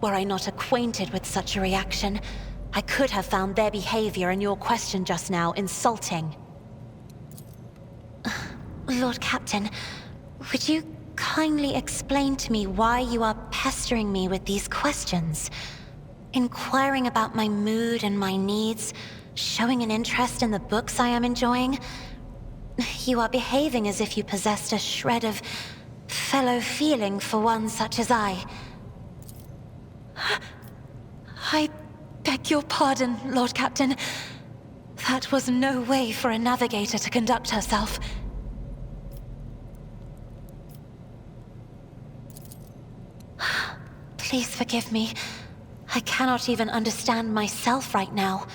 S17: Were I not acquainted with such a reaction, I could have found their behavior in your question just now insulting. Lord Captain, would you kindly explain to me why you are pestering me with these questions? Inquiring about my mood and my needs, showing an interest in the books I am enjoying. You are behaving as if you possessed a shred of fellow feeling for one such as I. I beg your pardon, Lord Captain. That was no way for a navigator to conduct herself. Please forgive me. I cannot even understand myself right now.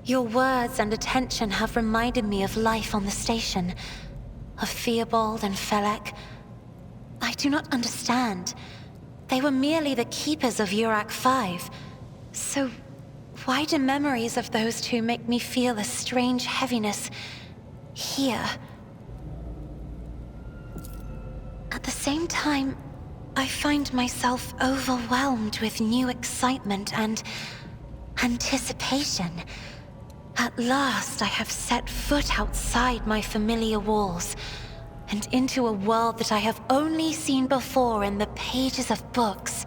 S17: Your words and attention have reminded me of life on the station, of Theobald and Felek. I do not understand. They were merely the keepers of Yurak 5. So why do memories of those two make me feel a strange heaviness here? At the same time, I find myself overwhelmed with new excitement and anticipation. At last, I have set foot outside my familiar walls, and into a world that I have only seen before in the pages of books.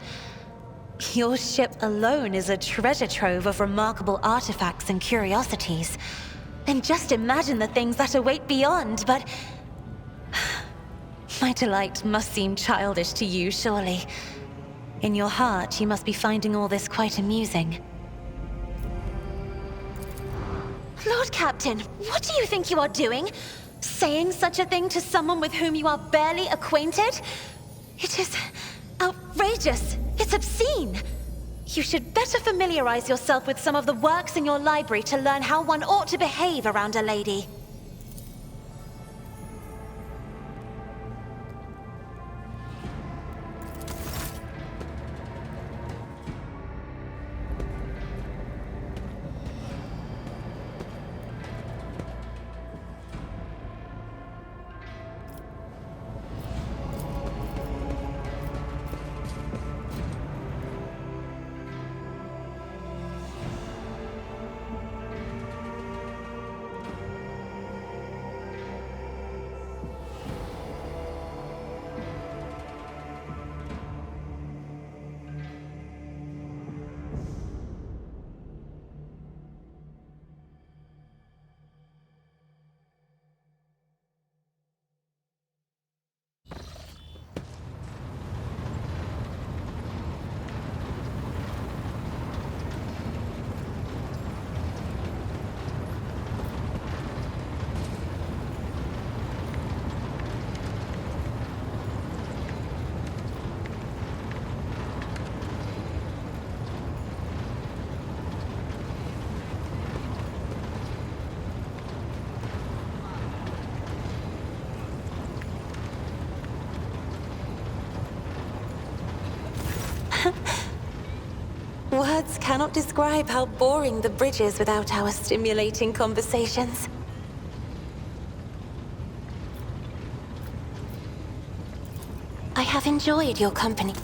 S17: Your ship alone is a treasure trove of remarkable artifacts and curiosities. And just imagine the things that await beyond, but... My delight must seem childish to you, surely. In your heart, you must be finding all this quite amusing. Lord Captain, what do you think you are doing? Saying such a thing to someone with whom you are barely acquainted? It is outrageous. It's obscene. You should better familiarize yourself with some of the works in your library to learn how one ought to behave around a lady. Words cannot describe how boring the bridge is without our stimulating conversations. I have enjoyed your company.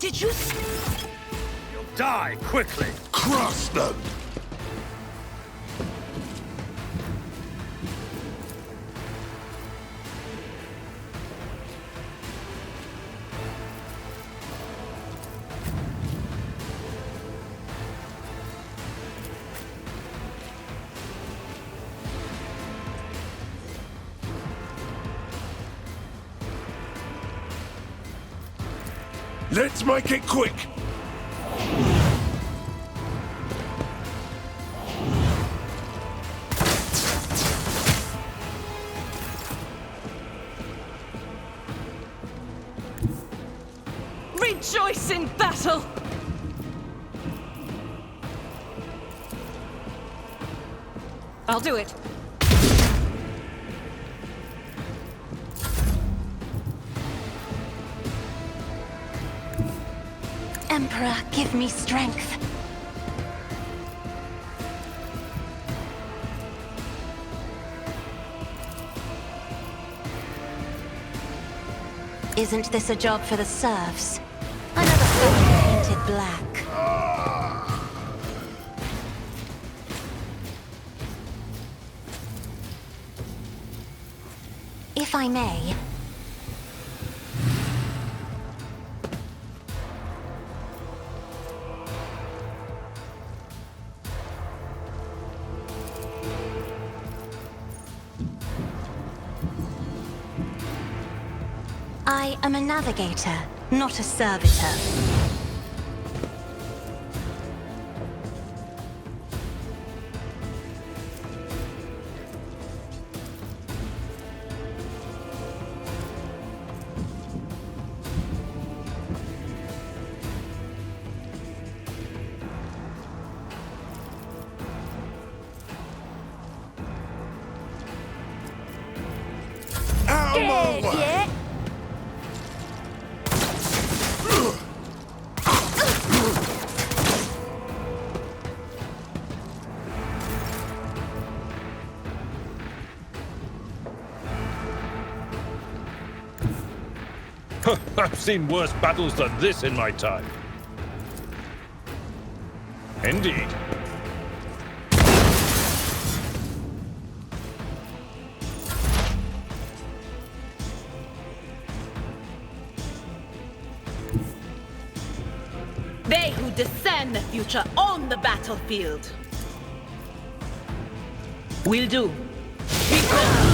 S8: Did you...
S2: You'll die quickly!
S15: Crush them!
S6: Let's make it quick!
S16: Rejoice in battle! I'll do it.
S17: Emperor, give me strength. Isn't this a job for the serfs? Another fellow painted black. If I may... I am a navigator, not a servitor.
S6: Out of my way!
S17: Yeah.
S7: I've seen worse battles than this in my time. Indeed.
S8: They who discern the future own the battlefield. Will do. Be gone.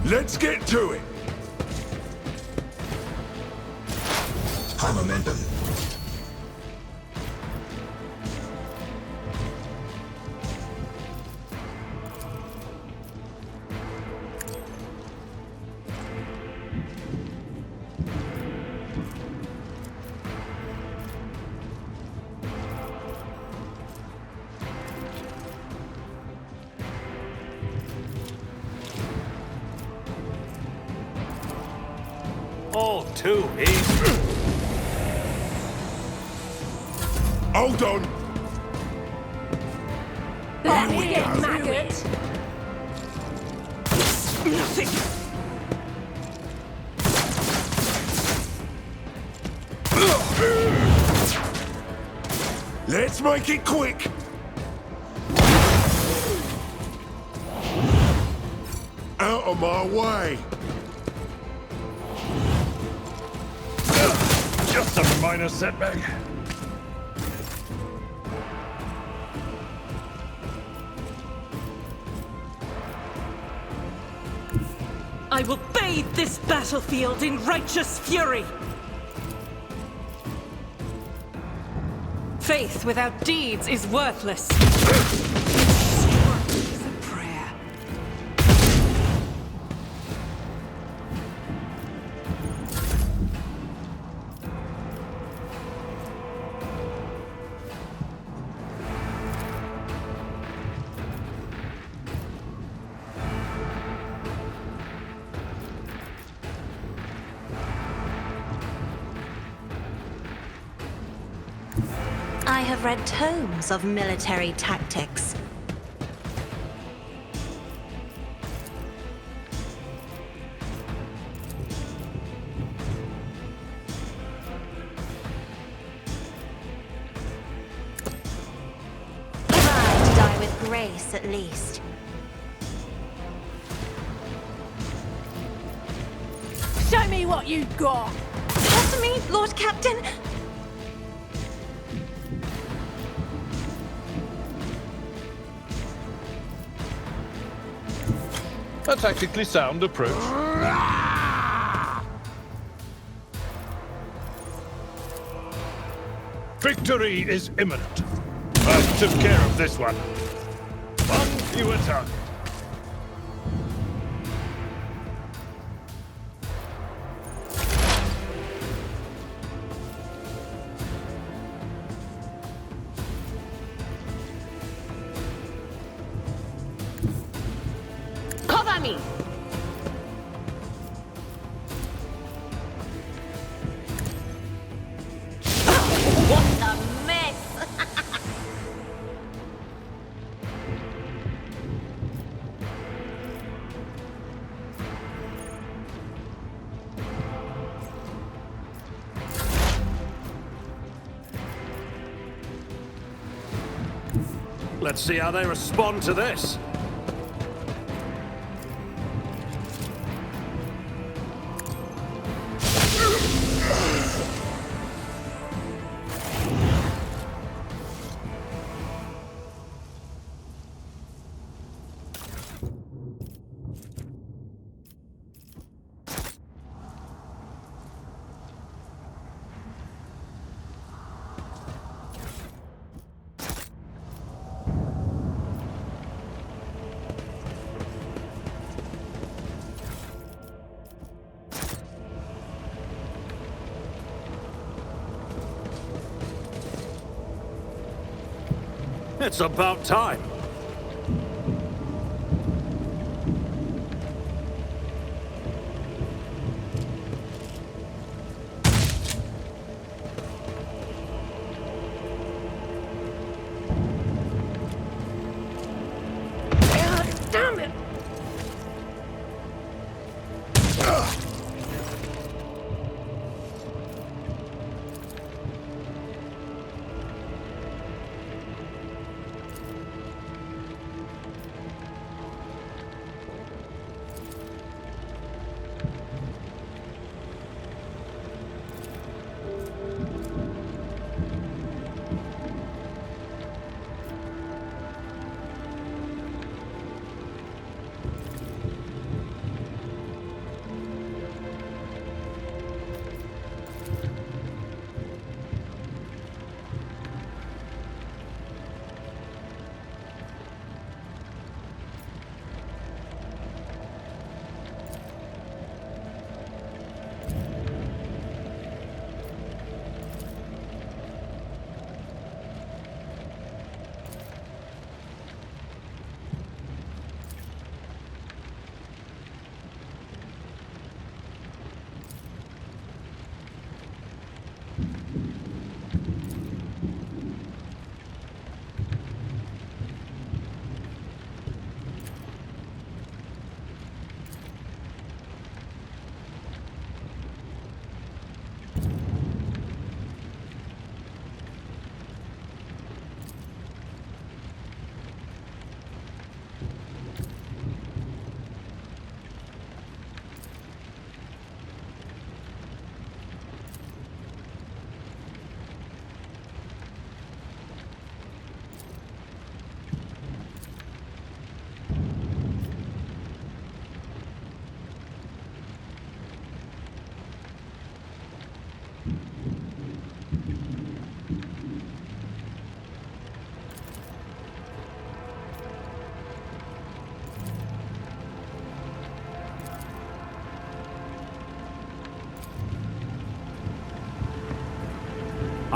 S6: Let's get to it!
S4: High momentum.
S2: too easy.
S10: Hold on!
S8: There we go, maggot!
S16: Nothing!
S10: Let's make it quick! Out of my way!
S2: Just a minor setback.
S16: I will bathe this battlefield in righteous fury! Faith without deeds is worthless. Is a prayer.
S17: I have read tomes of military tactics. Try to die with grace, at least.
S8: Show me what you've got!
S17: Pardon me, Lord Captain.
S7: A tactically sound approach.
S2: Victory is imminent. I took care of this one. One fewer target.
S8: Cover me!
S17: What a mess!
S2: Let's see how they respond to this. It's about time.
S8: Damn it!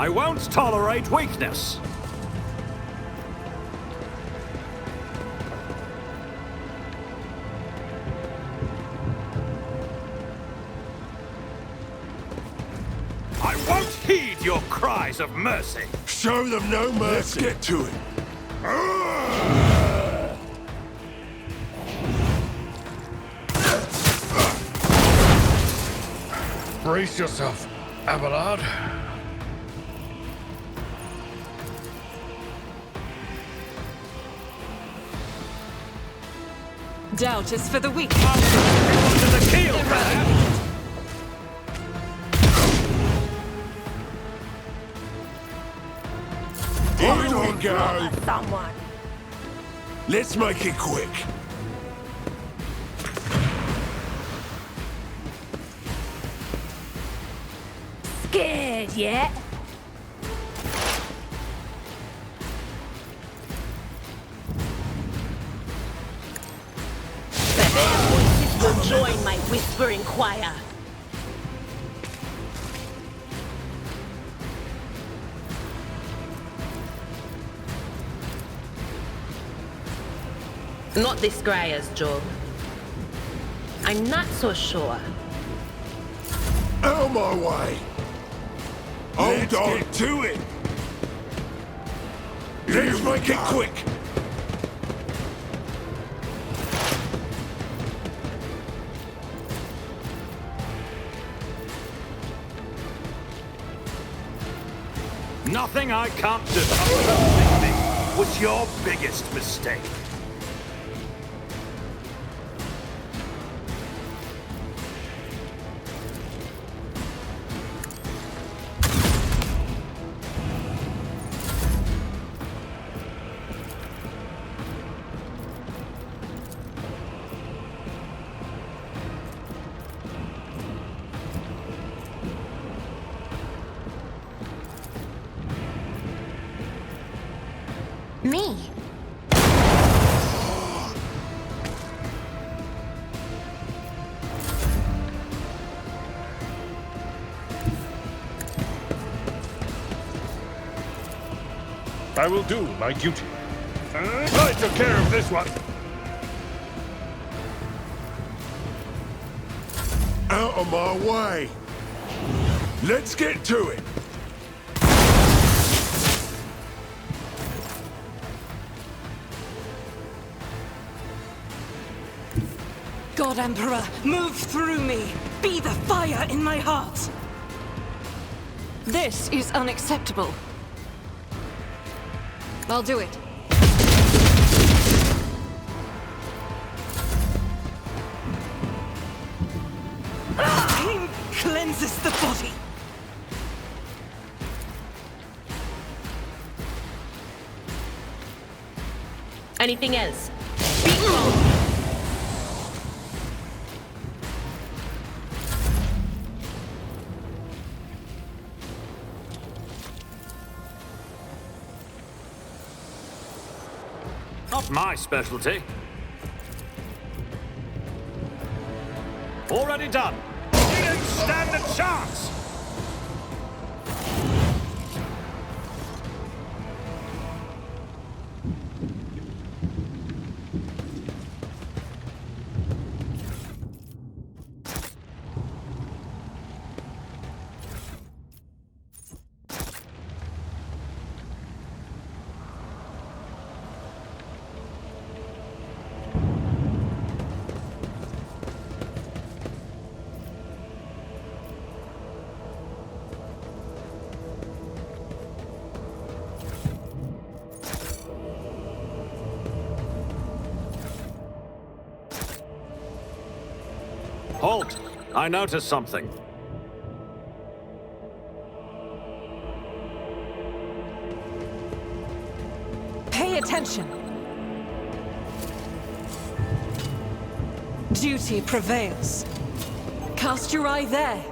S3: I won't tolerate weakness. I won't heed your cries of mercy.
S2: Show them no mercy.
S4: Let's get to it.
S2: Brace yourself, Abelard.
S16: Doubt is for the weak.
S3: Under the keel, perhaps?
S2: Here we go.
S8: Someone.
S2: Let's make it quick.
S8: Scared yet? But their voices will join my whispering choir. Not this Greyer's job. I'm not so sure.
S2: Out of my way. Hold on. Get to it. Let's make it quick.
S3: Nothing I can't do was your biggest mistake.
S17: Me?
S2: I will do my duty. I took care of this one. Out of my way. Let's get to it.
S16: God Emperor, move through me! Be the fire in my heart! This is unacceptable. I'll do it. Pain cleanses the body.
S8: Anything else? Speak on.
S3: Not my specialty. Already done. You don't stand a chance. Halt! I noticed something.
S16: Pay attention. Duty prevails. Cast your eye there.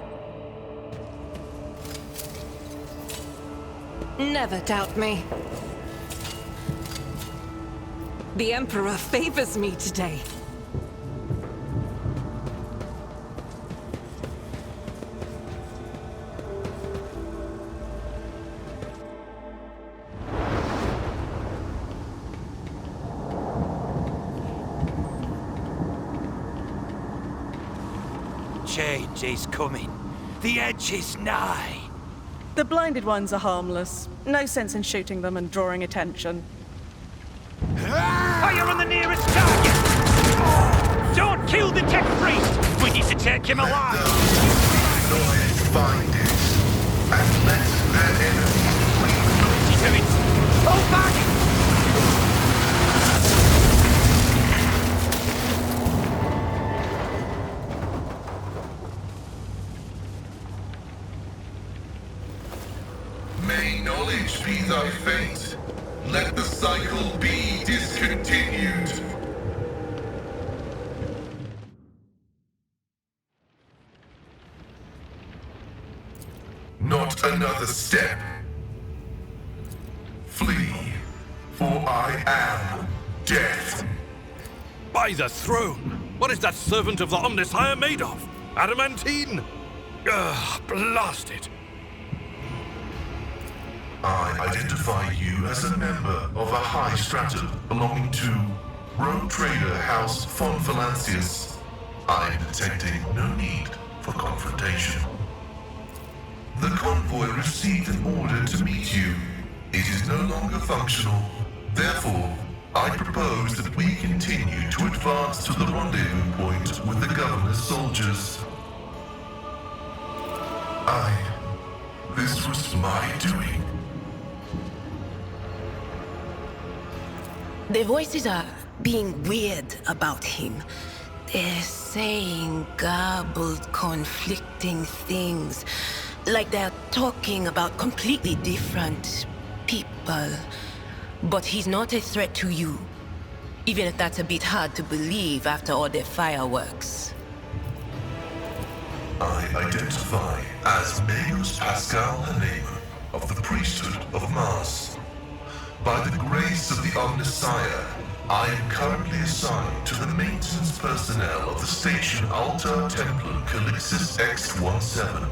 S16: Never doubt me. The Emperor favors me today.
S3: change is coming. The edge is nigh.
S1: The blinded ones are harmless. No sense in shooting them and drawing attention.
S2: Fire on the nearest target! Don't kill the tech priest! We need to take him alive!
S15: Knowledge find it, and let their enemies win.
S2: Hold back!
S15: May knowledge be thy fate. Let the cycle be discontinued. Not another step. Flee, for I am death.
S5: By the throne! What is that servant of the Omnissiah made of? Adamantine? Ugh, blast it!
S15: I identify you as a member of a high stratum belonging to rogue trader House von Valancius. I am detecting no need for confrontation. The convoy received an order to meet you. It is no longer functional. Therefore, I propose that we continue to advance to the rendezvous point with the governor's soldiers. This was my doing.
S18: The voices are being weird about him. They're saying garbled, conflicting things. Like they're talking about completely different people. But he's not a threat to you. Even if that's a bit hard to believe after all the fireworks.
S15: I identify as Magus Pascal Hanema of the priesthood of Mars. By the grace of the Omnissiah, I am currently assigned to the maintenance personnel of the station Altar Templum Calixis X-17.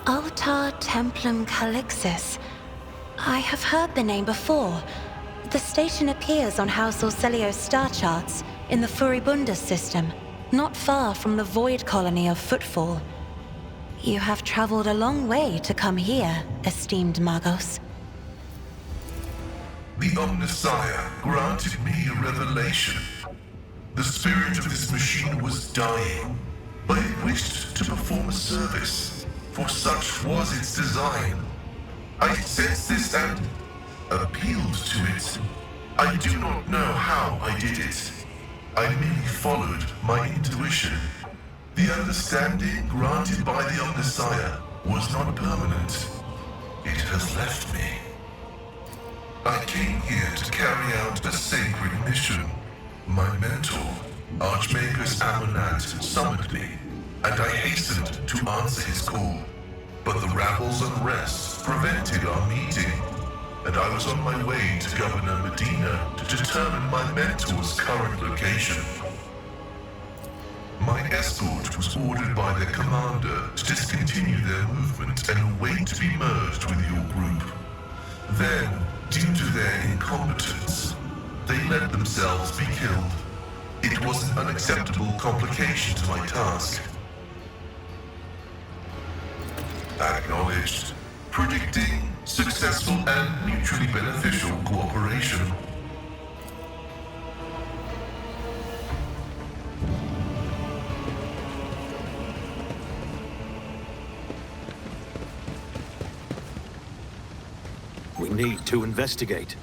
S17: Altar Templum Calixis. I have heard the name before. The station appears on House Orselio's star charts in the Furibundus system, not far from the void colony of Footfall. You have traveled a long way to come here, esteemed Magos.
S15: The Omnissiah granted me a revelation. The spirit of this machine was dying, but it wished to perform a service, for such was its design. I sensed this and appealed to it. I do not know how I did it. I merely followed my intuition. The understanding granted by the Omnissiah was not permanent. It has left me. I came here to carry out a sacred mission. My mentor, Archmagus Amonat, summoned me, and I hastened to answer his call. But the rabble's unrest prevented our meeting, and I was on my way to Governor Medina to determine my mentor's current location. My escort was ordered by their commander to discontinue their movement and await to be merged with your group. Then, due to their incompetence, they let themselves be killed. It was an unacceptable complication to my task. Acknowledged. Predicting successful and mutually beneficial cooperation.
S3: We need to investigate.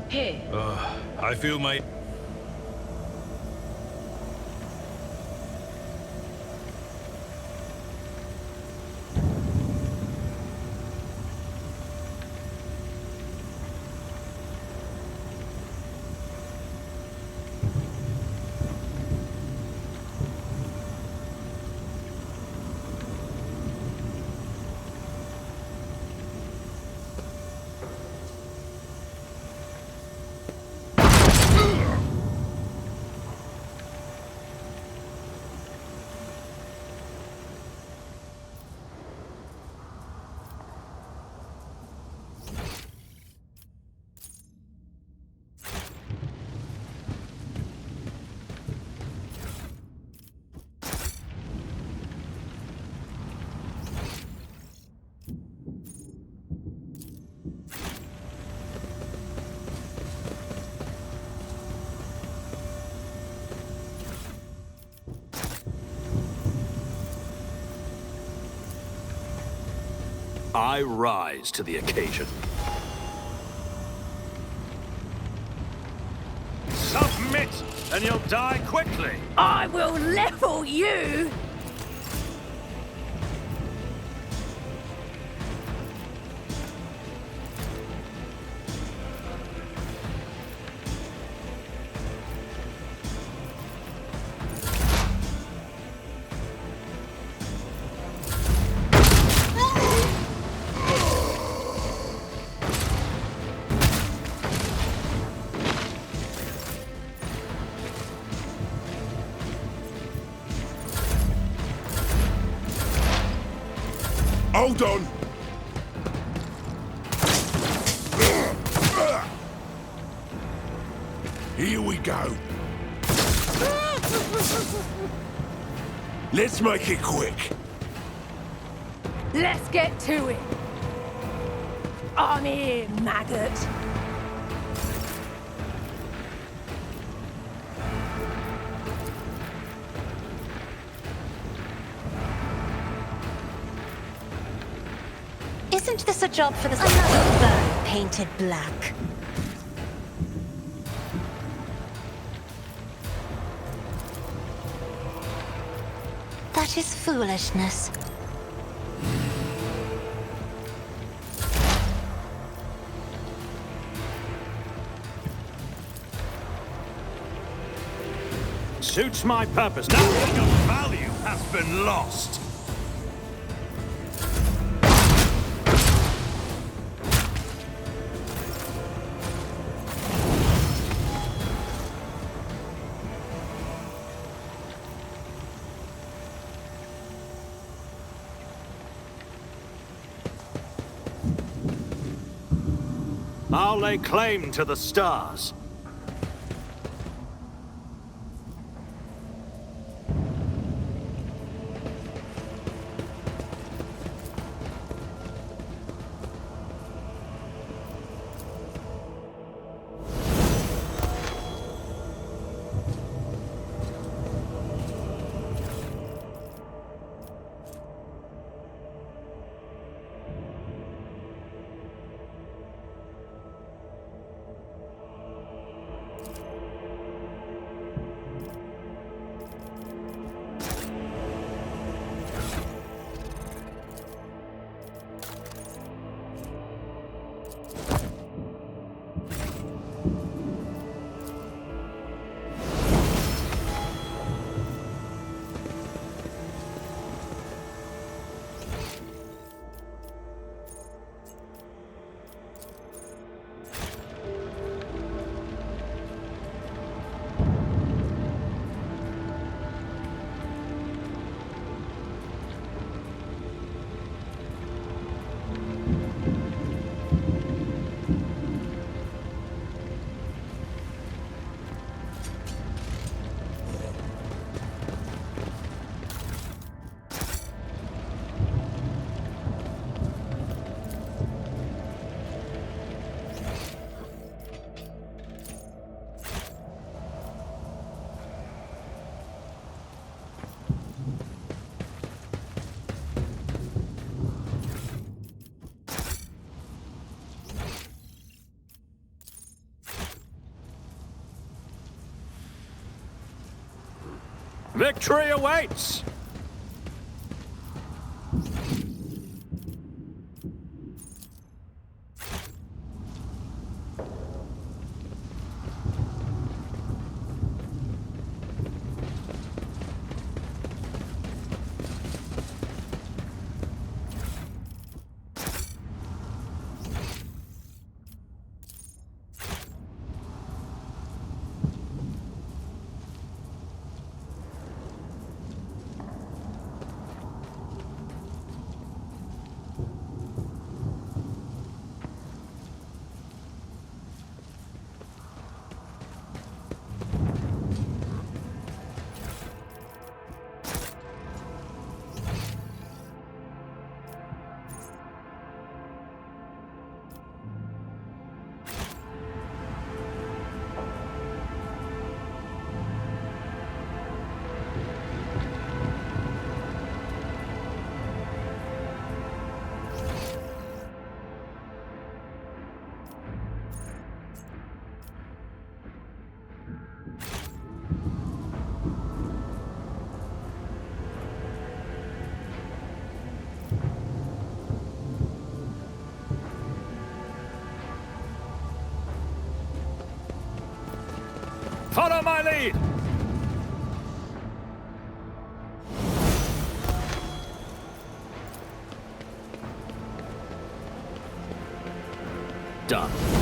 S9: Here.
S5: I feel my...
S23: I rise to the occasion.
S3: Submit, and you'll die quickly.
S8: I will level you!
S4: Hold on! Here we go. Let's make it quick.
S8: Let's get to it. I'm here, maggot.
S17: Isn't this a job for the bird painted black? That is foolishness.
S3: Suits my purpose. Nothing of value has been lost. I'll lay claim to the stars. Victory awaits! Follow my lead! Done.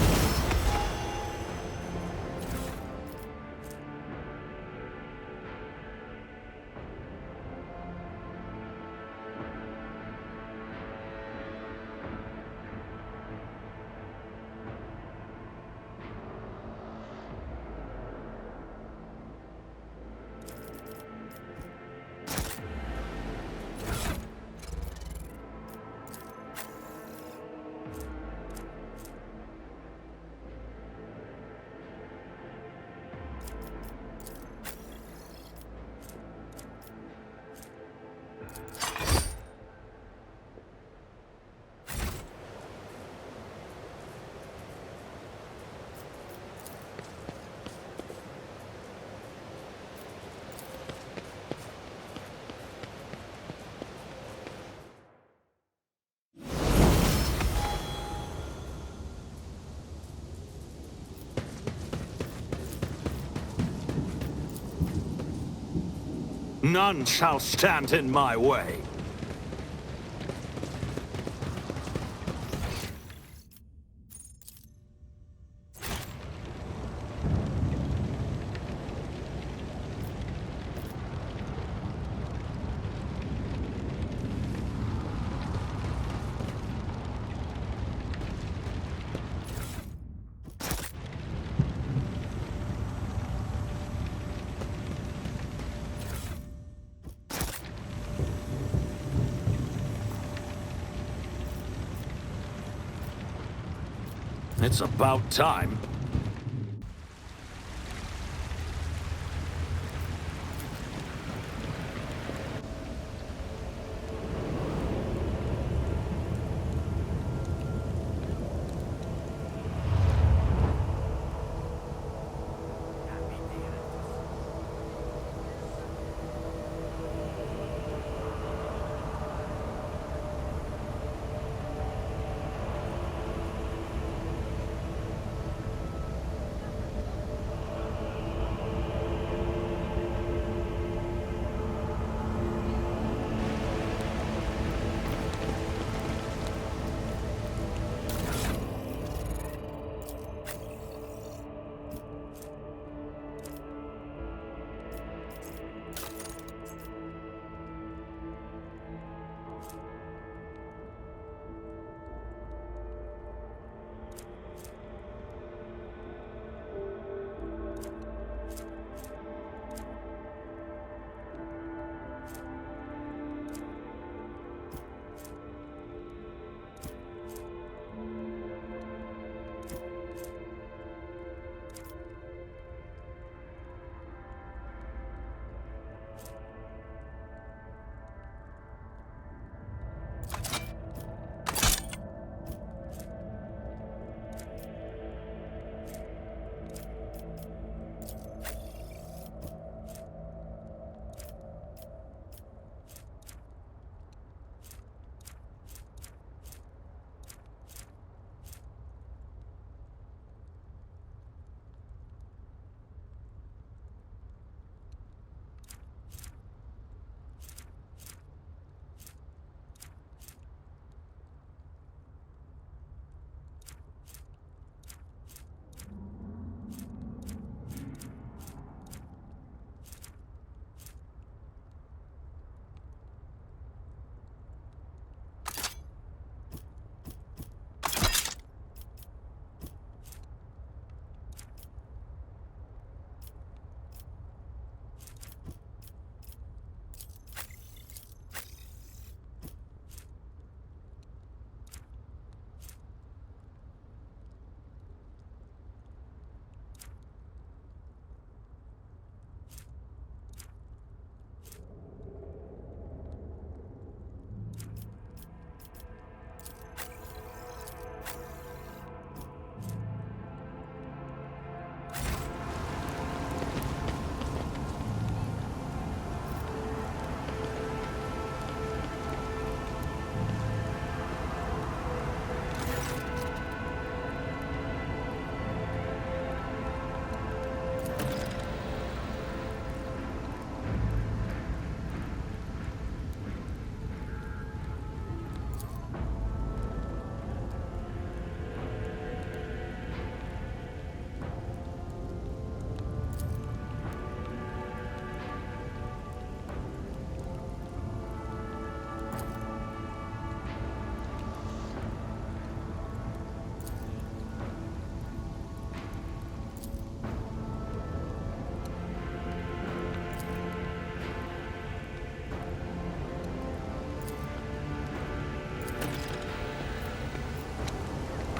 S3: None shall stand in my way. It's about time.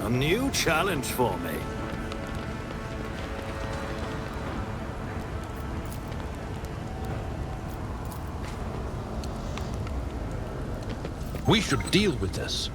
S23: A new challenge for me.
S5: We should deal with this.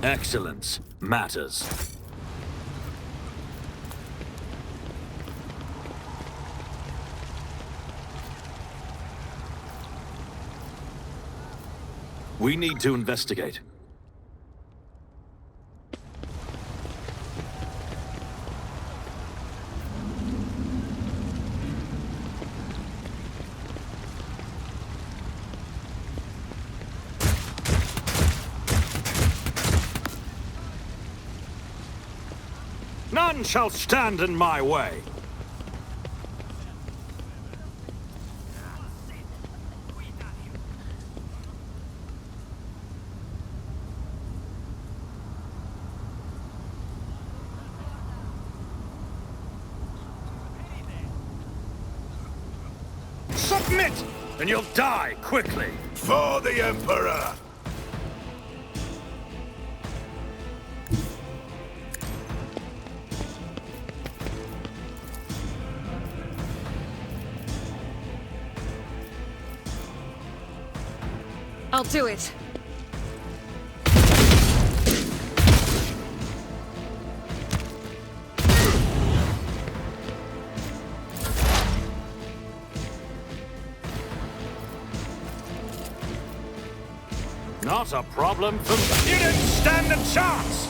S23: Excellence matters. We need to investigate. None shall stand in my way. Submit, and you'll die quickly.
S2: For the Emperor!
S16: I'll do it.
S23: Not a problem for me. You didn't stand a chance!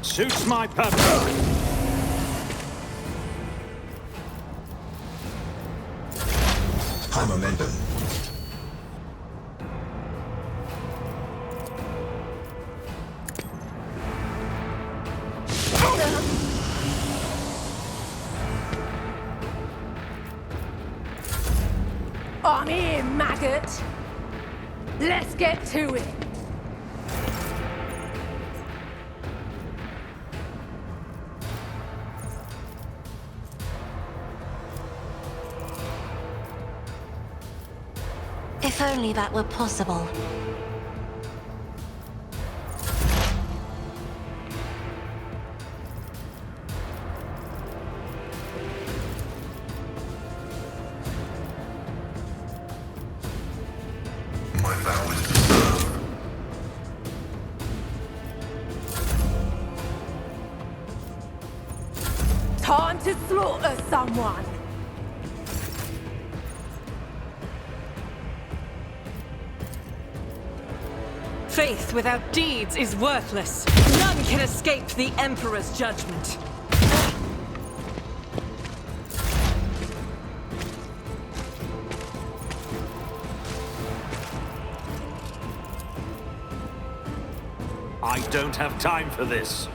S23: Suits my purpose.
S4: High momentum.
S13: I'm here, maggot. Let's get to it.
S17: If only that were possible.
S15: My vow is to serve.
S13: Time to slaughter someone.
S16: Faith without deeds is worthless. None can escape the Emperor's judgment.
S23: I don't have time for this.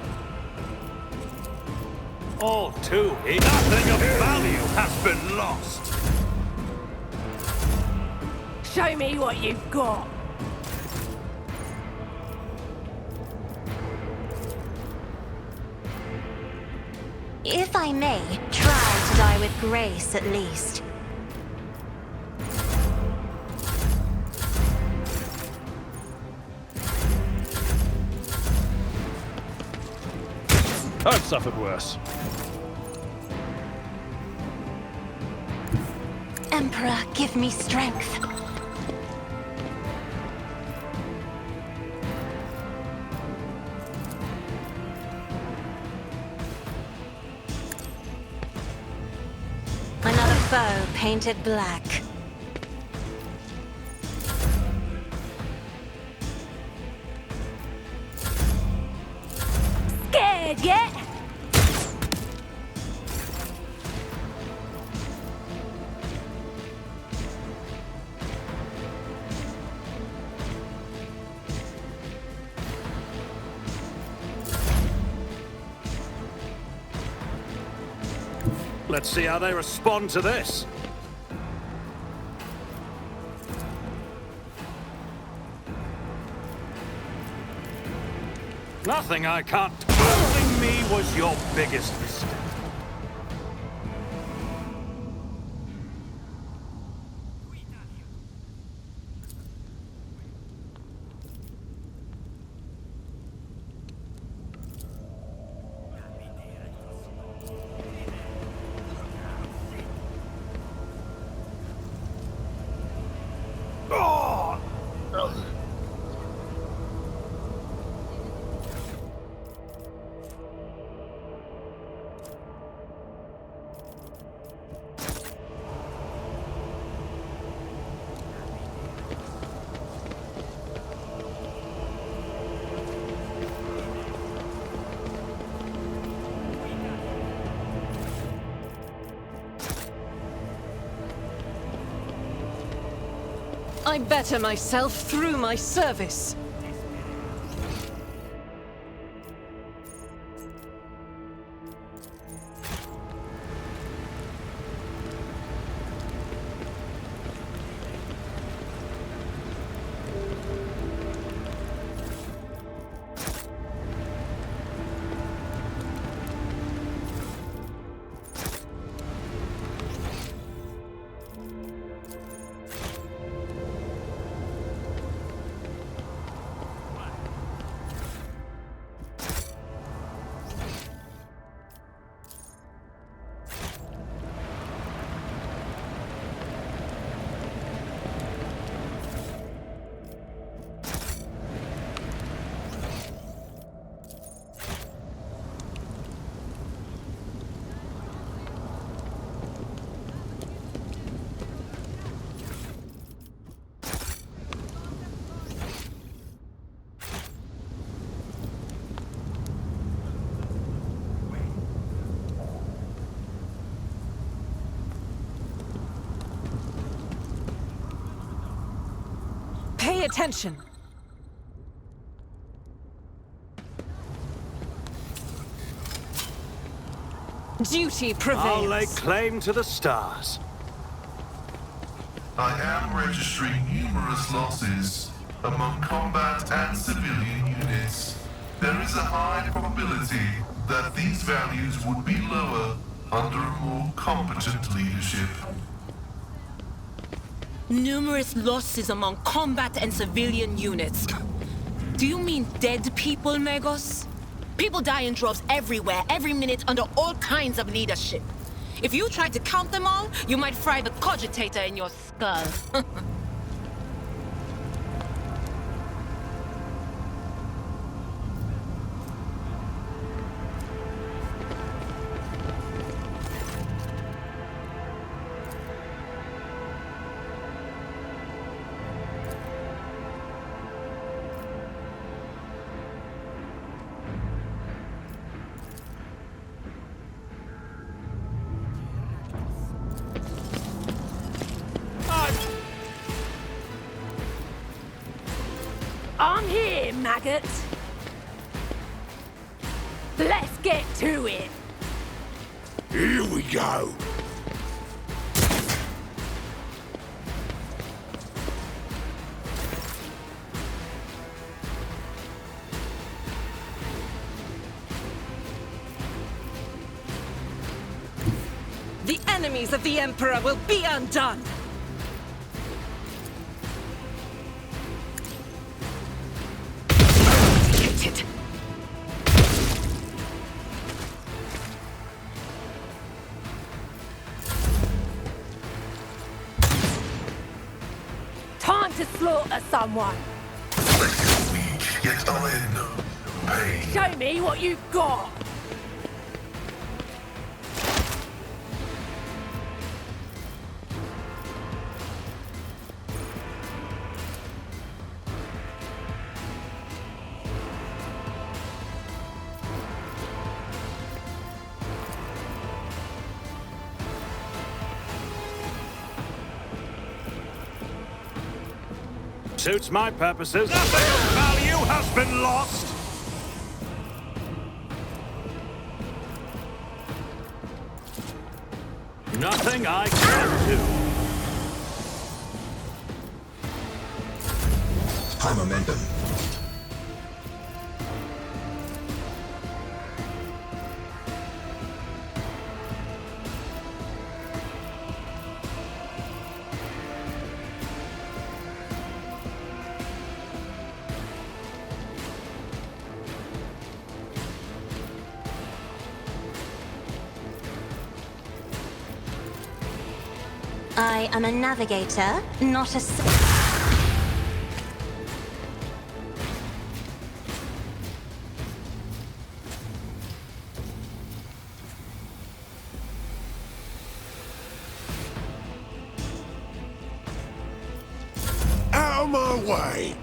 S23: All too easy. Nothing of value has been lost.
S13: Show me what you've got.
S17: If I may, try to die with grace at least.
S21: I've suffered worse.
S17: Emperor, give me strength. Another foe painted black.
S13: Scared yet?
S23: Let's see how they respond to this. Nothing I can't... Fooling me was your biggest mistake.
S16: I better myself through my service. Pay attention. Duty prevails.
S23: I'll lay claim to the stars.
S15: I am registering numerous losses among combat and civilian units. There is a high probability that these values would be lower under a more competent leadership.
S18: Numerous losses among combat and civilian units. Do you mean dead people, Magos? People die in droves everywhere, every minute, under all kinds of leadership. If you tried to count them all, you might fry the cogitator in your skull.
S13: I'm here, maggot. Let's get to it.
S10: Here we go.
S16: The enemies of the Emperor will be undone.
S13: Time to slaughter someone.
S15: Weak, yet iron. Pain.
S13: Show me what you've got.
S23: Suits my purposes. Nothing of value has been lost. Nothing I can't do.
S11: High momentum.
S17: I am a navigator, not a...
S10: Out of my way!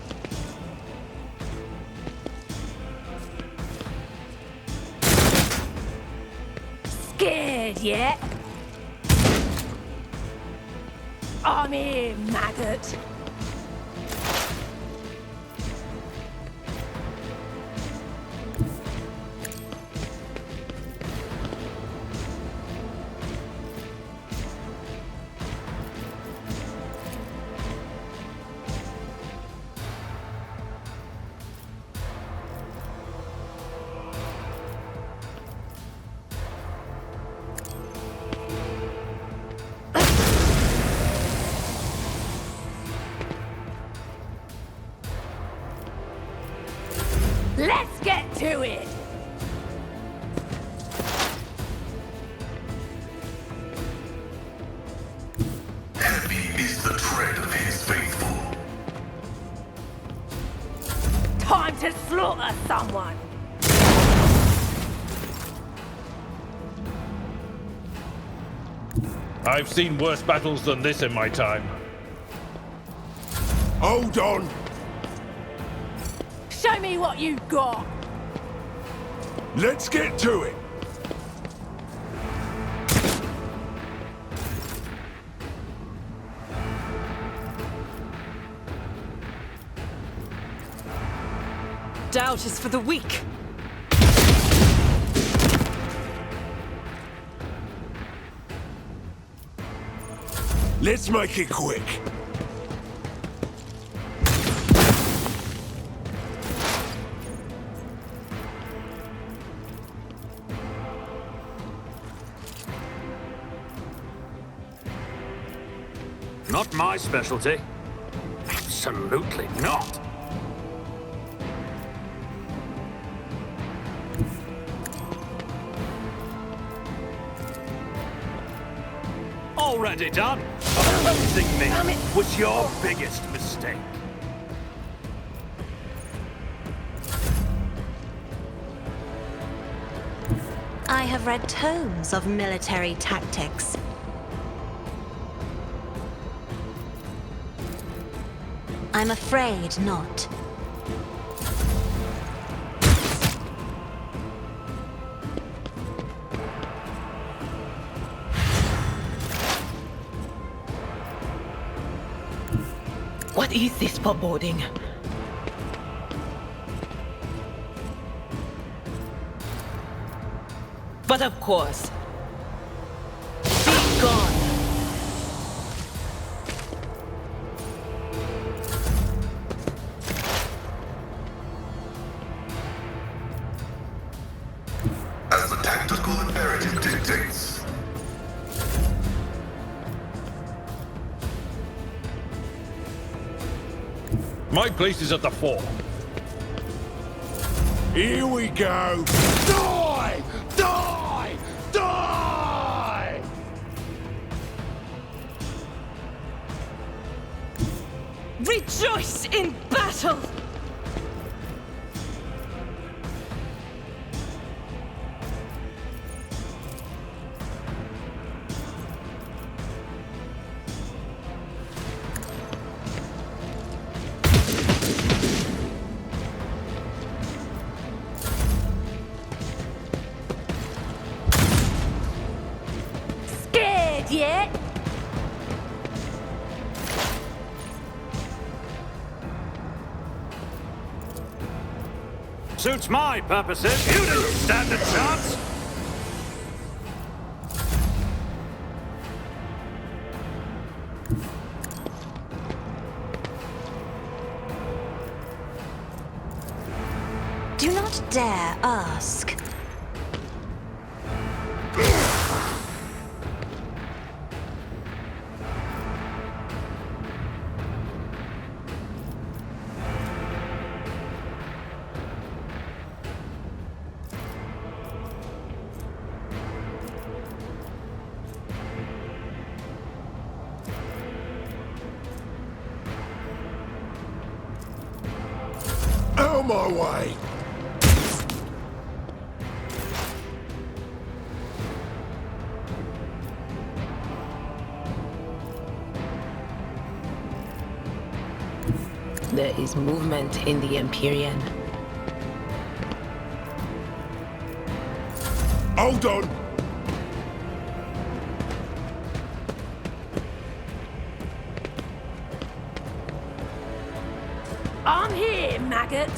S13: Scared yet? I'm here, maggot. Let's get to it!
S15: Heavy is the tread of his faithful.
S13: Time to slaughter someone!
S2: I've seen worse battles than this in my time.
S10: Hold on!
S13: Show me what you got!
S10: Let's get to it!
S16: Doubt is for the weak.
S10: Let's make it quick.
S23: Not my specialty. Absolutely not. Already done. Opposing me was your biggest mistake.
S17: I have read tomes of military tactics. I'm afraid not.
S18: What is this foreboding? But of course. Be gone!
S15: As the tactical imperative dictates.
S2: My place is at the fore.
S10: Here we go! Die! Die! Die!
S16: Rejoice in battle!
S13: Scared yet?
S23: Suits my purposes. You didn't stand a chance.
S17: ask.
S15: Out my way!
S18: There is movement in the Empyrean.
S15: Hold on!
S13: I'm here, maggot.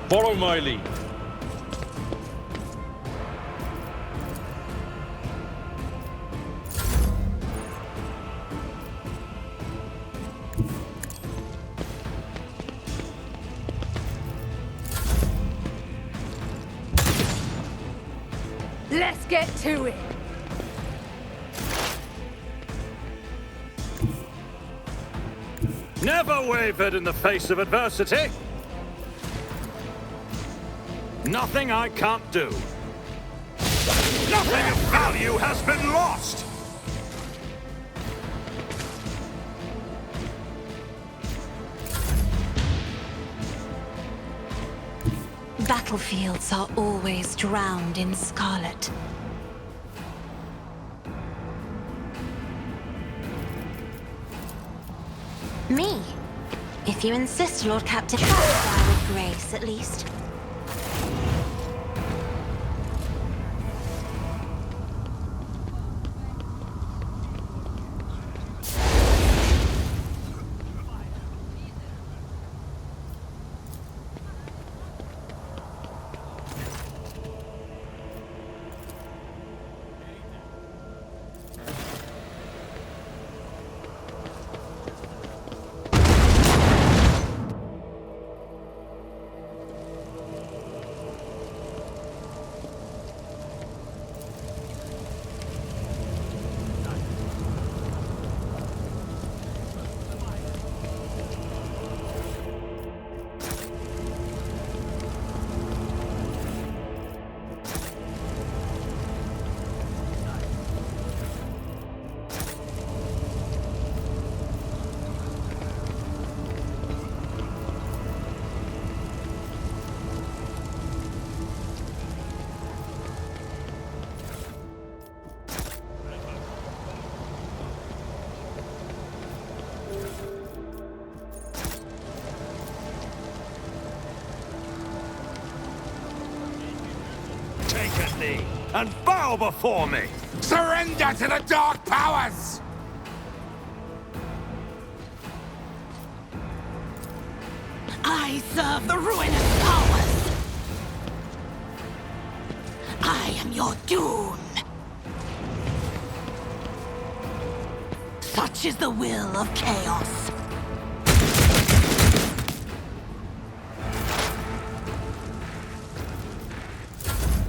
S7: Follow my lead.
S13: Let's get to it.
S23: Never wavered in the face of adversity. Nothing I can't do. Nothing of value has been lost.
S17: Battlefields are always drowned in scarlet. Me? If you insist, Lord Captain, I'll die with grace, at least.
S23: And bow before me!
S22: Surrender to the dark powers!
S9: I serve the ruinous powers! I am your doom! Such is the will of chaos.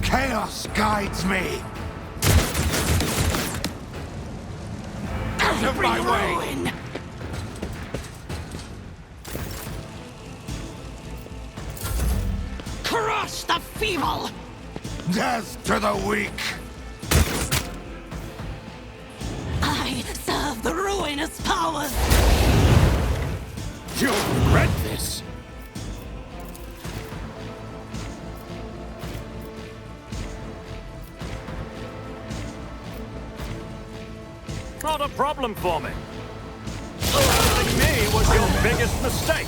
S22: Chaos guides me! Out of my way!
S9: Crush the feeble!
S22: Death to the weak!
S9: I serve the ruinous powers!
S23: You'll regret this! Not a problem for me. Following me was your biggest mistake.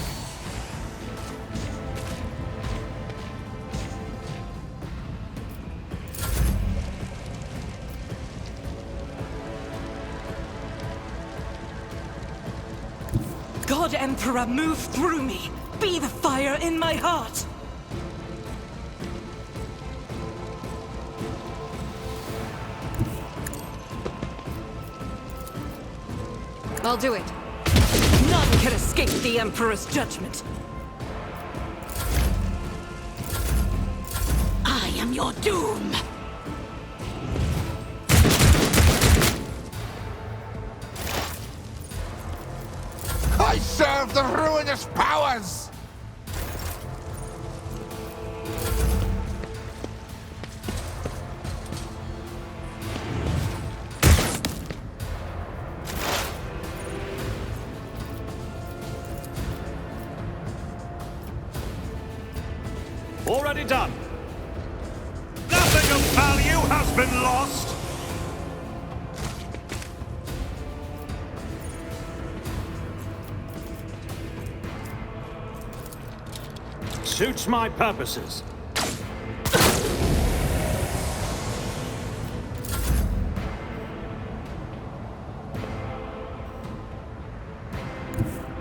S1: God Emperor, move through me. Be the fire in my heart.
S16: I'll do it. None can escape the Emperor's judgment.
S9: I am your doom!
S11: I serve the ruinous powers!
S23: Already done. Nothing of value has been lost. Suits my purposes.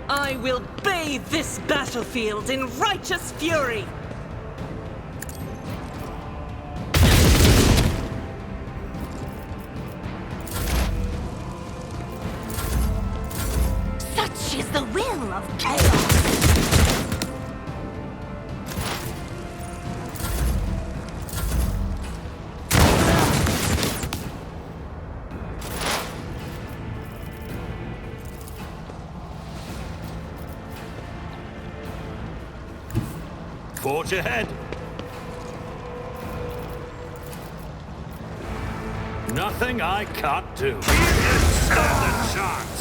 S1: I will bathe this battlefield in righteous fury!
S9: Such is the will of chaos!
S23: Forge ahead. Nothing I can't do. Stand a chance.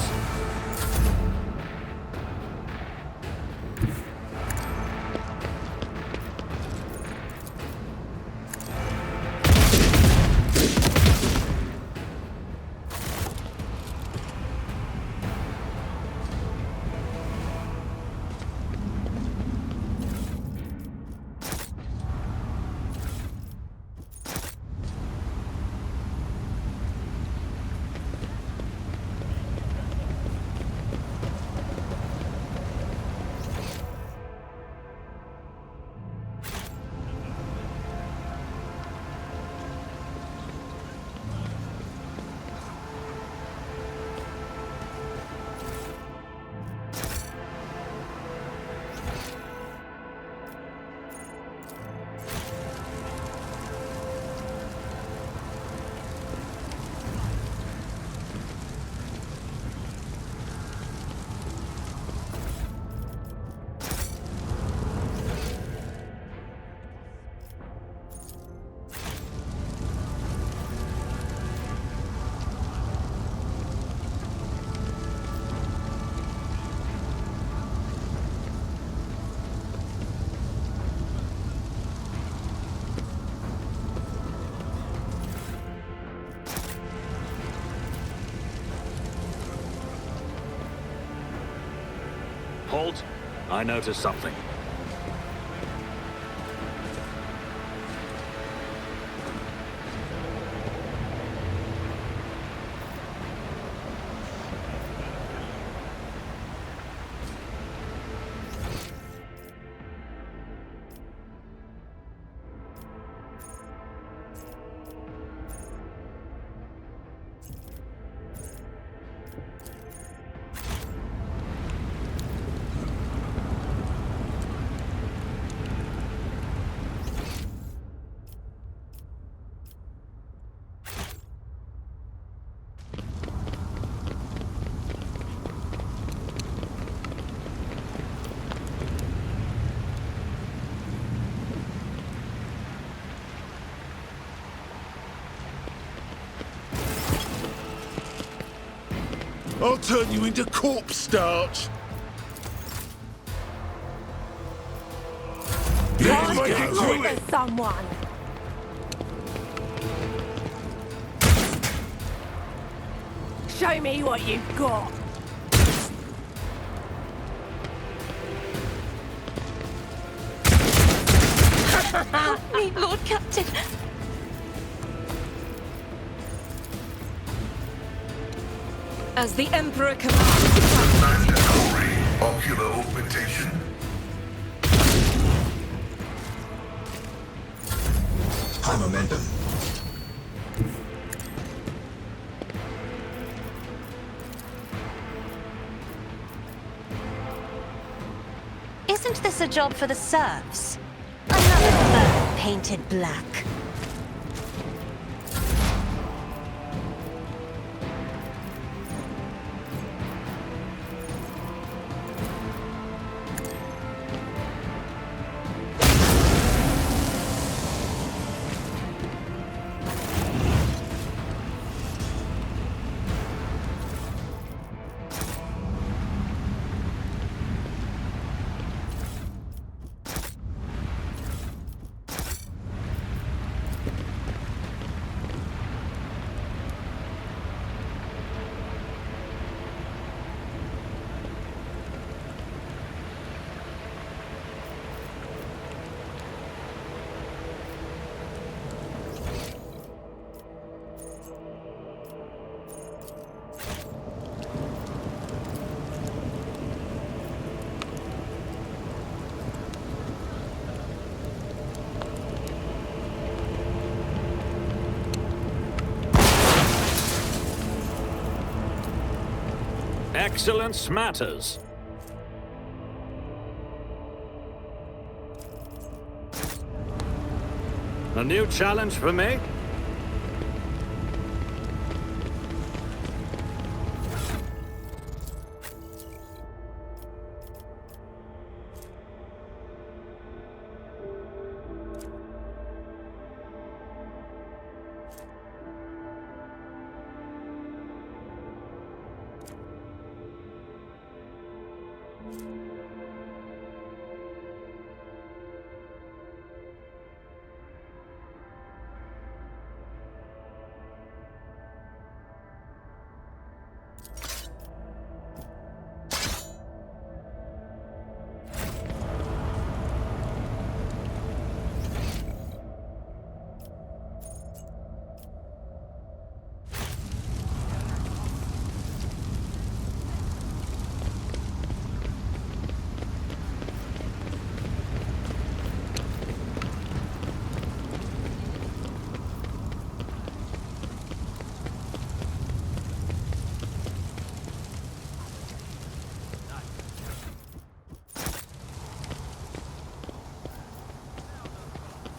S23: Halt. I noticed something.
S10: I'll turn you into corpse starch.
S13: Let's look at someone. Show me what you've got.
S17: Help me, Lord Captain.
S16: As the Emperor commands.
S15: Mandatory ocular augmentation.
S4: High momentum.
S17: this a job for the serfs? Another bird painted black.
S23: Excellence matters. A new challenge for me?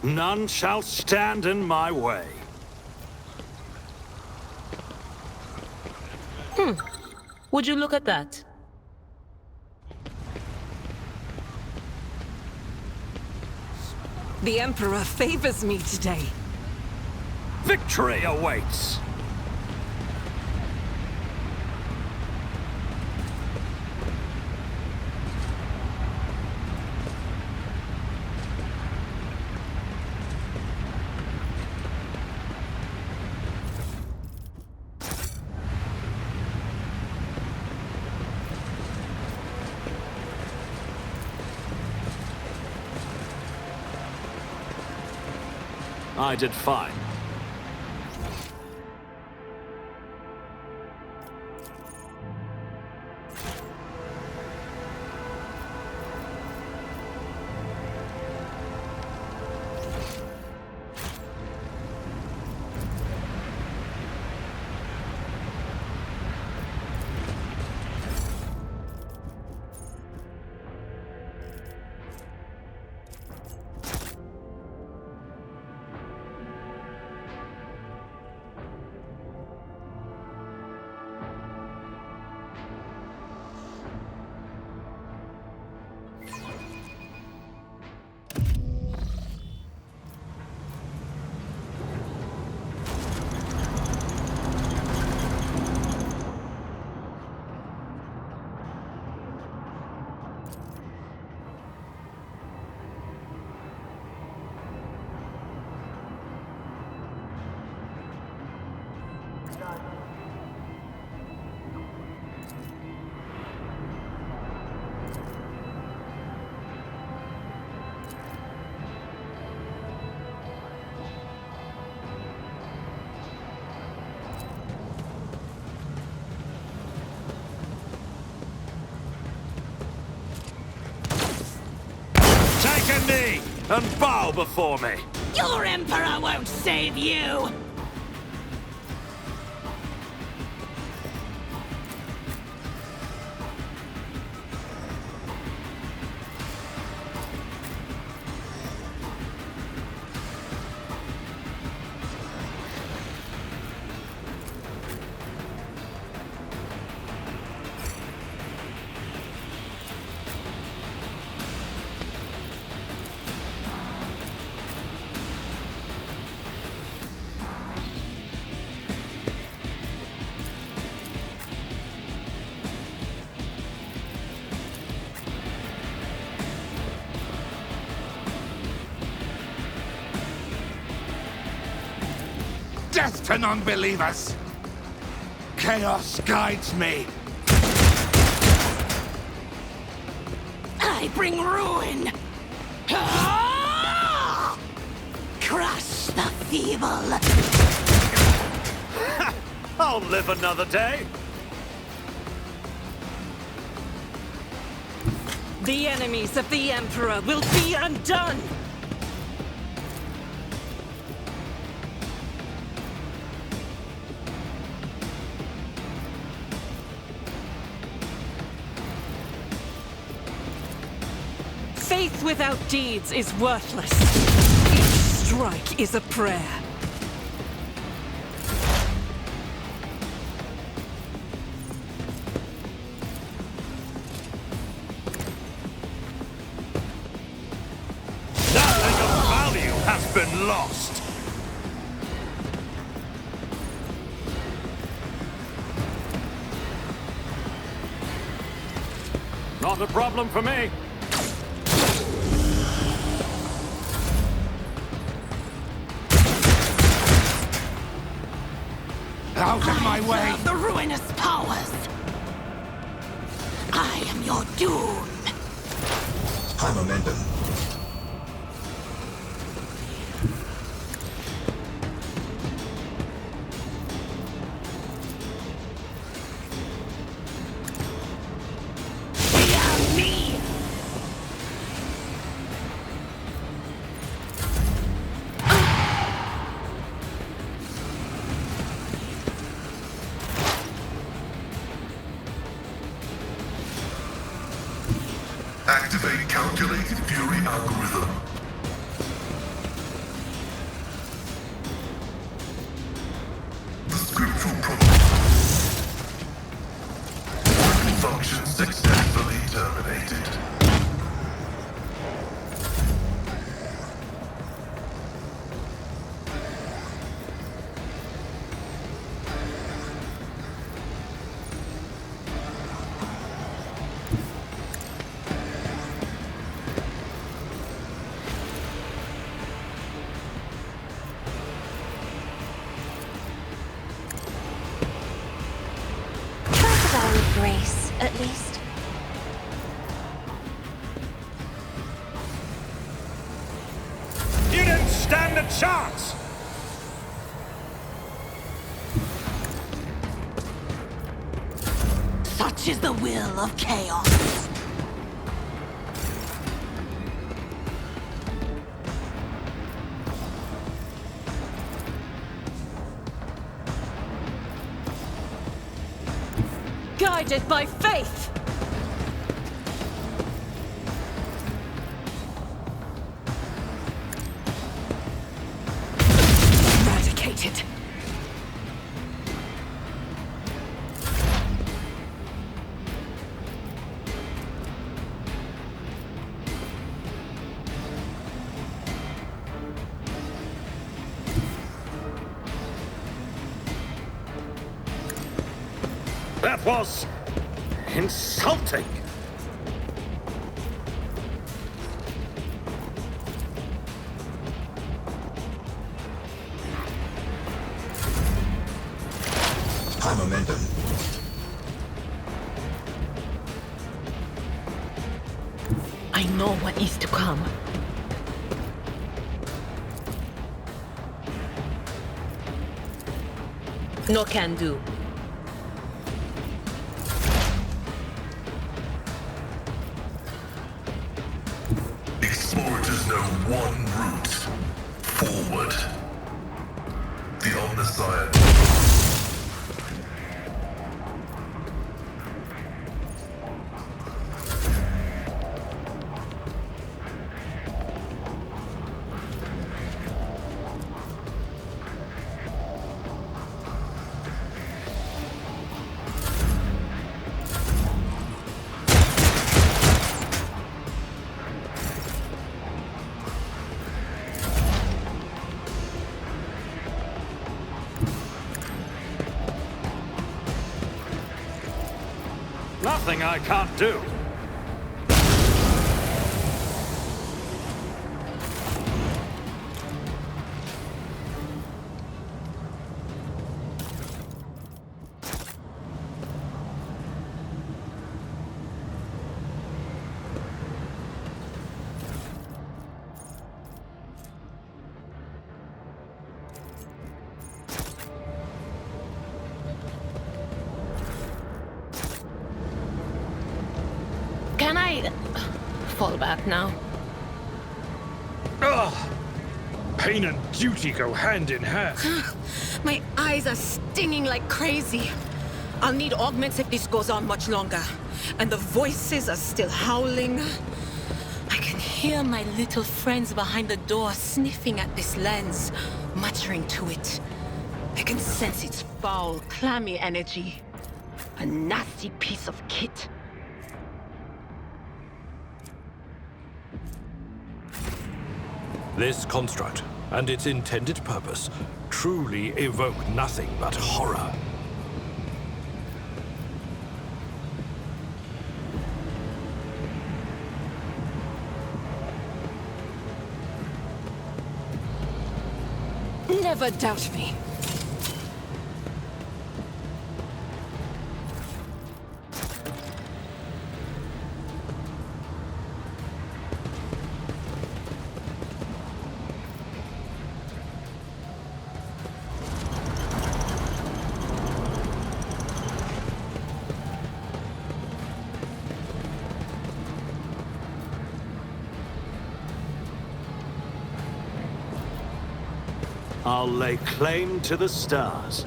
S23: None shall stand in my way.
S18: Would you look at that?
S16: The Emperor favors me today.
S23: Victory awaits! I did fine. Take a knee and bow before me.
S9: Your Emperor won't save you!
S11: Death to non-believers! Chaos guides me!
S9: I bring ruin! Ah! Crush the feeble!
S23: I'll live another day.
S16: The enemies of the Emperor will be undone! Faith without deeds is worthless. Each strike is a prayer.
S23: Nothing of value has been lost. Not a problem for me.
S11: Out of my way!
S9: The ruinous powers! I am your doom!
S4: High momentum.
S9: Fear me!
S15: Activate calculated fury algorithm. The scriptural protocol. Weapon function successfully terminated.
S17: Grace, at least.
S23: You didn't stand a chance!
S9: Such is the will of chaos.
S16: Guided by faith! Eradicated!
S23: That was insulting.
S4: High momentum.
S18: I know what is to come. No can do.
S15: Explorers know one route. Forward. The Omniscient.
S23: Nothing I can't do.
S18: right. Fall back now.
S21: Ugh! Pain and duty go hand in hand.
S18: My eyes are stinging like crazy. I'll need augments if this goes on much longer. And the voices are still howling. I can hear my little friends behind the door sniffing at this lens, muttering to it. I can sense its foul, clammy energy. A nasty piece of kit.
S5: This construct and its intended purpose truly evoke nothing but horror.
S16: Never doubt me.
S14: I'll lay claim to the stars.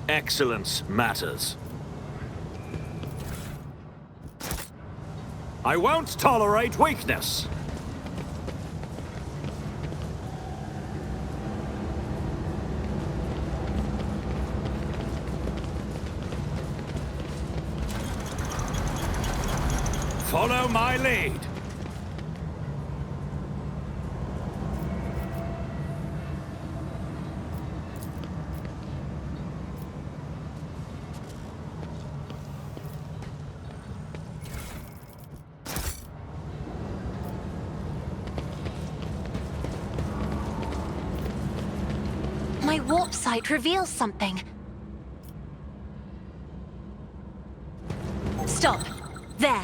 S14: Excellence matters. I won't tolerate weakness. Follow my lead.
S17: My warp sight reveals something. Stop. There.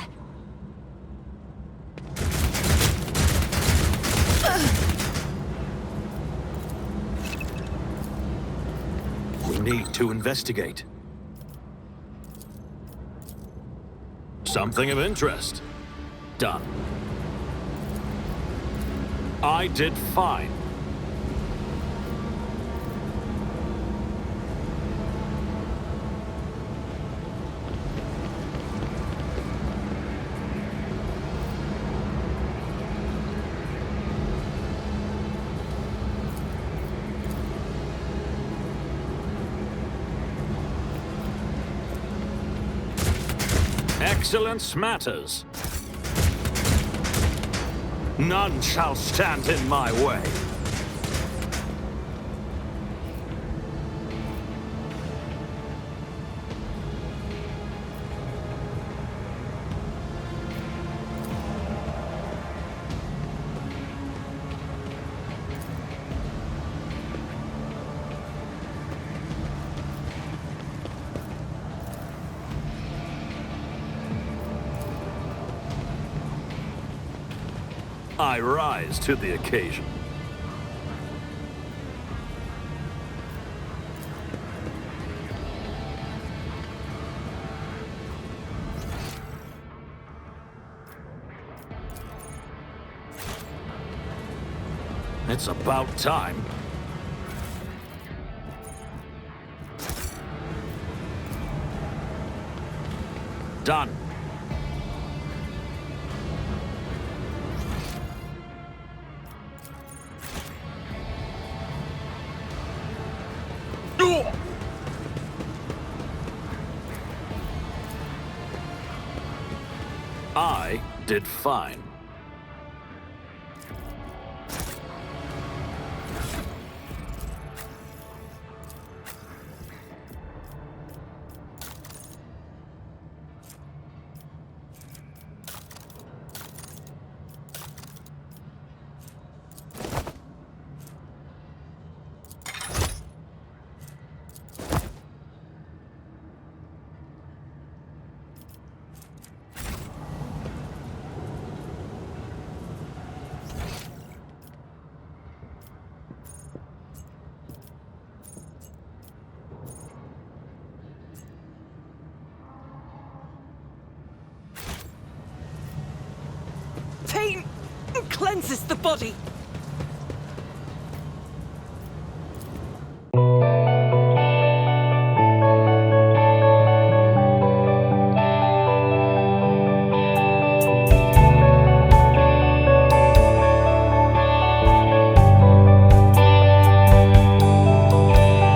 S14: We need to investigate. Something of interest. Done. I did fine. Excellence matters. None shall stand in my way. I rise to the occasion. It's about time. Done. I did fine.
S16: cleanses the body.